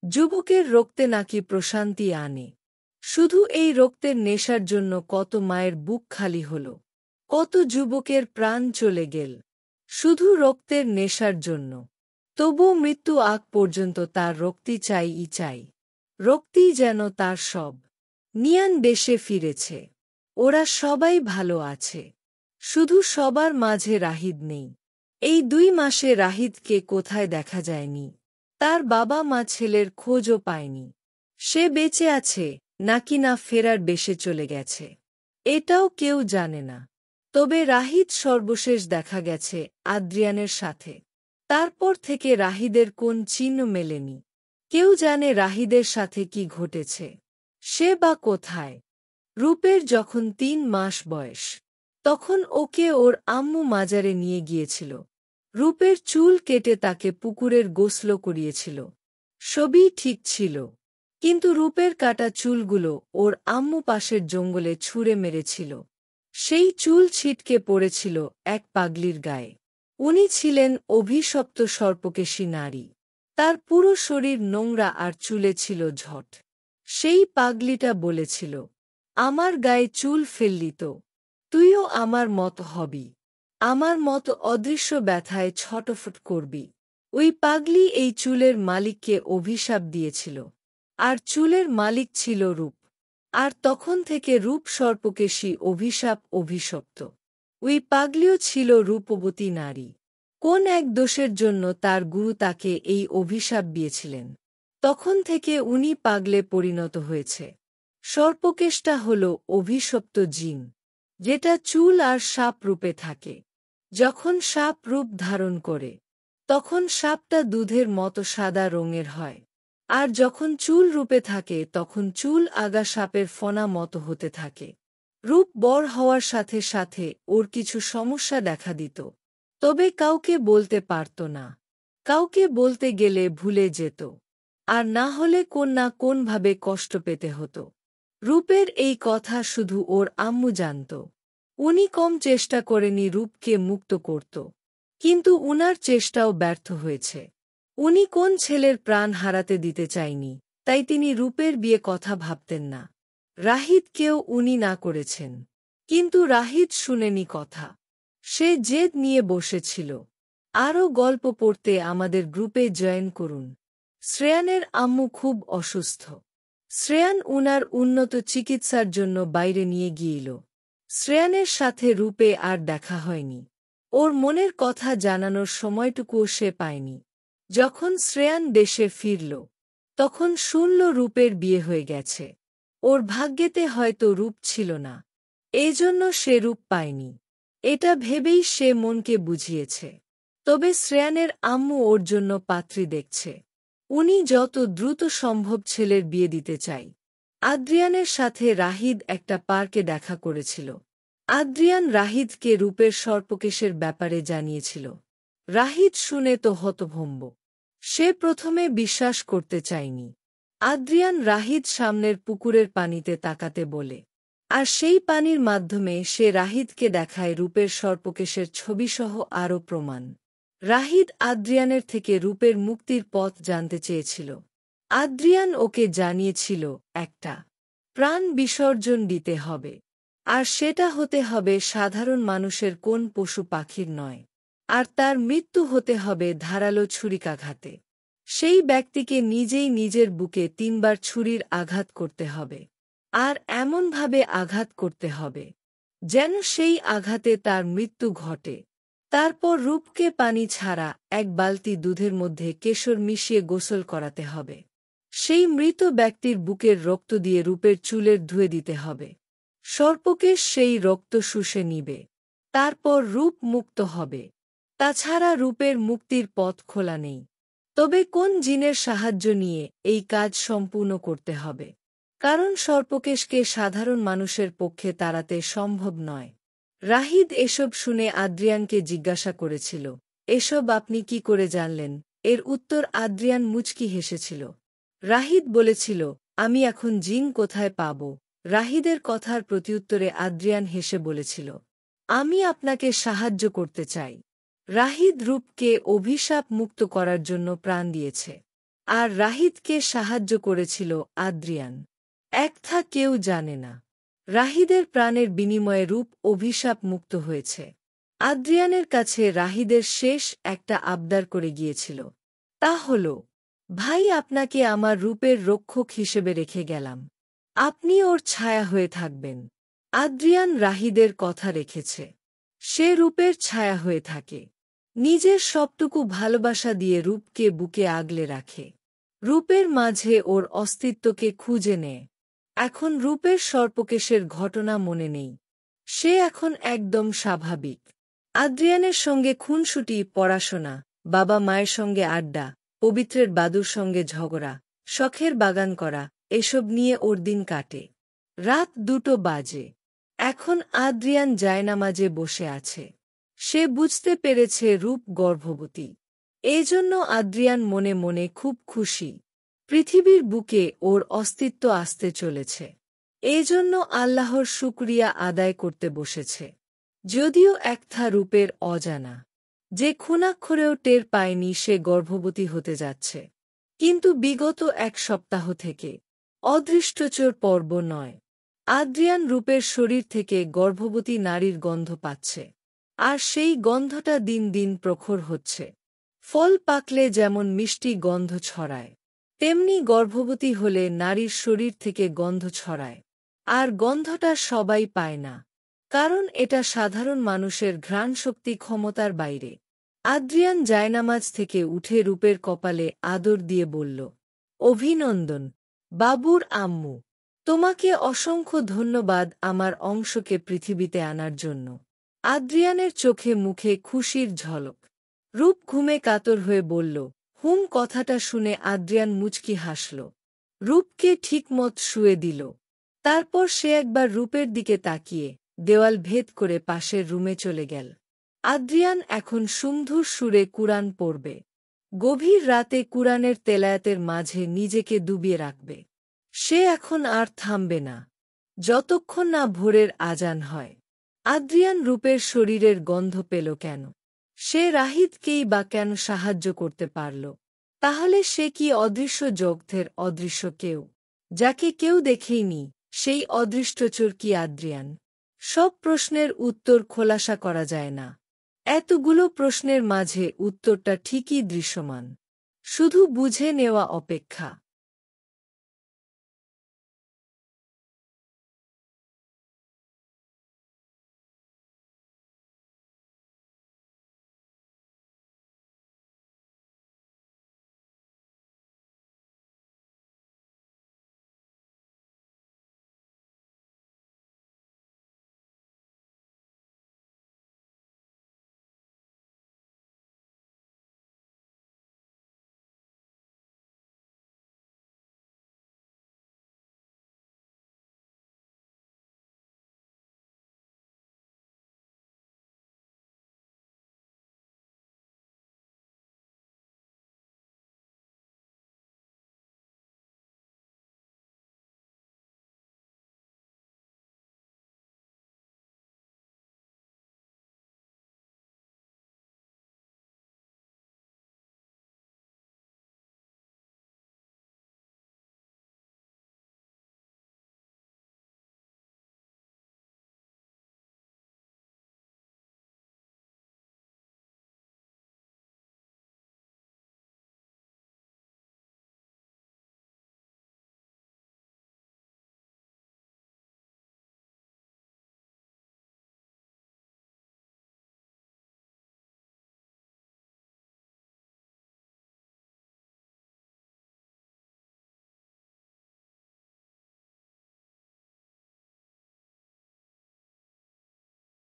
যুবকের রক্তে নাকি প্রশান্তি আনে। শুধু এই রক্তের নেশার জন্য কত মায়ের বুক খালি হল, কত যুবকের প্রাণ চলে গেল, শুধু রক্তের নেশার জন্য। তবুও মৃত্যু আগ পর্যন্ত তার রক্তই চাই। রক্তই যেন তার সব। নিয়ান দেশে ফিরেছে। ওরা সবাই ভালো আছে। শুধু সবার মাঝে রাহিদ নেই। এই ২ মাসে রাহিদকে কোথায় দেখা যায়নি। তার বাবা মা ছেলের খোঁজও পায়নি। সে বেঁচে আছে নাকি না ফেরার বেশে চলে গেছে, এটাও কেউ জানে না। তবে রাহিদ সর্বশেষ দেখা গেছে আদ্রিয়ানের সাথে। তারপর থেকে রাহিদের কোন চিহ্ন মেলেনি। কেউ জানে রাহিদের সাথে কি ঘটেছে। সে বা কোথায়। রূপের যখন ৩ মাস বয়স, তখন ওকে ওর আম্মু মাজারে নিয়ে গিয়েছিল। রূপের চুল কেটে তাকে পুকুরের গোসল করিয়েছিল। সবই ঠিক ছিল। কিন্তু রূপের কাটা চুলগুলো ওর আম্মু পাশের জঙ্গলে ছুঁড়ে মেরেছিল। সেই চুল ছিটকে পড়েছিল এক পাগলির গায়ে। উনি ছিলেন অভিশপ্ত সর্পকেশী নারী। তার পুরো শরীর নোংরা আর চুলে ছিল ঝট। সেই পাগলিটা বলেছিল, আমার গায়ে চুল ফেললি তো তুইও আমার মতো হবি। আমার মতো অদৃশ্য ব্যথায় ছটফট করবি। ওই পাগলি এই চুলের মালিককে অভিশাপ দিয়েছিল। আর চুলের মালিক ছিল রূপ। আর তখন থেকে রূপ সর্পকেশী অভিশপ্ত। ওই পাগলিও ছিল রূপবতী নারী। কোন এক দোষের জন্য তার গুরু তাকে এই অভিশাপ দিয়েছিলেন। তখন থেকে উনি পাগলে পরিণত হয়েছে। সর্পকেশটা হল অভিশপ্ত জিন, যেটা চুল আর সাপ রূপে থাকে। যখন সাপ রূপ ধারণ করে, তখন সাপটা দুধের মতো সাদা রঙের হয়। আর যখন চুল রূপে থাকে তখন চুল আগা সাপের ফনা মতো হতে থাকে। রূপ বড় হওয়ার সাথে সাথে ওর কিছু সমস্যা দেখা দিত। তবে কাউকে বলতে পারত না। কাউকে বলতে গেলে ভুলে যেত। আর না হলে কোন না কোনভাবে কষ্ট পেতে হতো। রূপের এই কথা শুধু ওর আম্মু জানত। উনি কম চেষ্টা করেনি রূপকে মুক্ত করত। কিন্তু উনার চেষ্টাও ব্যর্থ হয়েছে। উনি কোন ছেলের প্রাণ হারাতে দিতে চাইনি, তাই তিনি রূপের বিয়ে কথা ভাবতেন না। রাহিদকেও উনি না করেছেন। কিন্তু রাহিদ শুনেনি কথা। সে জেদ নিয়ে বসেছিল। আরও গল্প পড়তে আমাদের গ্রুপে জয়েন করুন। শ্রেয়ানের আম্মু খুব অসুস্থ। শ্রেয়ান উনার উন্নত চিকিৎসার জন্য বাইরে নিয়ে গিয়েছিল। শ্রেয়ানের সাথে রূপে আর দেখা হয়নি। ওর মনের কথা জানানোর সময়টুকুও সে পায়নি। যখন শ্রেয়ান দেশে ফিরল, তখন শুনল রূপের বিয়ে হয়ে গেছে। ওর ভাগ্যেতে হয়তো রূপ ছিল না, এজন্য সে রূপ পায়নি। এটা ভেবেই সে মনকে বুঝিয়েছে। তবে শ্রেয়ানের আম্মু ওর জন্য পাত্রী দেখছে। উনি যত দ্রুত সম্ভব ছেলের বিয়ে দিতে চাই। আদ্রিয়ানের সাথে রাহিদ একটা পার্কে দেখা করেছিল। আদ্রিয়ান রাহিদকে রূপের সর্পকেশের ব্যাপারে জানিয়েছিল। রাহিদ শুনে তো হতভম্ব। সে প্রথমে বিশ্বাস করতে চায়নি। আদ্রিয়ান রাহিদ সামনের পুকুরের পানিতে তাকাতে বলে, আর সেই পানির মাধ্যমে সে রাহিদকে দেখায় রূপের সর্পকেশের ছবিসহ আরও প্রমাণ। রাহিদ আদ্রিয়ানের থেকে রূপের মুক্তির পথ জানতে চেয়েছিল। আদ্রিয়ান ওকে জানিয়েছিল একটা প্রাণ বিসর্জন দিতে হবে, আর সেটা হতে হবে সাধারণ মানুষের কোন পশু পাখির নয়, আর তার মৃত্যু হতে হবে ধারালো ছুরিকাঘাতে। সেই ব্যক্তিকে নিজেই নিজের বুকে 3 বার ছুরির আঘাত করতে হবে, আর এমনভাবে আঘাত করতে হবে যেন সেই আঘাতে তার মৃত্যু ঘটে। তারপর রূপকে পানি ছাড়া 1 বালতি দুধের মধ্যে কেশর মিশিয়ে গোসল করাতে হবে। সেই মৃত ব্যক্তির বুকের রক্ত দিয়ে রূপের চুলের ধুয়ে দিতে হবে। সর্পকেশ সেই রক্ত শুষে নিবে। তারপর রূপ মুক্ত হবে। তাছাড়া রূপের মুক্তির পথ খোলা নেই। তবে কোন জিনের সাহায্য নিয়ে এই কাজ সম্পূর্ণ করতে হবে? কারণ সর্পকেশকে সাধারণ মানুষের পক্ষে তাড়াতে সম্ভব নয়। রাহিদ এসব শুনে আদ্রিয়ানকে জিজ্ঞাসা করেছিল, এসব আপনি কি করে জানলেন? এর উত্তর আদ্রিয়ান মুচকি হেসেছিল। রাহিদ বলেছিল, আমি এখন জিন কোথায় পাব? রাহিদের কথার প্রত্যুত্তরে আদ্রিয়ান হেসে বলেছিল, আমি আপনাকে সাহায্য করতে চাই। রাহিদ রূপকে অভিশাপ মুক্ত করার জন্য প্রাণ দিয়েছে, আর রাহিদকে সাহায্য করেছিল আদ্রিয়ান। একথা কেউ জানে না। রাহিদের প্রাণের বিনিময়ে রূপ অভিশাপ মুক্ত হয়েছে। আদ্রিয়ানের কাছে রাহিদের শেষ একটা আবদার করে গিয়েছিল। তা হল, ভাই, আপনাকে আমার রূপের রক্ষক হিসেবে রেখে গেলাম। আপনি ওর ছায়া হয়ে থাকবেন। আদ্রিয়ান রাহিদের কথা রেখেছে। সে রূপের ছায়া হয়ে থাকে। নিজের সবটুকু ভালোবাসা দিয়ে রূপকে বুকে আগলে রাখে। রূপের মাঝে ওর অস্তিত্বকে খুঁজে নেয়। এখন রূপের সর্পকেশের ঘটনা মনে নেই। সে এখন একদম স্বাভাবিক। আদ্রিয়ানের সঙ্গে খুনসুটি, পড়াশোনা, বাবা মায়ের সঙ্গে আড্ডা, পবিত্রের বাদুর সঙ্গে ঝগড়া, শখের বাগান করা, এসব নিয়ে ওর দিন কাটে। রাত 2টো বাজে। এখন আদ্রিয়ান জায়নামাজে বসে আছে। সে বুঝতে পেরেছে রূপ গর্ভবতী। এজন্য আদ্রিয়ান মনে মনে খুব খুশি। পৃথিবীর বুকে ওর অস্তিত্ব আসতে চলেছে। এজন্য আল্লাহর শুকরিয়া আদায় করতে বসেছে। যদিও একথা রূপের অজানা, যে খুনাক্ষরেও টের পায়নি সে গর্ভবতী হতে যাচ্ছে। কিন্তু বিগত 1 সপ্তাহ থেকে অদৃষ্টচর পর্ব নয়, আদ্রিয়ান রূপের শরীর থেকে গর্ভবতী নারীর গন্ধ পাচ্ছে। আর সেই গন্ধটা দিন দিন প্রখর হচ্ছে। ফল পাকলে যেমন মিষ্টি গন্ধ ছড়ায়, তেমনি গর্ভবতী হলে নারীর শরীর থেকে গন্ধ ছড়ায়। আর গন্ধটা সবাই পায় না, কারণ এটা সাধারণ মানুষের ঘ্রাণশক্তি ক্ষমতার বাইরে। আদ্রিয়ান জায়নামাজ থেকে উঠে রূপের কপালে আদর দিয়ে বলল, অভিনন্দন, বাবুর আম্মু। তোমাকে অসংখ্য ধন্যবাদ আমার অংশকে পৃথিবীতে আনার জন্য। আদ্রিয়ানের চোখে মুখে খুশির ঝলক। রূপ ঘুমে কাতর হয়ে বলল, কথাটা শুনে আদ্রিয়ান মুচকি হাসল। রূপকে ঠিকমত শুয়ে দিল। তারপর সে একবার রূপের দিকে তাকিয়ে দেওয়াল ভেদ করে পাশের রুমে চলে গেল। আদ্রিয়ান এখন সুমধুর সুরে কুরআন পড়বে। গভীর রাতে কুরআনের তেলায়াতের মাঝে নিজেকে ডুবিয়ে রাখবে। সে এখন আর থামবে না, যতক্ষণ না ভোরের আজান হয়। আদ্রিয়ান রূপের শরীরের গন্ধ পেল কেন? সে রাহিদকেই বা কেন সাহায্য করতে পারল? তাহলে সে কি অদৃশ্য জগতের অদৃশ্য কেউ, যাকে কেউ দেখেইনি? সেই অদৃষ্টচর কি আদ্রিয়ান? সব প্রশ্নের উত্তর খোলাসা করা যায় না। এতগুলো প্রশ্নের মাঝে উত্তরটা ঠিকই দৃশ্যমান। শুধু বুঝে নেওয়া অপেক্ষা।